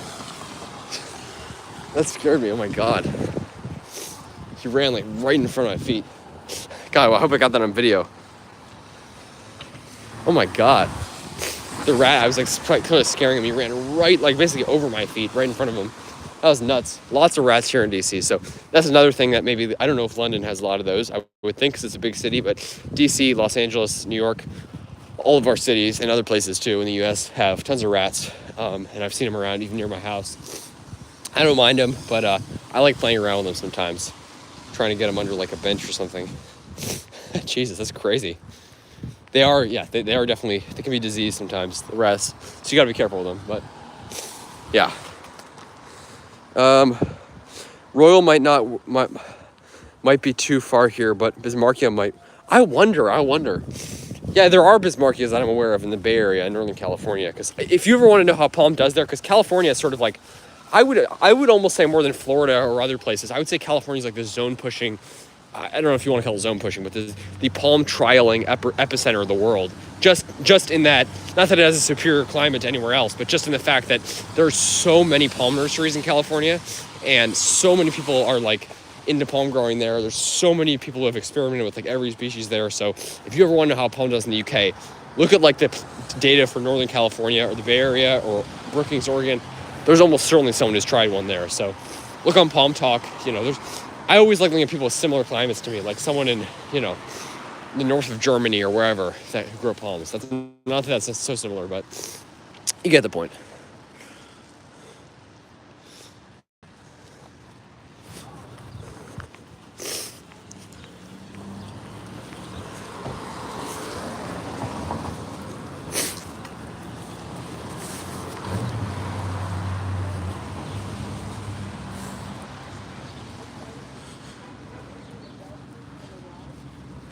That scared me, oh my God. He ran like right in front of my feet. God, well, I hope I got that on video. Oh my God. The rat, I was like kind of scaring him. He ran right, like basically over my feet, right in front of him. That was nuts. Lots of rats here in DC. So that's another thing that maybe, I don't know if London has a lot of those. I would think because it's a big city, but DC, Los Angeles, New York, all of our cities and other places too in the US have tons of rats. And I've seen them around even near my house. I don't mind them, but I like playing around with them sometimes. Trying to get them under like a bench or something. Jesus, that's crazy. They are, they are definitely, they can be diseased sometimes, the rats. So you gotta be careful with them, but yeah. Royal might be too far here, but Bismarckia might. I wonder. Yeah, there are Bismarckias that I'm aware of in the Bay Area in Northern California. Because if you ever want to know how palm does there, because California is sort of like, I would almost say more than Florida or other places. I would say California is like the zone pushing. I don't know if you want to call it zone pushing, but the palm trialing epicenter of the world. Just in that, not that it has a superior climate to anywhere else, but just in the fact that there are so many palm nurseries in California, and so many people are like into palm growing there. There's so many people who have experimented with like every species there. So if you ever want to know how palm does in the UK, look at like the data for Northern California or the Bay Area or Brookings, Oregon. There's almost certainly someone who's tried one there. So look on Palm Talk. I always like looking at people with similar climates to me, like someone in, the north of Germany or wherever that grow palms. That's not that that's so similar, but you get the point.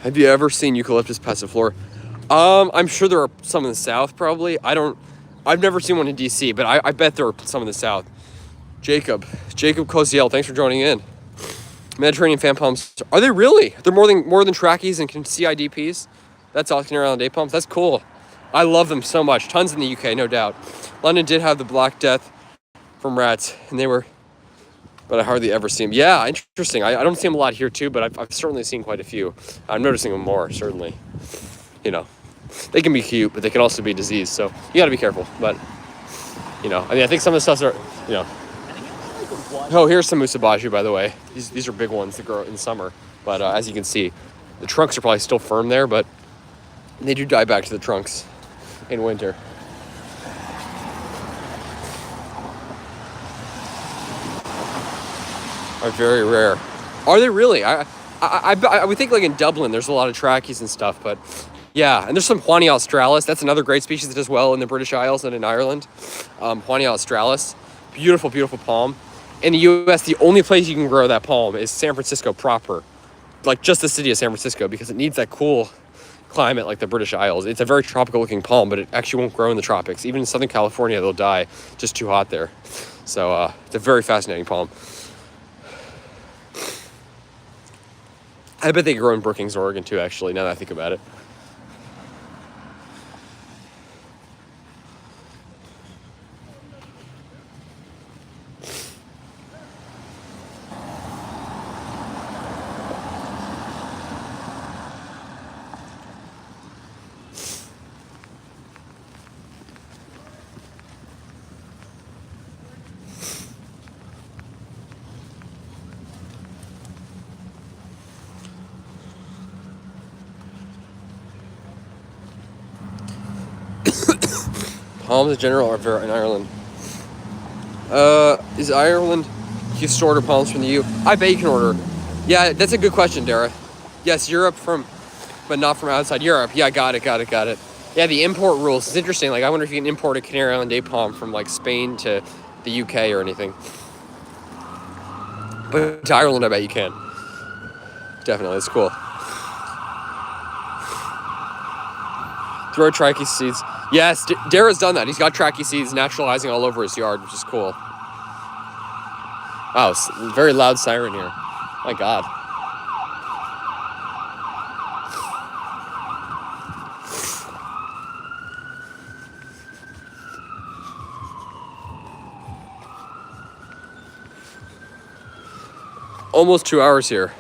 Have you ever seen Eucalyptus passiflora? I'm sure there are some in the south, probably. I've never seen one in DC, but I bet there are some in the south. Jacob Koziel, thanks for joining in. Mediterranean fan palms, are they really? They're more than trackies and CIDPs? That's all Canary Island day palms. That's cool. I love them so much. Tons in the UK, no doubt. London did have the Black Death from rats, but I hardly ever see them. Yeah, interesting. I don't see them a lot here too, but I've certainly seen quite a few. I'm noticing them more, certainly. They can be cute, but they can also be diseased, so you gotta be careful. But, I think some of the stuff are, Oh, here's some Musabaju, by the way. These are big ones that grow in summer, but as you can see, the trunks are probably still firm there, but they do die back to the trunks in winter. Are very rare. Are they really? I would think like in Dublin there's a lot of trackies and stuff, but yeah, and there's some Juania australis. That's another great species that does well in the British Isles and in Ireland. Juania australis, beautiful, beautiful palm. In the U.S., the only place you can grow that palm is San Francisco proper, like just the city of San Francisco, because it needs that cool climate like the British Isles. It's a very tropical looking palm, but it actually won't grow in the tropics. Even in Southern California, they'll die, just too hot there. So it's a very fascinating palm. I bet they grow in Brookings, Oregon too, actually, now that I think about it. Palms in general are very in Ireland. Is Ireland, you can still order palms from the EU? I bet you can order. Yeah, that's a good question, Dara. Yes, Europe but not from outside Europe. Yeah, got it. Yeah, the import rules. It's interesting. Like, I wonder if you can import a Canary Island day palm from like Spain to the UK or anything. But to Ireland, I bet you can. Definitely, it's cool. Throw trachea seeds. Yes, Dara's done that. He's got trachea seeds naturalizing all over his yard, which is cool. Wow, very loud siren here. My God. Almost 2 hours here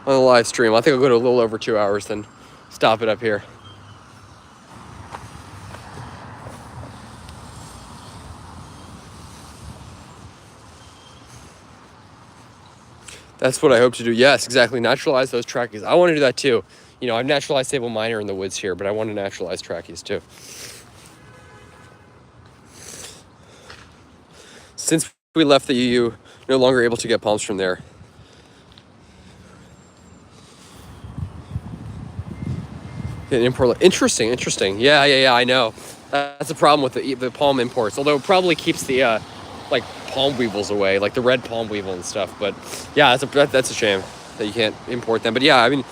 on the live stream. I think I'll go to a little over 2 hours, then stop it up here. That's what I hope to do. Yes, exactly. Naturalize those tracheas. I want to do that too. I've naturalized sable minor in the woods here, but I want to naturalize tracheas too. Since we left the EU, no longer able to get palms from there. Import. Interesting. Yeah, I know. That's the problem with the palm imports. Although it probably keeps the palm weevils away, like the red palm weevil and stuff. But yeah, that's a shame that you can't import them. But yeah, I mean,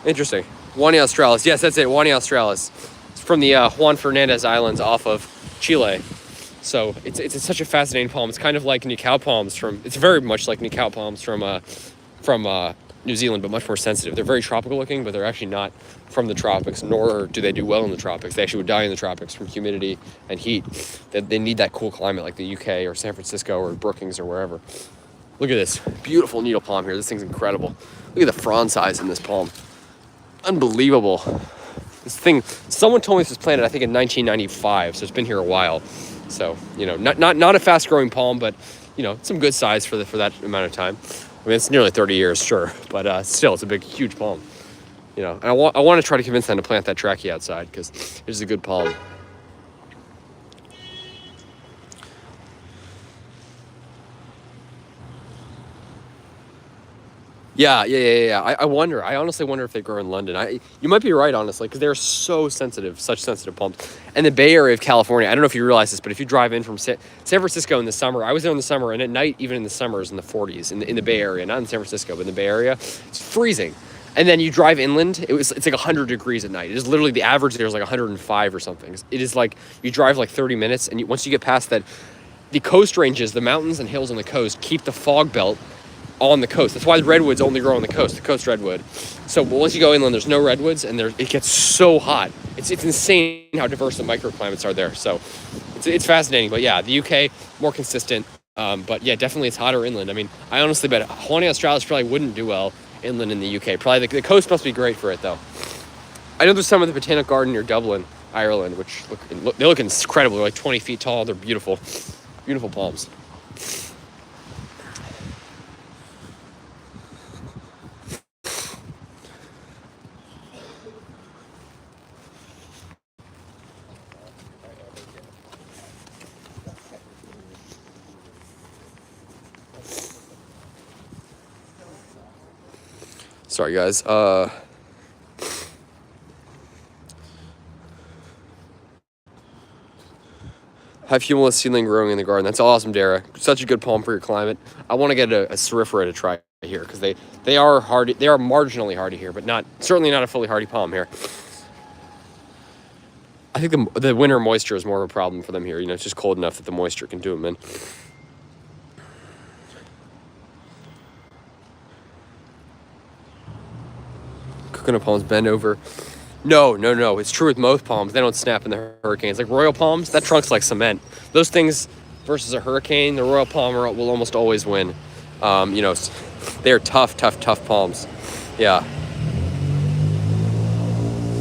interesting. Juania australis. Yes, that's it. Juania australis. It's from the Juan Fernandez Islands off of Chile. So it's such a fascinating palm. It's kind of like Nicao palms it's very much like Nicao palms from New Zealand, but much more sensitive. They're very tropical looking, but they're actually not from the tropics, nor do they do well in the tropics. They actually would die in the tropics from humidity and heat. They need that cool climate like the UK or San Francisco or Brookings or wherever. Look at this beautiful needle palm here. This thing's incredible. Look at the frond size in this palm. Unbelievable. This thing, someone told me this was planted, I think in 1995, so it's been here a while. So, you know, not a fast growing palm, but, you know, some good size for that amount of time. I mean, it's nearly 30 years, sure, but still, it's a big, huge palm. You know, and I want to try to convince them to plant that trachea outside because it's a good palm. Yeah. I wonder. I honestly wonder if they grow in London. You might be right, honestly, because they're so sensitive, such sensitive palms. And the Bay Area of California, I don't know if you realize this, but if you drive in from San Francisco in the summer, I was there in the summer, and at night, even in the summers, in the 40s, in the Bay Area, not in San Francisco, but in the Bay Area, it's freezing. And then you drive inland, it's like 100 degrees at night. It is literally, the average there is like 105 or something. It is like, you drive like 30 minutes, and once you get past that, the coast ranges, the mountains and hills on the coast, keep the fog belt on the coast. That's why the redwoods only grow on the coast redwood. So once you go inland, there's no redwoods, and it gets so hot. It's insane how diverse the microclimates are there. So it's fascinating. But yeah, the UK, more consistent. But yeah, definitely it's hotter inland. I mean, I honestly bet Holania australis probably wouldn't do well inland in the UK. Probably the coast must be great for it, though. I know there's some of the Botanic Garden near Dublin, Ireland, which they look incredible. They're like 20 feet tall. They're beautiful. Beautiful palms. Sorry, guys. Have humulus seedling growing in the garden. That's awesome, Dara. Such a good palm for your climate. I want to get a Cerifera to try here because they are hardy. They are marginally hardy here, but certainly not a fully hardy palm here. I think the winter moisture is more of a problem for them here. You know, it's just cold enough that the moisture can do them in. Coconut palms bend over. No. It's true with most palms. They don't snap in the hurricanes. Like royal palms, that trunk's like cement. Those things versus a hurricane, the royal palm will almost always win. You know, they are tough palms. Yeah.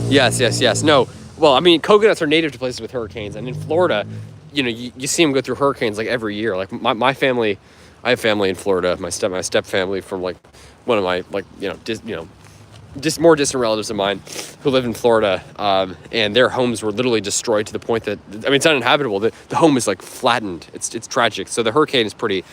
Yes. No. Well, I mean, coconuts are native to places with hurricanes, and in Florida, you know, you see them go through hurricanes like every year. Like my family, I have family in Florida. My step family from like one of my more distant relatives of mine who live in Florida, and their homes were literally destroyed to the point that, I mean, it's uninhabitable. The home is like flattened. It's tragic. So the hurricane is pretty,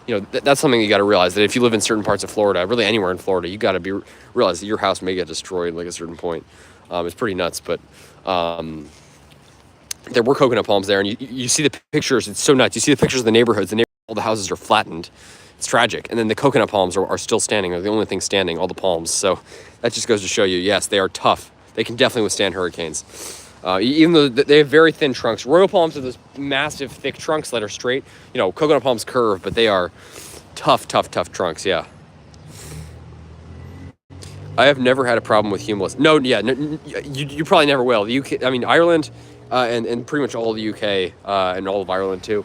you know, that's something you got to realize, that if you live in certain parts of Florida, really anywhere in Florida, you got to realize that your house may get destroyed like a certain point. It's pretty nuts, but there were coconut palms there, and you see the pictures. It's so nuts. You see the pictures of the neighborhoods. All the houses are flattened. It's tragic. And then the coconut palms are still standing. They're the only thing standing, all the palms. So that just goes to show you, yes, they are tough. They can definitely withstand hurricanes. Even though they have very thin trunks. Royal palms are those massive, thick trunks that are straight. You know, coconut palms curve, but they are tough trunks, yeah. I have never had a problem with humulus. No, you probably never will. The UK, I mean, Ireland, and pretty much all of the UK, and all of Ireland too.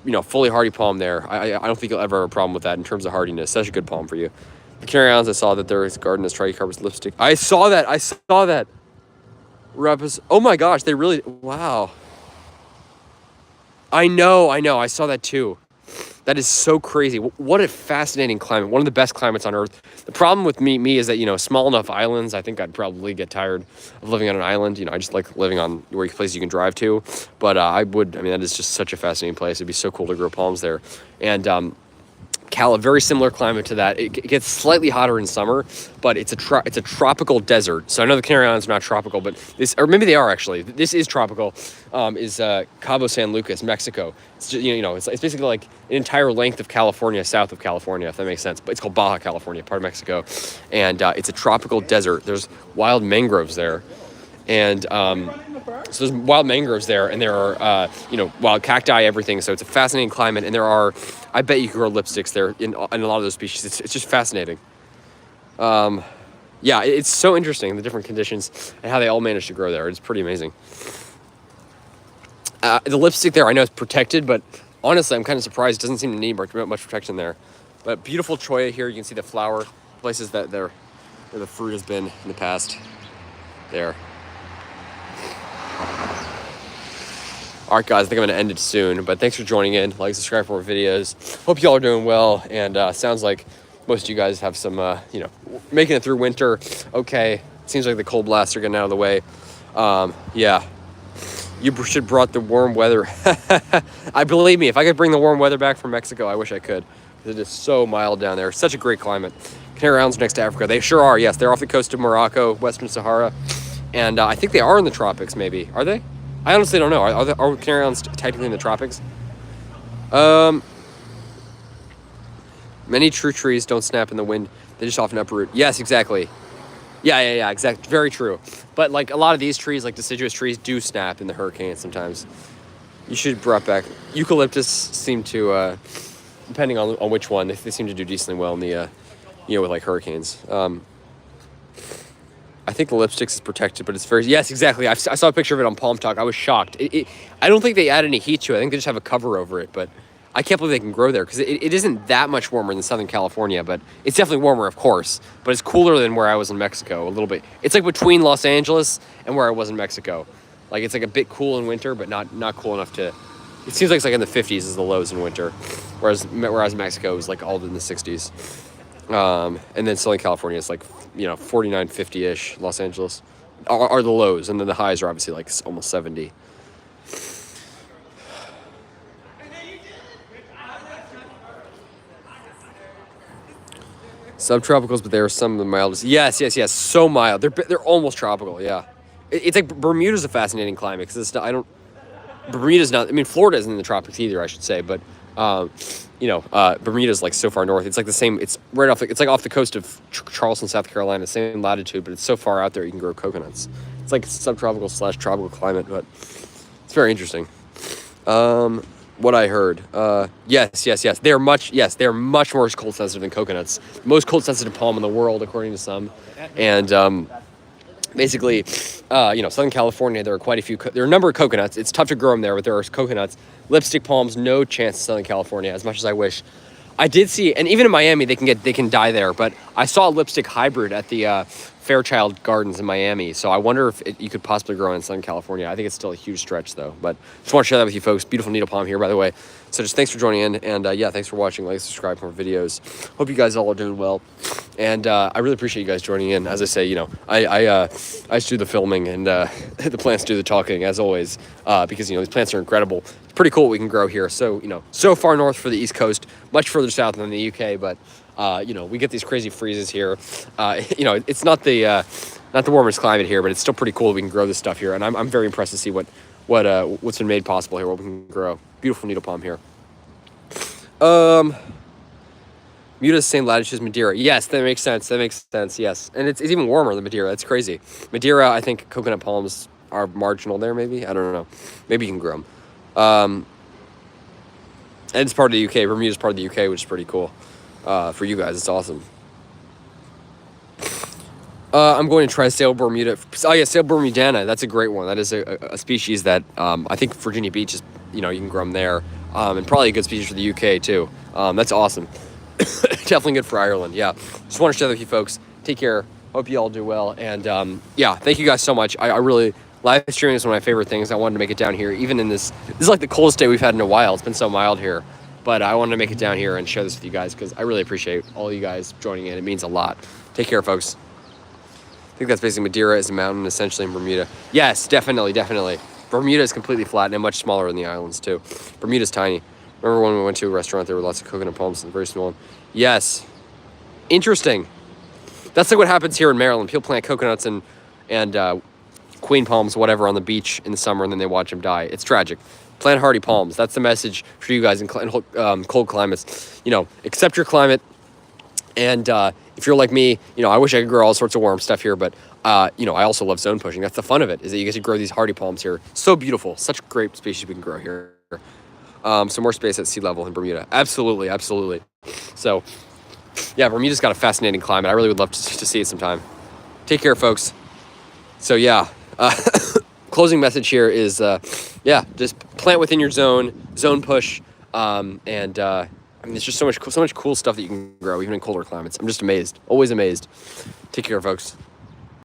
You know, fully hardy palm there. I don't think you'll ever have a problem with that in terms of hardiness. Such a good palm for you. The Canary Islands, I saw that there is garden as Tricharpus lipstick. I saw that. Rapus. Oh my gosh, they really, wow. I know. I saw that too. That is so crazy. What a fascinating climate. One of the best climates on Earth. The problem with me is that, you know, small enough islands, I think I'd probably get tired of living on an island. You know, I just like living on places you can drive to. But that is just such a fascinating place. It'd be so cool to grow palms there. And Cal, a very similar climate to that. It gets slightly hotter in summer, but it's a tropical desert. So I know the Canary Islands are not tropical, but or maybe they are actually. This is tropical. Is Cabo San Lucas, Mexico. It's just, you know, it's basically like an entire length of California, south of California, if that makes sense. But it's called Baja California, part of Mexico, and it's a tropical desert. There's wild mangroves there, and so there's wild mangroves there, and there are, wild cacti, everything. So it's a fascinating climate, and I bet you can grow lipsticks there in a lot of those species. It's just fascinating. It's so interesting, the different conditions and how they all manage to grow there. It's pretty amazing. The lipstick there, I know is protected, but honestly, I'm kind of surprised. It doesn't seem to need much protection there. But beautiful cholla here. You can see the flower, places where the fruit has been in the past. There. All right, guys, I think I'm going to end it soon, but thanks for joining in. Like, subscribe for more videos. Hope you all are doing well, and sounds like most of you guys have some, making it through winter. Okay, seems like the cold blasts are getting out of the way. Yeah, you should brought the warm weather. I believe me, if I could bring the warm weather back from Mexico, I wish I could. It is so mild down there. Such a great climate. Canary Islands are next to Africa. They sure are, yes. They're off the coast of Morocco, Western Sahara, and I think they are in the tropics, maybe. Are they? I honestly don't know. Are Canary Islands technically in the tropics? Many true trees don't snap in the wind. They just often uproot. Yes, exactly. Yeah, exactly. Very true. But like a lot of these trees, like deciduous trees, do snap in the hurricane sometimes. You should brought back eucalyptus. Seem to, depending on which one, they seem to do decently well in the, with like hurricanes. I think the lipsticks is protected, but it's very... Yes, exactly. I saw a picture of it on Palm Talk. I was shocked. I don't think they add any heat to it. I think they just have a cover over it, but I can't believe they can grow there because it isn't that much warmer than Southern California, but it's definitely warmer, of course, but it's cooler than where I was in Mexico a little bit. It's like between Los Angeles and where I was in Mexico. Like, it's like a bit cool in winter, but not cool enough to... It seems like it's like in the 50s is the lows in winter, whereas where I was in Mexico, it was like all in the 60s. And then Southern California is like, 49, 50-ish. Los Angeles are the lows, and then the highs are obviously like almost 70. Subtropicals, but they are some of the mildest. Yes. So mild. They're almost tropical. Yeah, it's like Bermuda's a fascinating climate because Bermuda's not. I mean, Florida isn't in the tropics either, I should say, but. Bermuda's like so far north. It's like the same. It's right off. It's like off the coast of Charleston, South Carolina, same latitude, but it's so far out there you can grow coconuts. It's like subtropical / tropical climate, but it's very interesting. What I heard. Yes. They're much more cold sensitive than coconuts. Most cold sensitive palm in the world, according to some, and basically, Southern California, there are quite a few, there are a number of coconuts. It's tough to grow them there, but there are coconuts. Lipstick palms, no chance in Southern California, as much as I wish. I did see, and even in Miami, they can die there, but I saw a lipstick hybrid at the Fairchild Gardens in Miami, so I wonder if you could possibly grow in Southern California. I think it's still a huge stretch, though, but just want to share that with you folks. Beautiful needle palm here, by the way. So just thanks for joining in, and thanks for watching. Like, subscribe for more videos. Hope you guys all are doing well, and I really appreciate you guys joining in. As I say, I just do the filming, and the plants do the talking, as always, because, these plants are incredible. It's pretty cool what we can grow here. So, so far north for the East Coast, much further south than the UK, but, we get these crazy freezes here. It's not the warmest climate here, but it's still pretty cool that we can grow this stuff here, and I'm very impressed to see what's been made possible here, what we can grow. Beautiful needle palm here. Bermuda's the same latitude as Madeira. Yes, that makes sense. Yes, and it's even warmer than Madeira. That's crazy. Madeira, I think coconut palms are marginal there. Maybe, I don't know. Maybe you can grow them. And it's part of the UK. Bermuda's part of the UK, which is pretty cool. For you guys, it's awesome. I'm going to try Sail Bermuda. Oh yeah, Sail Bermudana. That's a great one. That is a species that I think Virginia Beach is. You can grow them there, and probably a good species for the UK too. That's awesome. Definitely good for Ireland. Yeah. Just want to share that with you folks. Take care. Hope you all do well. And thank you guys so much. I really live streaming is one of my favorite things. I wanted to make it down here, even in this is like the coldest day we've had in a while. It's been so mild here. But I wanted to make it down here and share this with you guys because I really appreciate all you guys joining in. It means a lot. Take care, folks. I think that's basically Madeira is a mountain, essentially, in Bermuda. Yes, definitely. Bermuda is completely flat and much smaller than the islands, too. Bermuda's tiny. Remember when we went to a restaurant, there were lots of coconut palms and very small. Yes. Interesting. That's like what happens here in Maryland. People plant coconuts and queen palms, whatever, on the beach in the summer, and then they watch them die. It's tragic. Plant hardy palms. That's the message for you guys in cold climates. Accept your climate. And if you're like me, I wish I could grow all sorts of warm stuff here, but, I also love zone pushing. That's the fun of it, is that you get to grow these hardy palms here. So beautiful. Such great species we can grow here. So more space at sea level in Bermuda. Absolutely. So, yeah, Bermuda's got a fascinating climate. I really would love to see it sometime. Take care, folks. So, yeah. Closing message here is, just plant within your zone push, there's just so much cool stuff that you can grow, even in colder climates. I'm just amazed. Always amazed. Take care, folks.